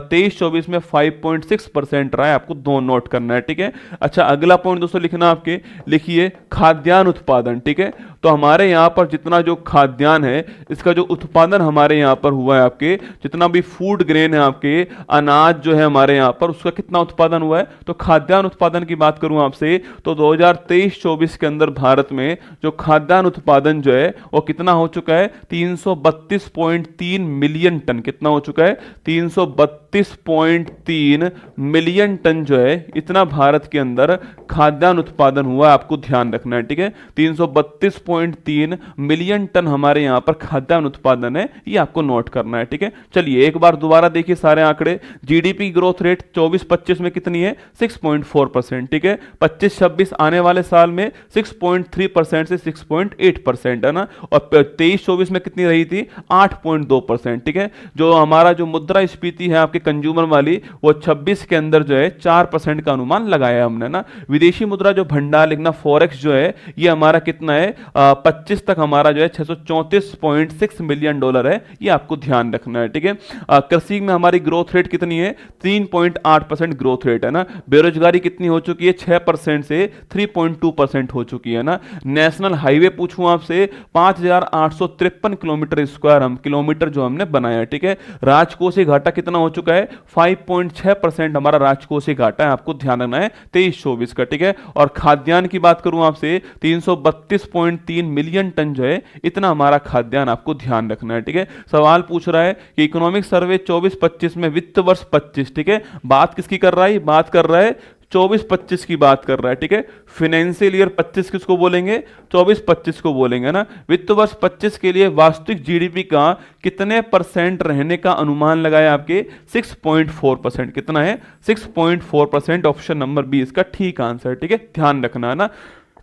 23-24 में 5.6% रहा है, आपको दो नोट करना है, ठीक है। अच्छा अगला पॉइंट दोस्तों लिखना आपके, लिखिए खाद्यान्न उत्पादन, ठीक है। तो हमारे यहां पर जितना जो खाद्यान्न है इसका जो उत्पादन हमारे यहां पर हुआ है, आपके जितना भी फूड ग्रेन है, आपके अनाज जो है हमारे यहां पर, उसका कितना उत्पादन हुआ है, तो खाद्यान्न उत्पादन की बात करूं आपसे तो 2023-24 के अंदर भारत में जो खाद्यान्न उत्पादन जो है वो कितना हो चुका है, 332.3 मिलियन टन। कितना हो चुका है, 332.3 मिलियन टन जो है, इतना भारत के अंदर खाद्यान्न उत्पादन हुआ, आपको ध्यान रखना है, ठीक है। 332.3 मिलियन टन हमारे यहां पर खाद्यान्न उत्पादन है, ये आपको नोट करना है, ठीक है। चलिए एक बार दोबारा देखिए सारे आंकड़े, जीडीपी ग्रोथ रेट 24-25 में कितनी है, 6.4%, ठीक है। 25-26 आने वाले साल में 6.3% से 6.8%, है ना। और 23-24 में कितनी रही थी, 8.2%, ठीक है। जो हमारा जो मुद्रास्फीति है आपके कंज्यूमर वाली, वो 26 के अंदर जो है 4% का अनुमान लगाया हमने ना। विदेशी मुद्रा जो भंडार लिखना, फॉरेक्स जो है, ये हमारा कितना है 25 तक हमारा जो है 634.6 मिलियन डॉलर है, ये आपको ध्यान रखना है, ठीक है। कृषि में हमारी ग्रोथ रेट कितनी है, 3.8% ग्रोथ रेट है ना। बेरोजगारी कितनी हो चुकी है, 6% से 3.2% हो चुकी है ना। नेशनल हाईवे पूछूं आपसे 5,853 किलोमीटर स्क्वायर हम किलोमीटर जो हमने बनाया, ठीक है। राजकोषीय घाटा कितना हो चुका है, 5.6% हमारा राजकोषीय घाटा है, आपको ध्यान रखना है 23-24 का, ठीक है। और खाद्यान्न की बात करूं आपसे 332.3 मिलियन टन जो है, इतना हमारा खाद्यान्न आपको ध्यान रखना है, ठीक है। सवाल पूछ रहा है कि इकोनॉमिक सर्वे 24-25 में वित्त वर्ष 25, ठीक है, बात किसकी कर रहा है, बात कर रहा है 24-25 की बात कर रहा है, ठीक है। फाइनेंशियल ईयर 25 किसको बोलेंगे, 24-25 को बोलेंगे ना। वित्त वर्ष 25 के लिए वास्तविक जीडीपी का कितने % रहने का अनुमान लगाया, आपके 6.4%। कितना है, 6.4%। ऑप्शन नंबर बी इसका ठीक आंसर, ठीक है, ध्यान रखना है ना।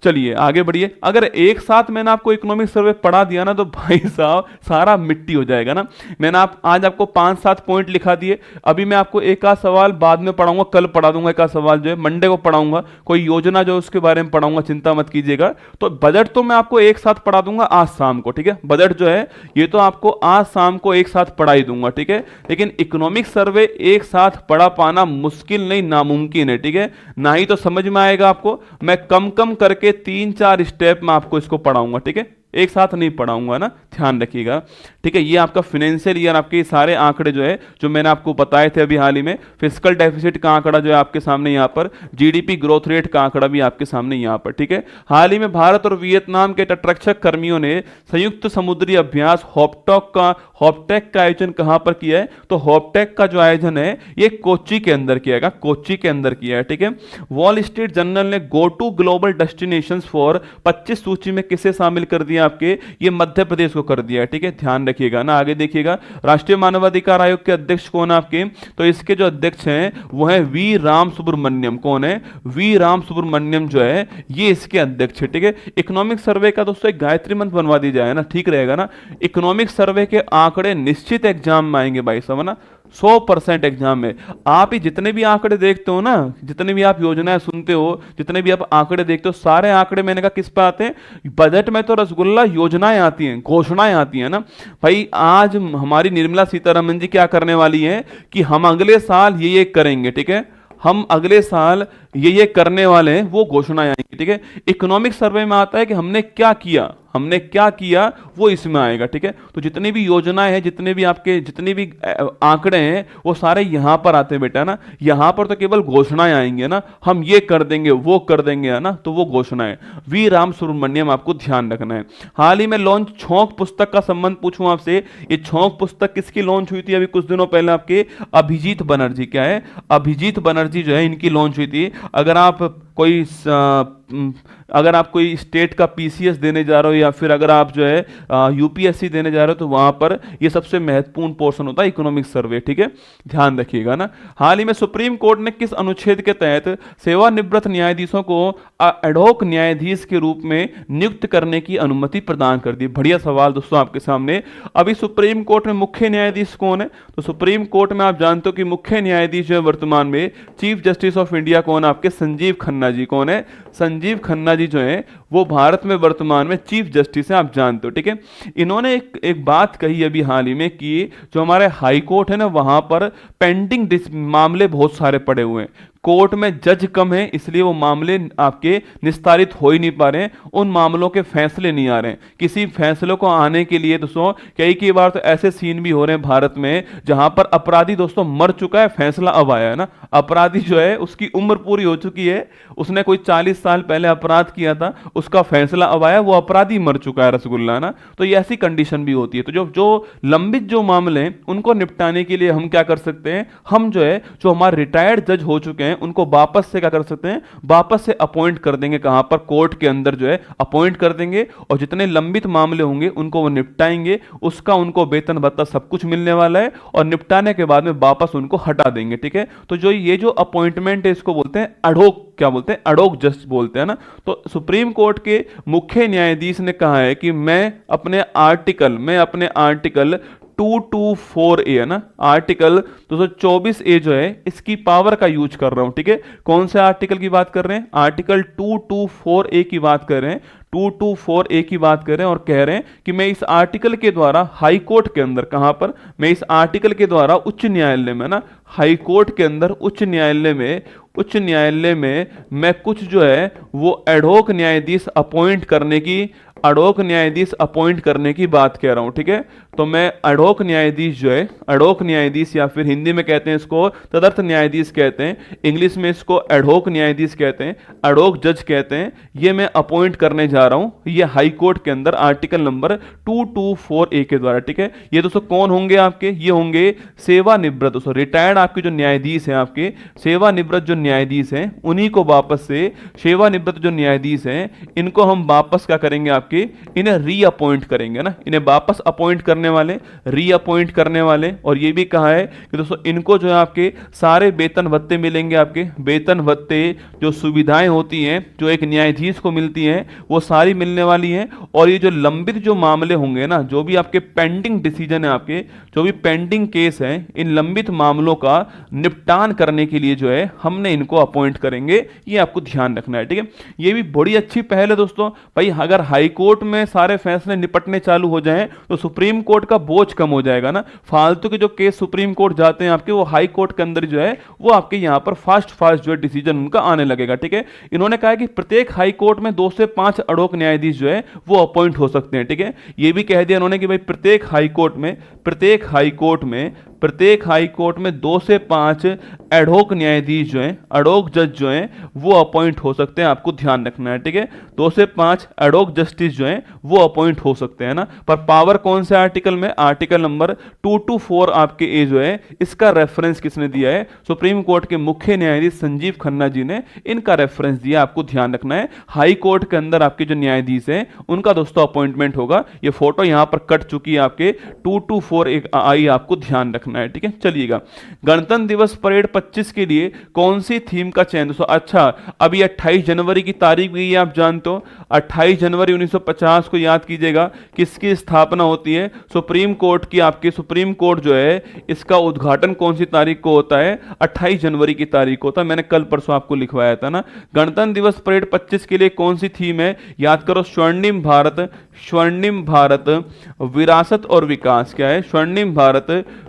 चलिए आगे बढ़िए। अगर एक साथ मैंने आपको इकोनॉमिक सर्वे पढ़ा दिया ना तो भाई साहब सारा मिट्टी हो जाएगा ना। मैंने आज आपको 5-7 पॉइंट लिखा दिए, अभी मैं आपको एक आध सवाल बाद में पढ़ाऊंगा, कल पढ़ा दूंगा, एक आध सवाल जो है मंडे को पढ़ाऊंगा, कोई योजना जो उसके बारे में पढ़ाऊंगा, चिंता मत कीजिएगा। तो बजट तो मैं आपको एक साथ पढ़ा दूंगा आज शाम को, ठीक है। बजट जो है ये तो आपको आज शाम को एक साथ पढ़ा ही दूंगा, ठीक है। लेकिन इकोनॉमिक सर्वे एक साथ पढ़ा पाना मुश्किल नहीं, नामुमकिन है, ठीक है। ना ही तो समझ में आएगा आपको, मैं कम कम करके 3-4 स्टेप में आपको इसको पढ़ाऊंगा, ठीक है। एक साथ नहीं पढ़ाऊंगा ना, ध्यान रखिएगा। ठीक है, ये आपका फाइनेंशियल ईयर, आपके सारे आंकड़े जो है जो मैंने आपको बताए थे अभी हाल ही में, फिस्कल डेफिसिट का आंकड़ा जो है आपके सामने यहाँ पर, जीडीपी ग्रोथ रेट का आंकड़ा भी आपके सामने यहाँ पर। ठीक है, हाल ही में भारत और वियतनाम के तटरक्षक कर्मियों ने संयुक्त समुद्री अभ्यास हॉपटेक का आयोजन कहां पर किया है? तो हॉपटेक का जो आयोजन है ये कोच्चि के अंदर किया है, कोच्चि के अंदर किया है। ठीक है, वॉल स्ट्रीट जर्नल ने go to global destinations for 25 सूची में किसे शामिल कर दिया? आपके ये मध्य प्रदेश को कर दिया है। ठीक है, ध्यान रखिएगा ना। आगे देखिएगा, राष्ट्रीय मानवाधिकार आयोग के अध्यक्ष कौन है आपके? तो इसके जो अध्यक्ष हैं वो है वी राम सुब्रमण्यम। कौन है? वी राम सुब्रमण्यम जो है ये इसके अध्यक्ष है। ठीक है, इकोनॉमिक सर्वे का दोस्तों एक गायत्री मंत्र बनवा दी जाए ना, ठीक रहेगा ना। इकोनॉमिक सर्वे के आंकड़े निश्चित एग्जाम में आएंगे भाई साहब ना, 100% एग्जाम में। आप ही जितने भी आंकड़े देखते हो ना, जितने भी आप योजनाएं सुनते हो, जितने भी आप आंकड़े देखते हो, सारे आंकड़े मैंने कहा किस पे आते हैं? बजट में तो रसगुल्ला योजनाएं आती हैं, घोषणाएं आती हैं ना भाई। आज हमारी निर्मला सीतारमन जी क्या करने वाली हैं कि हम अगले साल ये करेंगे। ठीक है, हम अगले साल ये करने वाले हैं, वो घोषणाएं आएंगी। ठीक है, इकोनॉमिक सर्वे में आता है कि हमने क्या किया, हमने क्या किया वो इसमें आएगा। ठीक है, तो जितनी भी योजनाएं हैं, जितने भी आपके जितने भी आंकड़े हैं वो सारे यहां पर आते हैं बेटा ना। यहां पर तो केवल घोषणाएं आएंगे ना, हम ये कर देंगे वो कर देंगे है ना, तो वो घोषणाएं। वी राम सुब्रमण्यम आपको ध्यान रखना है। हाल ही में लॉन्च छौंक पुस्तक का संबंध पूछूं आपसे, ये छौंक पुस्तक किसकी लॉन्च हुई थी अभी कुछ दिनों पहले? आपके अभिजीत बनर्जी। क्या है? अभिजीत बनर्जी जो है इनकी लॉन्च हुई थी। अगर आप कोई स्टेट का पीसीएस देने जा रहे हो या फिर अगर आप जो है यूपीएससी देने जा रहे हो तो वहां पर ये सबसे महत्वपूर्ण पोर्शन होता है इकोनॉमिक सर्वे। ठीक है, ध्यान रखिएगा ना। हाल ही में सुप्रीम कोर्ट ने किस अनुच्छेद के तहत सेवानिवृत्त न्यायाधीशों को एडहॉक न्यायाधीश के रूप में नियुक्त करने की अनुमति प्रदान कर दी? बढ़िया सवाल दोस्तों आपके सामने। अभी सुप्रीम कोर्ट में मुख्य न्यायाधीश कौन है? तो सुप्रीम कोर्ट में आप जानते हो कि मुख्य न्यायाधीश जो है वर्तमान में चीफ जस्टिस ऑफ इंडिया कौन है? आपके संजीव खन्ना जी। कौन है? संजीव खन्ना जी जो है वो भारत में वर्तमान में चीफ जस्टिस हैं, आप जानते हो। ठीक है, इन्होंने एक बात कही अभी हाल ही में कि जो हमारे हाई कोर्ट है ना वहां पर पेंडिंग मामले बहुत सारे पड़े हुए हैं, कोर्ट में जज कम है, इसलिए वो मामले आपके निस्तारित हो ही नहीं पा रहे हैं, उन मामलों के फैसले नहीं आ रहे हैं। किसी फैसलों को आने के लिए दोस्तों कई बार तो ऐसे सीन भी हो रहे हैं भारत में जहां पर अपराधी दोस्तों मर चुका है, फैसला अब आया है ना। अपराधी जो है उसकी उम्र पूरी हो चुकी है, उसने कोई 40 साल पहले अपराध किया था, उसका फैसला अब आया, वो अपराधी मर चुका है रसगुल्ला ना। तो ये ऐसी कंडीशन भी होती है। तो जो लंबित जो मामले हैं उनको निपटाने के लिए हम क्या कर सकते हैं? हम जो है जो हमारे रिटायर्ड जज हो चुके हैं उनको वापस से क्या कर सकते हैं? वापस से अपॉइंट कर देंगे। कहां पर? कोर्ट के अंदर जो है अपॉइंट कर देंगे और जितने लंबित मामले होंगे उनको वो निपटाएंगे, उसका उनको वेतन भत्ता सब कुछ मिलने वाला है और निपटाने के बाद में वापस उनको हटा देंगे। ठीक है, तो जो ये जो अपॉइंटमेंट है इसको बोलते हैं एडहॉक, क्या बोलते हैं? एडहॉक जस्ट बोलते हैं ना। तो सुप्रीम कोर्ट के मुख्य न्यायाधीश ने कहा है कि मैं अपने आर्टिकल 224A है ना, आर्टिकल 224A जो है इसकी पावर का यूज कर रहा हूं। ठीक है, कौन से आर्टिकल की बात कर रहे हैं? आर्टिकल 224A की बात कर रहे हैं, 224A की बात कर रहे हैं और कह रहे हैं कि मैं इस आर्टिकल के द्वारा हाई कोर्ट के अंदर, कहां पर? मैं इस आर्टिकल के द्वारा उच्च न्यायालय में ना, हाई कोर्ट के अंदर उच्च न्यायालय में मैं कुछ जो है वो एडहॉक न्यायाधीश अपॉइंट करने की बात कह रहा हूं। ठीक है, तो मैं एडहॉक न्यायाधीश जो है, एडहॉक न्यायाधीश या फिर हिंदी में कहते हैं इसको तदर्थ न्यायाधीश कहते हैं, इंग्लिश में इसको एडहॉक न्यायाधीश कहते हैं, एडहॉक जज कहते हैं, ये मैं अपॉइंट करने जा रहा हूं ये हाई कोर्ट के अंदर आर्टिकल नंबर 224A के द्वारा। ठीक है, ये दोस्तों कौन होंगे आपके? ये होंगे सेवानिवृत्त दोस्तों, रिटायर्ड आपके जो न्यायाधीश हैं, आपके सेवानिवृत्त जो न्यायाधीश हैं उन्हीं को वापस से, सेवानिवृत्त जो न्यायाधीश हैं इनको हम वापस क्या करेंगे? आपके इन्हें रीअपॉइंट करेंगे ना, इन्हें वापस अपॉइंट करने वाले, रीअपॉइंट करने वाले। और ये भी कहा है कि दोस्तों इनको जो है आपके सारे वेतन भत्ते मिलेंगे, आपके वेतन भत्ते जो सुविधाएं होती हैं जो एक न्यायाधीश को मिलती हैं वो सारी मिलने वाली हैं। और ये जो लंबित जो मामले होंगे ना, जो भी आपके पेंडिंग डिसीजन है, आपके जो भी पेंडिंग केस है, इन लंबित मामलों का निपटान करने के लिए जो है हमने इनको अपॉइंट करेंगे, ये आपको ध्यान रखना है। ठीक है, ये भी बड़ी अच्छी पहल है दोस्तों भाई। अगर हाई कोर्ट में सारे फैसले निपटने चालू हो जाएं तो सुप्रीम कोर्ट का बोझ कम हो जाएगा ना। फालतू के जो केस सुप्रीम कोर्ट जाते हैं आपके, वो हाई कोर्ट के अंदर जो है वो आपके यहां पर फास्ट जो है डिसीजन उनका आने लगेगा। ठीक है, इन्होंने कहा कि प्रत्येक हाई कोर्ट में 2 से 5 एडहॉक न्यायाधीश जो है वो अपॉइंट हो सकते हैं। ठीक है, ये भी कह दिया उन्होंने कि भाई प्रत्येक हाई कोर्ट में 2 से 5 एडहॉक न्यायाधीश जो हैं, एडहॉक जज जो हैं वो अपॉइंट हो सकते हैं, आपको ध्यान रखना है। ठीक है, 2 से 5 एडहॉक जस्टिस जो हैं वो अपॉइंट हो सकते हैं ना। पर पावर कौन से आर्टिकल में? आर्टिकल नंबर 224 आपके ए जो है, इसका रेफरेंस किसने दिया है? सुप्रीम कोर्ट के मुख्य न्यायाधीश संजीव खन्ना जी ने इनका रेफरेंस दिया, आपको ध्यान रखना है। हाई कोर्ट के अंदर आपके जो न्यायाधीश हैं उनका दोस्तों अपॉइंटमेंट होगा। ये फोटो यहां पर कट चुकी है आपके 224 एक आई, आपको ध्यान रखना है। ठीक है, चलिएगा। गणतंत्र दिवस परेड 25 के लिए कौन सी थीम का चयन? दोस्तों अच्छा, अभी 28 जनवरी की तारीख भी आप जानते हो, 28 जनवरी 1950 को याद कीजिएगा किसकी स्थापना होती है? सुप्रीम कोर्ट की। आपके सुप्रीम कोर्ट जो है इसका उद्घाटन कौन सी तारीख को होता है? 28 जनवरी की तारीख को होता है। मैंने कल परसों आपको लिखवाया था ना। गणतंत्र दिवस परेड 25 के लिए कौन सी थीम है? याद करो, स्वर्णिम भारत, स्वर्णिम भारत विरासत और विकास। क्या है? स्वर्णिम भारत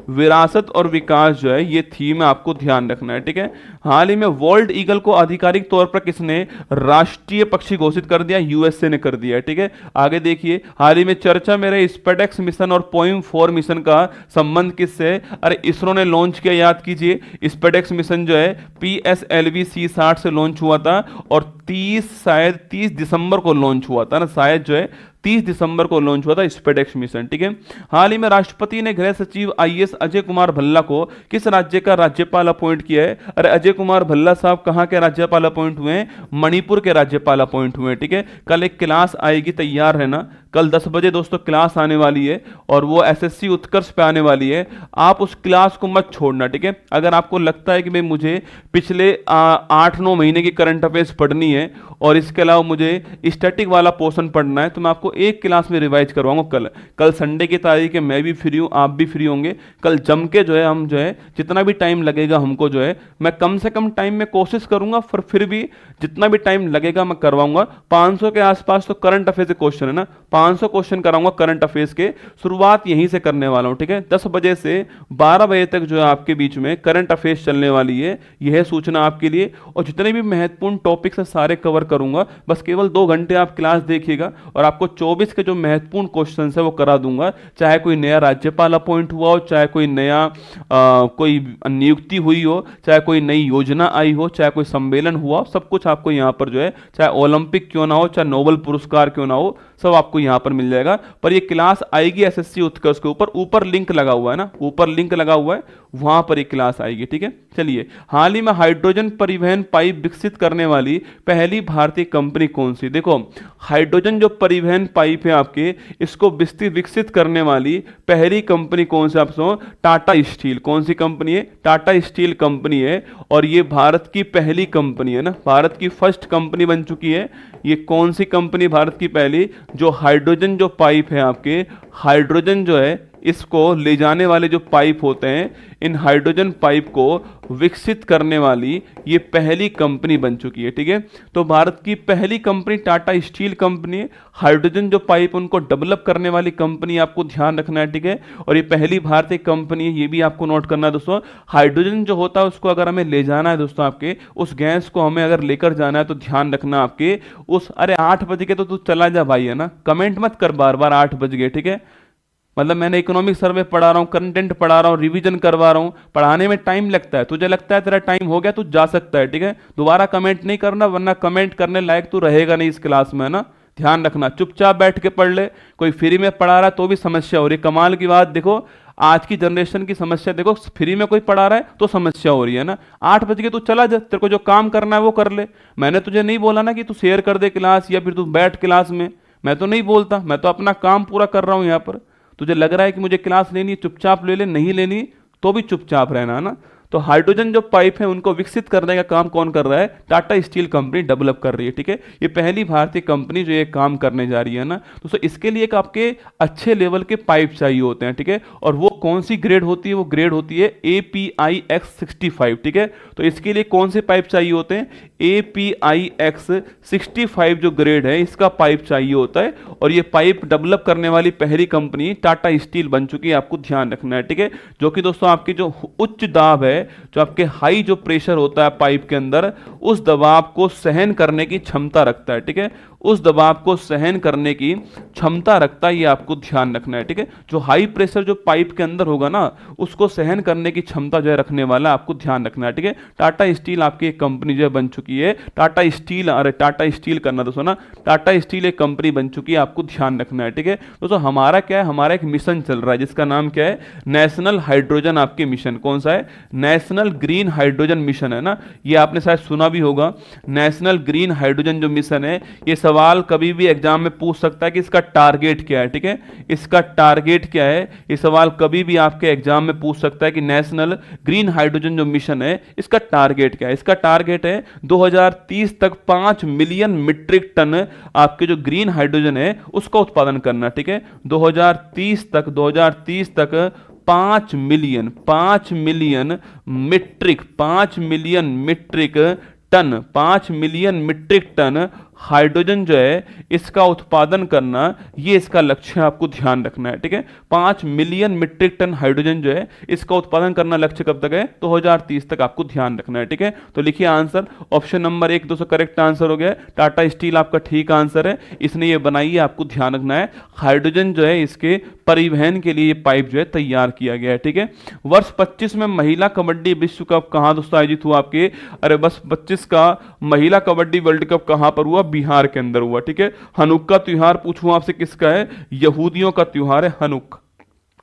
विरासत और विकास जो है ये थीम है, आपको ध्यान रखना है। ठीक है, हाल ही में वर्ल्ड ईगल को आधिकारिक तौर पर किसने राष्ट्रीय पक्षी घोषित कर दिया? यूएसए ने कर दिया है। ठीक है, आगे देखिए, हाल ही में चर्चा में रहे स्पेडेक्स मिशन और पोइम 4 मिशन का संबंध किससे? अरे इसरो ने लॉन्च किया, याद कीजिए। स्पेडेक्स मिशन जो है PSLV C60 से लॉन्च हुआ था और 30 दिसंबर को लॉन्च हुआ था ना, शायद जो है 30 दिसंबर को लॉन्च हुआ था स्पेडेक्स मिशन। ठीक है, हाल ही में राष्ट्रपति ने गृह सचिव IAS अजय कुमार भल्ला को किस राज्य का राज्यपाल अपॉइंट किया है? अरे अजय कुमार भल्ला साहब कहां के राज्यपाल अपॉइंट हुए हैं? मणिपुर के राज्यपाल अपॉइंट हुए हैं। ठीक है, कल एक क्लास आएगी, तैयार रहना। कल 10 बजे दोस्तों क्लास आने वाली है और वो SSC उत्कर्ष पे आने वाली है। आप उस क्लास को मत छोड़ना। ठीक है, अगर आपको लगता है कि भाई मुझे पिछले 8-9 महीने की करंट अफेयर्स पढ़नी है और इसके अलावा मुझे स्टैटिक वाला पोर्शन पढ़ना है, तो मैं आपको एक क्लास में रिवाइज करवाऊंगा। कल संडे की तारीख है, मैं भी फ्री हूं, आप भी फ्री होंगे। कल जम के जो है हम जो है जितना भी टाइम लगेगा हमको जो है, मैं कम से कम टाइम में कोशिश करूंगा, फिर भी जितना भी टाइम लगेगा मैं करवाऊंगा। 500 के आसपास तो करंट अफेयर के क्वेश्चन है ना, 500 क्वेश्चन कराऊंगा करंट अफेयर्स के। शुरुआत यहीं से करने वाला हूं। ठीक है, 10 बजे से 12 बजे तक जो है आपके बीच में करंट अफेयर्स चलने वाली है, यह सूचना आपके लिए। और जितने भी महत्वपूर्ण टॉपिक्स है सारे कवर करूंगा। बस केवल 2 घंटे आप क्लास देखिएगा और आपको 24 के जो महत्वपूर्ण क्वेश्चन है वो करा दूंगा। चाहे कोई नया राज्यपाल अपॉइंट हुआ हो, चाहे कोई नया कोई नियुक्ति हुई हो, चाहे कोई नई योजना आई हो, चाहे कोई सम्मेलन हुआ, सब कुछ आपको यहाँ पर जो है, चाहे ओलंपिक क्यों ना हो, चाहे नोबेल पुरस्कार क्यों ना हो, सब आपको यहां पर मिल जाएगा। पर ये क्लास आएगी SSC उत्कर्ष के ऊपर लिंक लगा हुआ है ना, ऊपर लिंक लगा हुआ है, वहां पर ये क्लास आएगी। ठीक है, चलिए। हाल ही में हाइड्रोजन परिवहन पाइप विकसित करने वाली पहली भारतीय कंपनी कौन सी? देखो, हाइड्रोजन जो परिवहन पाइप है आपके, इसको विकसित करने वाली पहली कंपनी कौन सी? आप सुनो, टाटा स्टील। कौन सी कंपनी है? टाटा स्टील कंपनी है और ये भारत की पहली कंपनी है ना, भारत की फर्स्ट कंपनी बन चुकी है। ये कौन सी कंपनी भारत की पहली? जो हाइड्रोजन जो पाइप है आपके, हाइड्रोजन जो है इसको ले जाने वाले जो पाइप होते हैं, इन हाइड्रोजन पाइप को विकसित करने वाली ये पहली कंपनी बन चुकी है। ठीक है, तो भारत की पहली कंपनी टाटा स्टील कंपनी है। हाइड्रोजन जो पाइप उनको डेवलप करने वाली कंपनी, आपको ध्यान रखना है। ठीक है, और ये पहली भारतीय कंपनी है, ये भी आपको नोट करना है दोस्तों। हाइड्रोजन जो होता है उसको अगर हमें ले जाना है दोस्तों, आपके उस गैस को हमें अगर लेकर जाना है तो ध्यान रखना आपके उस, अरे 8 बज गए तो तू चला जा भाई, है ना, कमेंट मत कर बार बार 8 बज गए। ठीक है, मतलब मैंने इकोनॉमिक सर्वे पढ़ा रहा हूँ, कंटेंट पढ़ा रहा हूँ, रिवीजन करवा रहा हूँ, पढ़ाने में टाइम लगता है। तुझे लगता है तेरा टाइम हो गया, तू जा सकता है। ठीक है, दोबारा कमेंट नहीं करना, वरना कमेंट करने लायक तू रहेगा नहीं इस क्लास में, है ना, ध्यान रखना। चुपचाप बैठ के पढ़ ले। कोई फ्री में पढ़ा रहा है तो भी समस्या हो रही है। कमाल की बात देखो, आज की जनरेशन की समस्या देखो, फ्री में कोई पढ़ा रहा है तो समस्या हो रही है ना। 8 बज के तू चला जा, तेरे को जो काम करना है वो कर ले। मैंने तुझे नहीं बोला ना कि तू शेयर कर दे क्लास या फिर तू बैठ क्लास में, मैं तो नहीं बोलता, मैं तो अपना काम पूरा कर रहा हूं यहाँ पर। तुझे लग रहा है कि मुझे क्लास लेनी है, चुपचाप ले ले, नहीं लेनी तो भी चुपचाप रहना, है ना। तो हाइड्रोजन जो पाइप है उनको विकसित करने का काम कौन कर रहा है? टाटा स्टील कंपनी डेवलप कर रही है। ठीक है, ये पहली भारतीय कंपनी जो ये काम करने जा रही है ना। तो इसके लिए एक आपके अच्छे लेवल के पाइप चाहिए होते हैं। ठीक है, और वो कौन सी ग्रेड होती है? वो ग्रेड होती है API-X 65। ठीक है, तो इसके लिए कौन से पाइप चाहिए होते हैं? API-X 65 जो ग्रेड है इसका पाइप चाहिए होता है। और ये पाइप डेवलप करने वाली पहली कंपनी टाटा स्टील बन चुकी है, आपको ध्यान रखना है। ठीक है, जो कि दोस्तों आपकी जो उच्च दाब है, जो आपके हाई जो प्रेशर होता है पाइप के अंदर, उस दबाव को सहन करने की क्षमता रखता है। ठीक है, उस दबाव को सहन करने की क्षमता रखता है, ये आपको ध्यान रखना है। ठीक है, जो हाई प्रेशर जो पाइप के अंदर होगा ना, उसको सहन करने की क्षमता जो है रखने वाला आपको ध्यान रखना है। ठीक है, टाटा स्टील आपकी एक कंपनी जो है बन चुकी है, टाटा स्टील, अरे टाटा स्टील करना दोस्तों ना, टाटा स्टील एक कंपनी बन चुकी है, आपको ध्यान रखना है। ठीक है दोस्तों, हमारा क्या है, हमारा एक मिशन चल रहा है जिसका नाम क्या है, नेशनल हाइड्रोजन आपके मिशन। कौन सा है, नेशनल ग्रीन हाइड्रोजन मिशन है ना, ये आपने शायद सुना भी होगा। नेशनल ग्रीन हाइड्रोजन जो मिशन है, ये सवाल कभी भी एग्जाम में पूछ सकता है कि इसका टारगेट क्या है। ठीक है, इसका टारगेट क्या है, ये सवाल कभी भी आपके एग्जाम में पूछ सकता है कि नेशनल ग्रीन हाइड्रोजन जो मिशन है, इसका टारगेट क्या है। इसका टारगेट है 2030 तक 5 मिलियन मीट्रिक टन आपके जो ग्रीन हाइड्रोजन है उसका उत्पादन करना। ठीक है, 2030 तक 5 मिलियन मीट्रिक टन हाइड्रोजन जो है इसका उत्पादन करना, ये इसका लक्ष्य है, आपको ध्यान रखना है। ठीक है, 5 मिलियन मीट्रिक टन हाइड्रोजन जो है इसका उत्पादन करना लक्ष्य कब तक है, 2030 तक आपको ध्यान रखना है। ठीक है, तो लिखिए आंसर, ऑप्शन नंबर 1 दोस्तों करेक्ट आंसर हो गया, टाटा स्टील आपका ठीक आंसर है, इसने ये बनाई है, आपको ध्यान रखना है। हाइड्रोजन जो है इसके परिवहन के लिए ये पाइप जो है तैयार किया गया है। ठीक है, वर्ष 25 में महिला कबड्डी विश्व कप कहां दोस्तों आयोजित हुआ आपके, अरे बस 25 का महिला कबड्डी वर्ल्ड कप कहां पर हुआ, बिहार के अंदर हुआ। ठीक है, हनुक्का त्योहार पूछूं आपसे किसका है, यहूदियों का त्योहार है हनुक।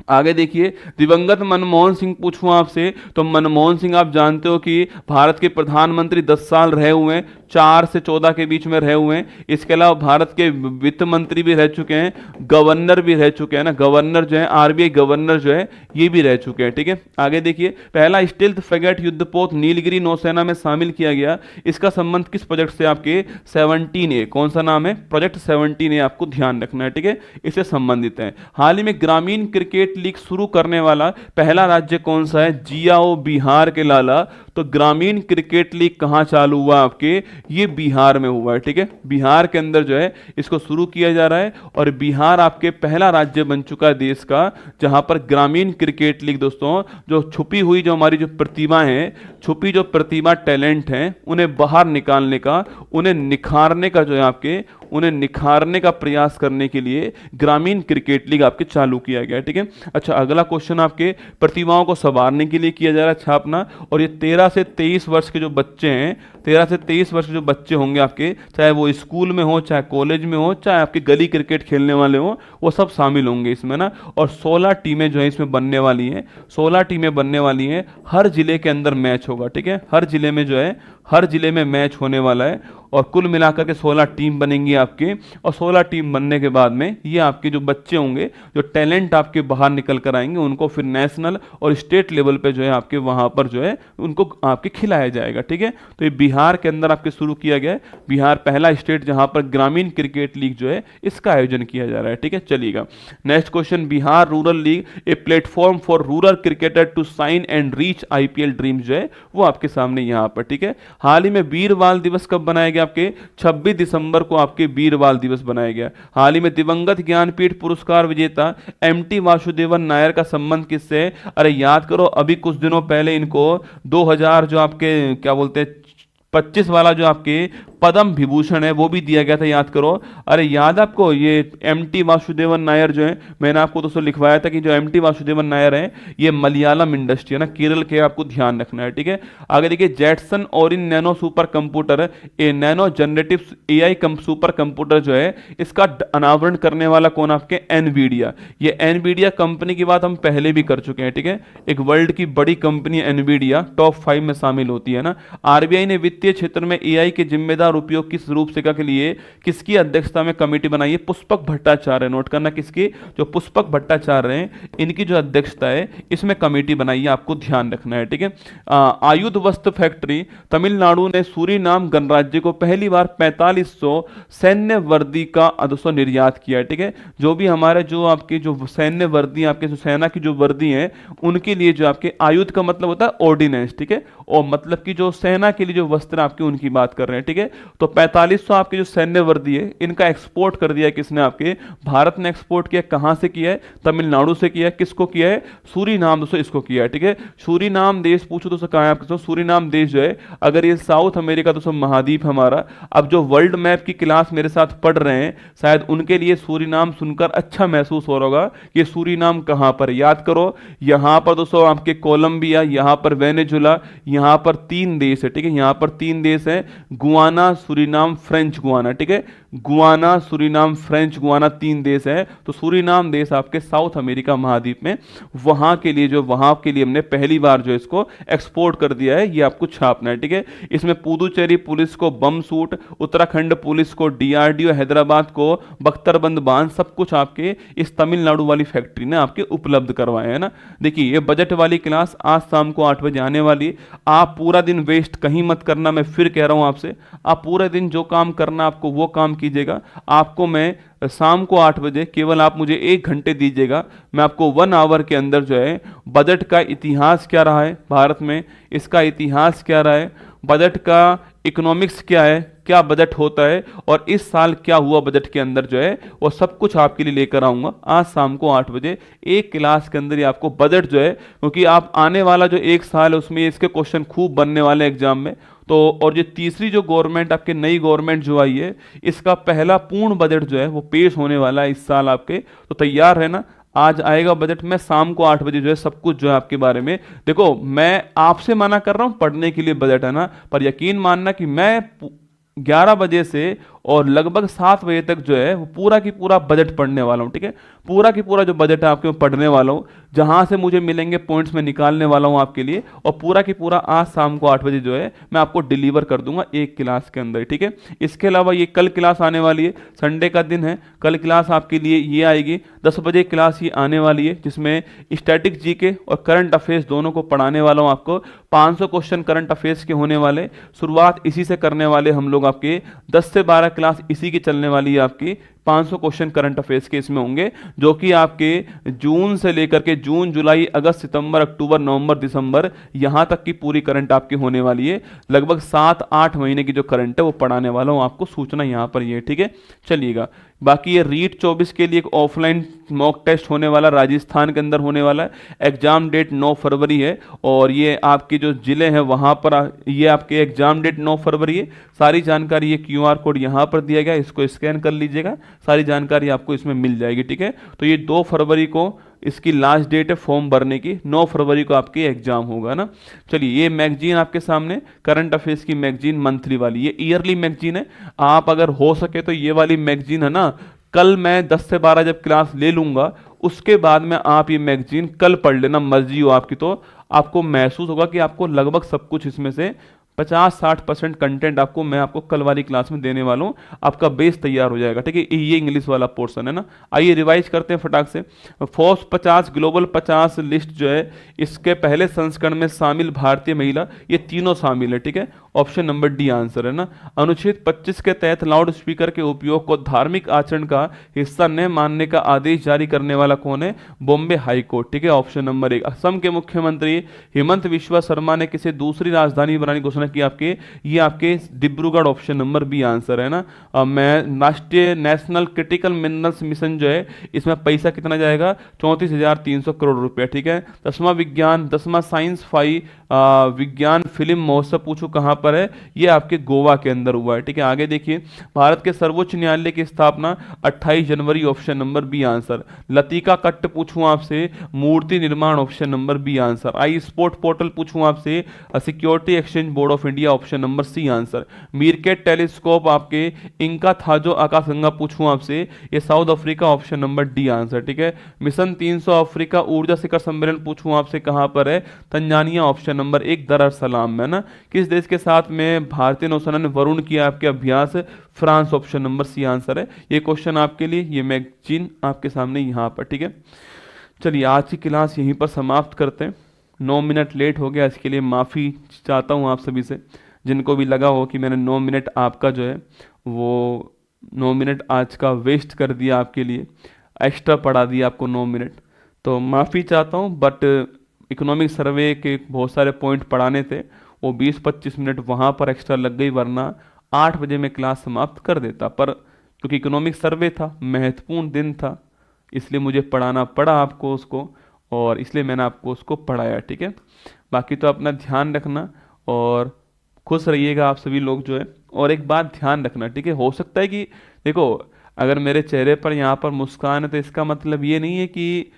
आगे देखिए, दिवंगत मनमोहन सिंह पूछूं आपसे, तो मनमोहन सिंह आप जानते हो कि भारत के प्रधानमंत्री 10 साल रहे हुए हैं, 4 से 14 के बीच में रहे हुए हैं। इसके अलावा भारत के वित्त मंत्री भी रह चुके हैं, गवर्नर भी रह चुके हैं ना, गवर्नर जो है आरबीआई गवर्नर जो है ये भी रह चुके हैं। ठीक है, आगे देखिए, पहला स्टील्थ फ्रेगेट युद्धपोत नीलगिरी नौसेना में शामिल किया गया, इसका संबंध किस प्रोजेक्ट से, आपके 17A, कौन सा नाम है, प्रोजेक्ट 17A, आपको ध्यान रखना है। ठीक है, इससे संबंधित है। हाल ही में ग्रामीण क्रिकेट लीग शुरू करने वाला पहला राज्य कौन सा है, जियाओ बिहार के लाला। तो ग्रामीण क्रिकेट लीग कहां चालू हुआ आपके, ये बिहार में हुआ है। ठीक है, बिहार के अंदर जो है इसको शुरू किया जा रहा है, और बिहार आपके पहला राज्य बन चुका है देश का जहां पर ग्रामीण क्रिकेट लीग दोस्तों, जो छुपी हुई जो हमारी जो प्रतिभा है, छुपी जो प्रतिभा टैलेंट है, उन्हें बाहर निकालने का, उन्हें निखारने का जो है आपके, उन्हें निखारने का प्रयास करने के लिए ग्रामीण क्रिकेट लीग आपके चालू किया गया है। ठीक है, अच्छा अगला क्वेश्चन आपके प्रतिभाओं को संवारने के लिए किया जा रहा है छापना, और ये 13 से 23 वर्ष के जो बच्चे हैं, 13 से 23 वर्ष के जो बच्चे होंगे आपके, चाहे वो स्कूल में हो, चाहे कॉलेज में हो, चाहे आपके गली क्रिकेट खेलने वाले हो, वो सब शामिल होंगे इसमें ना। और 16 टीमें जो है इसमें बनने वाली हैं, 16 टीमें बनने वाली हैं, हर जिले के अंदर मैच होगा। ठीक है, हर जिले में जो है, हर जिले में मैच होने वाला है, और कुल मिलाकर के 16 टीम बनेंगी आपके, और 16 टीम बनने के बाद में ये आपके जो बच्चे होंगे, जो टैलेंट आपके बाहर निकल कर आएंगे, उनको फिर नेशनल और स्टेट लेवल पे जो है आपके वहां पर जो है उनको आपके खिलाया जाएगा। ठीक है, तो ये बिहार के अंदर आपके शुरू किया गया है, बिहार पहला स्टेट जहां पर ग्रामीण क्रिकेट लीग जो है इसका आयोजन किया जा रहा है। ठीक है, चलिएगा next question, Bihar rural league a platform for rural cricketer to sign and reach IPL dream जो है वो आपके सामने यहाँ पर। ठीक है, हाल ही में वीर बाल दिवस कब बनाया गया, आपके 26 दिसंबर को आपके वीर बाल दिवस बनाया गया। हाल ही में दिवंगत ज्ञानपीठ पुरस्कार विजेता MT वासुदेवन नायर का संबंध किससे है, अरे याद करो, अभी कुछ दिनों पहले इनको 2000 जो आपके क्या बोलते हैं 25 वाला जो आपके पद्म विभूषण है वो भी दिया गया था, याद करो। अरे याद आपको, ये MT वासुदेवन नायर जो है, मैंने आपको दोस्तों लिखवाया था कि जो MT वासुदेवन नायर है ये मलयालम इंडस्ट्री है ना, केरल के, आपको ध्यान रखना है। ठीक है, आगे देखिए, Jetson Orin nano super computer, a nano generative AI super computer जो है इसका अनावरण करने वाला कौन, आपके एनवीडिया। ये एनवीडिया कंपनी की बात हम पहले भी कर चुके हैं। ठीक है, एक वर्ल्ड की बड़ी कंपनी एनवीडिया टॉप 5 में शामिल होती है ना। RBI ने वित्तीय क्षेत्र में AI के जिम्मेदार उपयोग किस रूपरेखा के लिए किसकी अध्यक्षता में कमेटी बनाई है, पुष्पक भट्टाचार्य, नोट करना किसकी, जो पुष्पक भट्टाचार्य हैं इनकी जो अध्यक्षता है इसमें कमेटी बनाई है, आपको ध्यान रखना है। ठीक है, आयुध वस्त्र फैक्ट्री तमिलनाडु ने सूरीनाम गणराज्य को पहली बार 4500 सैन्य वर्दी का दोस्तों निर्यात किया है। ठीक है, जो भी हमारे जो आपके जो सैन्य वर्दी, आपके जो सेना की जो वर्दी है उनके लिए जो आपके आयुध का मतलब होता है ऑर्डिनेंस। ठीक है, और मतलब कि जो सेना के लिए जो वस्त्र आपके उनकी बात कर रहे हैं। ठीक है, तो 4500 आपके जो सैन्य वर्दी है इनका एक्सपोर्ट कर दिया है किसने, आपके भारत ने एक्सपोर्ट किया। कहां से किया है, तमिलनाडु से किया है। किसको किया है, सूरीनाम दोस्तों इसको किया है, ठीक है। सूरीनाम देश पूछो दोस्तों कहां है आपके, सूरीनाम देश जो है, अगर ये साउथ अमेरिका दोस्तों महाद्वीप हमारा, अब जो वर्ल्ड मैप की क्लास मेरे साथ पढ़ रहे हैं शायद उनके लिए सूरीनाम सुनकर अच्छा महसूस हो रहा होगा कि सूरीनाम कहां पर, याद करो यहां पर दोस्तों आपके कोलंबिया, यहां पर वेनेजुला, यहां पर 3 देश है, ठीक है। यहां पर 3 देश है, गुआना, सूरीनाम, फ्रेंच गुआना, ठीक है। गुआना, सूरीनाम, फ्रेंच गुआना 3 देश है। तो सूरीनाम देश आपके साउथ अमेरिका महाद्वीप में, वहां के लिए जो, वहां के लिए हमने पहली बार जो इसको एक्सपोर्ट कर दिया है, ये आपको छापना है, ठीक है। इसमें पुदुचेरी पुलिस को बम सूट, उत्तराखंड पुलिस को डीआरडीओ, हैदराबाद को बख्तरबंद बांध, सब कुछ आपके इस तमिलनाडु वाली फैक्ट्री ने आपके उपलब्ध करवाए है ना। देखिए ये बजट वाली क्लास आज शाम को 8 बजे आने वाली है। आप पूरा दिन वेस्ट कहीं मत करना, मैं फिर कह रहा हूं आपसे, आप पूरे दिन जो काम करना आपको वो काम कीजिएगा। आपको मैं शाम को 8 बजे केवल आप मुझे 1 घंटे दीजिएगा, मैं आपको 1 आवर के अंदर जो है बजट का इतिहास क्या रहा है भारत में, इसका इतिहास क्या रहा है, बजट का इकोनॉमिक्स क्या है, क्या बजट होता है और इस साल क्या हुआ बजट के अंदर जो है, वो सब कुछ आपके लिए लेकर आऊंगा आज शाम को 8 बजे। एक क्लास के अंदर ही आपको बजट जो है, क्योंकि आप आने वाला जो 1 साल है उसमें इसके क्वेश्चन खूब बनने वाले हैं एग्जाम में। तो और ये तीसरी जो गवर्नमेंट आपके नई गवर्नमेंट जो आई है, इसका पहला पूर्ण बजट जो है वो पेश होने वाला है इस साल आपके, तो तैयार है ना। आज आएगा बजट, मैं शाम को 8 बजे जो है सब कुछ जो है आपके बारे में, देखो मैं आपसे मना कर रहा हूं पढ़ने के लिए बजट है ना, पर यकीन मानना कि मैं 11 बजे से और लगभग 7 बजे तक जो है वो पूरा की पूरा बजट पढ़ने वाला हूं, ठीक है। पूरा की पूरा जो बजट है आपके मैं पढ़ने वाला हूं, जहां से मुझे मिलेंगे पॉइंट्स में निकालने वाला हूं आपके लिए, और पूरा की पूरा आज शाम को 8 बजे जो है मैं आपको डिलीवर कर दूंगा एक क्लास के अंदर, ठीक है। इसके अलावा ये कल क्लास आने वाली है, संडे का दिन है, कल क्लास आपके लिए ये आएगी 10 बजे क्लास ये आने वाली है, जिसमें स्टैटिक जीके और करंट अफेयर्स दोनों को पढ़ाने वाला हूं आपको। 500 क्वेश्चन करंट अफेयर्स के होने वाले, शुरुआत इसी से करने वाले हम लोग आपके 10 से 12 क्लास इसी की चलने वाली है आपकी। 500 क्वेश्चन करंट अफेयर्स के इसमें होंगे, जो कि आपके जून से लेकर के जून, जुलाई, अगस्त, सितंबर, अक्टूबर, नवंबर, दिसंबर यहां तक की पूरी करंट आपकी होने वाली है। लगभग 7-8 महीने की जो करंट है वो पढ़ाने वाला हूं आपको, सूचना यहां पर ये, ठीक है। चलिएगा, बाकी ये रीट 24 के लिए एक ऑफलाइन मॉक टेस्ट होने वाला राजस्थान के अंदर होने वाला है। एग्जाम डेट 9 फरवरी है, और ये आपके जो जिले हैं वहां पर ये आपके एग्जाम डेट 9 फरवरी है। सारी जानकारी, ये क्यूआर कोड यहां पर दिया गया, इसको स्कैन कर लीजिएगा, सारी जानकारी आपको इसमें मिल जाएगी, ठीक है। तो ये 2 फरवरी को इसकी लास्ट डेट है फॉर्म भरने की, 9 फरवरी को आपके एग्जाम होगा ना। चलिए, ये मैगजीन आपके सामने, करंट अफेयर्स की मैगजीन मंथली वाली, ये ईयरली मैगजीन है। आप अगर हो सके तो ये वाली मैगजीन है ना, कल मैं 10 से 12 जब क्लास ले लूंगा उसके बाद में आप ये मैगजीन कल पढ़ लेना, मर्जी हो आपकी, तो आपको महसूस होगा कि आपको लगभग सब कुछ इसमें से 50-60% कंटेंट आपको मैं आपको कल वाली क्लास में देने वाला हूँ, आपका बेस तैयार हो जाएगा, ठीक है। ये इंग्लिश वाला पोर्शन है ना। आइए रिवाइज करते हैं फटाक से। फोर्स 50 ग्लोबल 50 लिस्ट जो है, इसके पहले संस्करण में शामिल भारतीय महिला, ये तीनों शामिल है, ठीक है। ऑप्शन नंबर डी आंसर है ना। अनुच्छेद 25 के तहत लाउड स्पीकर के उपयोग को धार्मिक आचरण का हिस्सा न मानने का आदेश जारी करने वाला कौन है, बॉम्बे हाई कोर्ट, ठीक है। Option number 1। असम के मुख्यमंत्री हेमंत बिस्वा शर्मा ने किसी दूसरी राजधानी बनाने की घोषणा की, आपके ये आपके Dibrugarh, option number B answer है ना। मैं राष्ट्रीय नेशनल क्रिटिकल मिनरल्स मिशन जो है, इसमें पैसा कितना जाएगा, 34,300 करोड़ रुपया, ठीक है। 10वां विज्ञान, 10वां साइंस फाई विज्ञान फिल्म महोत्सव पूछो कहां पर है, ये आपके गोवा के अंदर हुआ है, ठीक है। आगे देखिए, भारत के सर्वोच्च न्यायालय की स्थापना 28 जनवरी, option number B answer. Latika Katt पूछूं आपसे, मूर्ति निर्माण, option number B answer. I sport portal पूछूं आपसे, security exchange board of India, option number C answer. MeerKAT telescope आपके इंका थाजो आकाशगंगा पूछूं आपसे, ये South Africa, option number D answer, ठीक है। मिशन 300 अफ्रीका ऊर्जा शिखर सम्मेलन पूछूं आपसे कहां पर है, तंजानिया, ऑप्शन नंबर 1 दर अर सलाम में ना। किस देश के साथ में भारतीय नौसेना ने वरुण किया आपके अभ्यास, France, option number C answer है। ये क्वेश्चन आपके लिए, ये मैगजीन आपके सामने यहां पर, ठीक है। चलिए, आज की क्लास यहीं पर समाप्त करते हैं। 9 मिनट लेट हो गया, इसके लिए माफ़ी चाहता हूँ आप सभी से, जिनको भी लगा हो कि मैंने 9 मिनट आपका जो है वो 9 मिनट आज का वेस्ट कर दिया, आपके लिए एक्स्ट्रा पढ़ा दिया आपको 9 मिनट, तो माफ़ी चाहता हूँ। बट इकोनॉमिक सर्वे के बहुत सारे पॉइंट पढ़ाने थे, वो 20-25 मिनट वहाँ पर एक्स्ट्रा लग गई, वरना 8 बजे मैं क्लास समाप्त कर देता, पर क्योंकि इकोनॉमिक सर्वे था, महत्वपूर्ण दिन था, इसलिए मुझे पढ़ाना पड़ा आपको उसको, और इसलिए मैंने आपको उसको पढ़ाया, ठीक है। बाकी तो अपना ध्यान रखना और खुश रहिएगा आप सभी लोग जो है। और एक बात ध्यान रखना, ठीक है, हो सकता है कि देखो, अगर मेरे चेहरे पर यहाँ पर मुस्कान है तो इसका मतलब ये नहीं है कि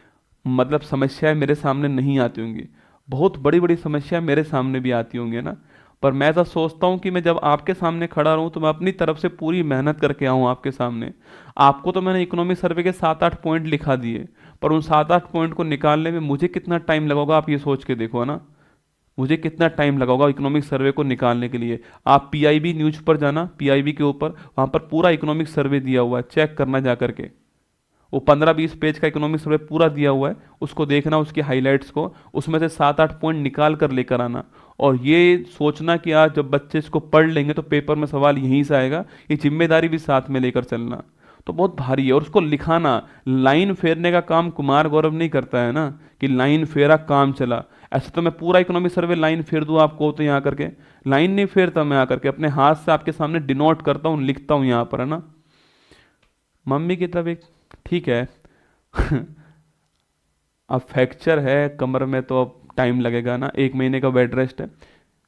मतलब समस्याएं मेरे सामने नहीं आती होंगी, बहुत बड़ी बड़ी समस्याएं मेरे सामने भी आती होंगी ना। पर मैं ऐसा सोचता हूँ कि मैं जब आपके सामने खड़ा रहूँ तो मैं अपनी तरफ से पूरी मेहनत करके आऊँ आपके सामने। आपको तो मैंने इकोनॉमिक सर्वे के 7-8 पॉइंट लिखा दिए, पर उन 7-8 पॉइंट को निकालने में मुझे कितना टाइम लगेगा आप ये सोच के देखो ना। मुझे कितना टाइम लगेगा इकोनॉमिक सर्वे को निकालने के लिए। आप पीआईबी न्यूज पर जाना, पीआईबी के ऊपर वहां पर पूरा इकोनॉमिक सर्वे दिया हुआ है, चेक करना जा करके। वो 15-20 पेज का इकोनॉमिक सर्वे पूरा दिया हुआ है, उसको देखना, उसकी हाइलाइट्स को, उसमें से 7-8 पॉइंट निकाल कर लेकर आना। और ये सोचना कि आज जब बच्चे इसको पढ़ लेंगे तो पेपर में सवाल यहीं से आएगा, ये जिम्मेदारी भी साथ में लेकर चलना तो बहुत भारी है। और उसको लिखाना, लाइन फेरने का काम कुमार गौरव नहीं करता है ना, कि लाइन फेरा काम चला। ऐसे तो मैं पूरा इकोनॉमिक सर्वे लाइन फेर दूं आपको, तो यहाँ करके लाइन नहीं फेरता, मैं आकर के अपने हाथ से आपके सामने डिनोट करता हूँ, लिखता हूँ यहाँ पर, है ना। मम्मी की तबीयत ठीक है। अब फ्रैक्चर है कमर में तो अब टाइम लगेगा ना, 1 महीने का बेड रेस्ट है।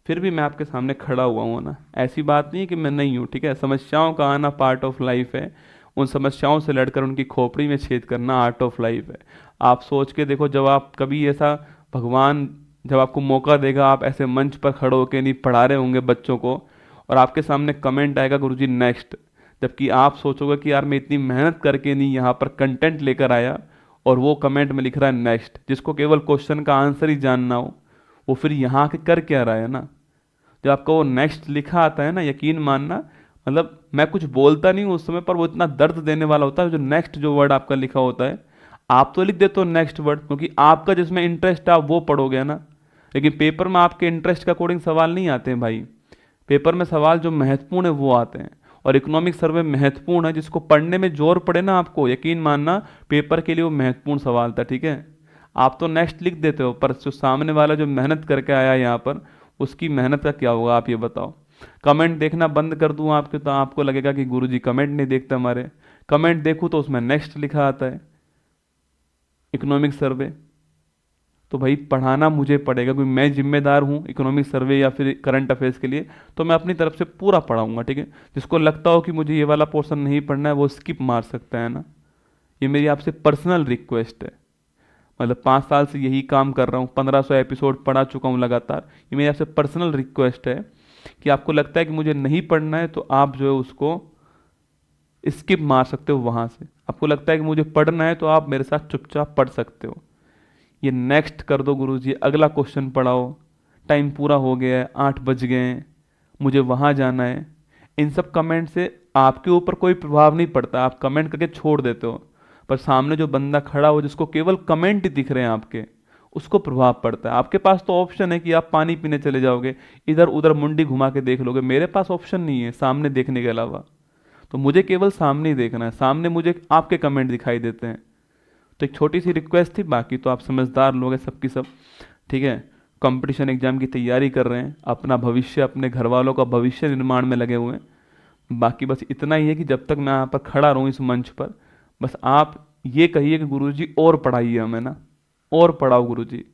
फिर भी मैं आपके सामने खड़ा हुआ हूँ ना, ऐसी बात नहीं है कि मैं नहीं हूँ, ठीक है। समस्याओं का आना पार्ट ऑफ लाइफ है, उन समस्याओं से लड़कर उनकी खोपड़ी में छेद करना आर्ट ऑफ लाइफ है। आप सोच के देखो, जब आप कभी ऐसा, भगवान जब आपको मौका देगा, आप ऐसे मंच पर खड़े होकर नहीं पढ़ा रहे होंगे बच्चों को, और आपके सामने कमेंट आएगा गुरुजी नेक्स्ट, जबकि आप सोचोगे कि यार मैं इतनी मेहनत करके नहीं यहाँ पर कंटेंट लेकर आया, और वो कमेंट में लिख रहा है नेक्स्ट, जिसको केवल क्वेश्चन का आंसर ही जानना हो, वो फिर यहाँ के कर क्या रहा है ना। जब आपका वो नेक्स्ट लिखा आता है ना, यकीन मानना, मतलब मैं कुछ बोलता नहीं हूँ उस समय, पर वो इतना दर्द देने वाला होता है जो नेक्स्ट जो वर्ड आपका लिखा होता है। आप तो लिख देते हो नेक्स्ट वर्ड, क्योंकि आपका जिसमें इंटरेस्ट है आप वो पढ़ोगे ना, लेकिन पेपर में आपके इंटरेस्ट के अकॉर्डिंग सवाल नहीं आते हैं भाई। पेपर में सवाल जो महत्वपूर्ण है वो आते हैं, और इकोनॉमिक सर्वे महत्वपूर्ण है, जिसको पढ़ने में जोर पड़े ना आपको, यकीन मानना पेपर के लिए वो महत्वपूर्ण सवाल था, ठीक है। आप तो नेक्स्ट लिख देते हो, पर जो सामने वाला जो मेहनत करके आया यहाँ पर, उसकी मेहनत का क्या होगा आप ये बताओ। कमेंट देखना बंद कर दूं आपके तो आपको लगेगा कि गुरुजी कमेंट नहीं देखते हमारे। कमेंट देखूं तो उसमें नेक्स्ट लिखा आता है, इकोनॉमिक सर्वे। तो भाई पढ़ाना मुझे पड़ेगा, क्योंकि मैं जिम्मेदार हूँ इकोनॉमिक सर्वे या फिर करंट अफेयर्स के लिए, तो मैं अपनी तरफ से पूरा पढ़ाऊंगा, ठीक है। जिसको लगता हो कि मुझे ये वाला पोर्शन नहीं पढ़ना है वो स्किप मार सकता है ना। ये मेरी आपसे पर्सनल रिक्वेस्ट है, मतलब 5 साल से यही काम कर रहा हूँ, 1500 एपिसोड पढ़ा चुका हूँ लगातार। ये मेरी आपसे पर्सनल रिक्वेस्ट है कि आपको लगता है कि मुझे नहीं पढ़ना है तो आप जो है उसको स्किप मार सकते हो वहां से। आपको लगता है कि मुझे पढ़ना है तो आप मेरे साथ चुपचाप पढ़ सकते हो। ये नेक्स्ट कर दो गुरुजी, अगला क्वेश्चन पढ़ाओ, टाइम पूरा हो गया है, 8 बज गए हैं, मुझे वहां जाना है। इन सब कमेंट से आपके ऊपर कोई प्रभाव नहीं पड़ता, आप कमेंट करके छोड़ देते हो, पर सामने जो बंदा खड़ा हो जिसको केवल कमेंट ही दिख रहे हैं आपके, उसको प्रभाव पड़ता है। आपके पास तो ऑप्शन है कि आप पानी पीने चले जाओगे, इधर उधर मुंडी घुमा के देख लोगे, मेरे पास ऑप्शन नहीं है सामने देखने के अलावा। तो मुझे केवल सामने ही देखना है, सामने मुझे आपके कमेंट दिखाई देते हैं। तो एक छोटी सी रिक्वेस्ट थी, बाकी तो आप समझदार लोग हैं सबकी सब, ठीक है। कंपटीशन एग्जाम की तैयारी कर रहे हैं, अपना भविष्य, अपने घर वालों का भविष्य निर्माण में लगे हुए हैं। बाकी बस इतना ही है कि जब तक मैं यहाँ पर खड़ा रहूँ इस मंच पर, बस आप ये कहिए कि गुरुजी और पढ़ाइए हमें ना, और पढ़ाओ गुरुजी।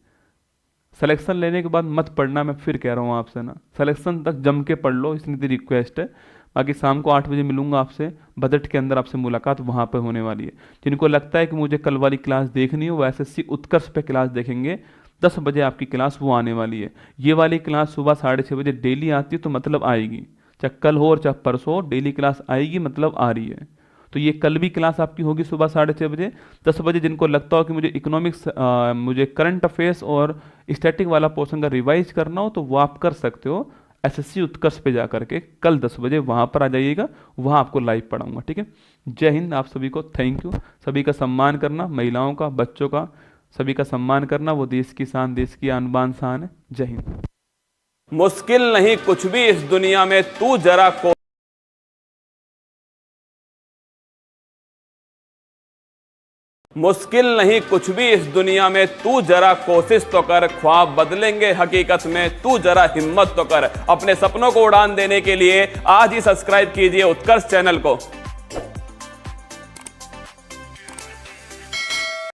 सिलेक्शन लेने के बाद मत पढ़ना, मैं फिर कह रहा हूँ आपसे ना, सिलेक्शन तक जम के पढ़ लो, इतनी सी रिक्वेस्ट है। बाकी शाम को 8 बजे मिलूंगा आपसे, बजट के अंदर आपसे मुलाकात वहाँ पर होने वाली है। जिनको लगता है कि मुझे कल वाली क्लास देखनी हो, वो एसएससी उत्कर्ष पे क्लास देखेंगे, 10 बजे आपकी क्लास वो आने वाली है। ये वाली क्लास सुबह 6:30 बजे डेली आती है, तो मतलब आएगी, चाहे कल हो और चाहे परसों हो, डेली क्लास आएगी, मतलब आ रही है। तो ये कल भी क्लास आपकी होगी सुबह 6:30 बजे। 10 बजे जिनको लगता हो कि मुझे इकोनॉमिक्स, मुझे करंट अफेयर्स और स्टैटिक वाला पोर्शन का रिवाइज करना हो, तो वो आप कर सकते हो एसएससी उत्कर्ष पे जा करके। कल 10 बजे वहाँ पर आ जाइएगा, वहाँ आपको लाइव पढ़ाऊंगा, ठीक है। जय हिंद, आप सभी को थैंक यू। सभी का सम्मान करना, महिलाओं का, बच्चों का, सभी का सम्मान करना, वो देश की शान, देश की आन बान शान है। जय हिंद। मुश्किल नहीं कुछ भी इस दुनिया में, तू जरा को मुश्किल नहीं कुछ भी इस दुनिया में, तू जरा कोशिश तो कर, ख्वाब बदलेंगे हकीकत में, तू जरा हिम्मत तो कर। अपने सपनों को उड़ान देने के लिए आज ही सब्सक्राइब कीजिए उत्कर्ष चैनल को।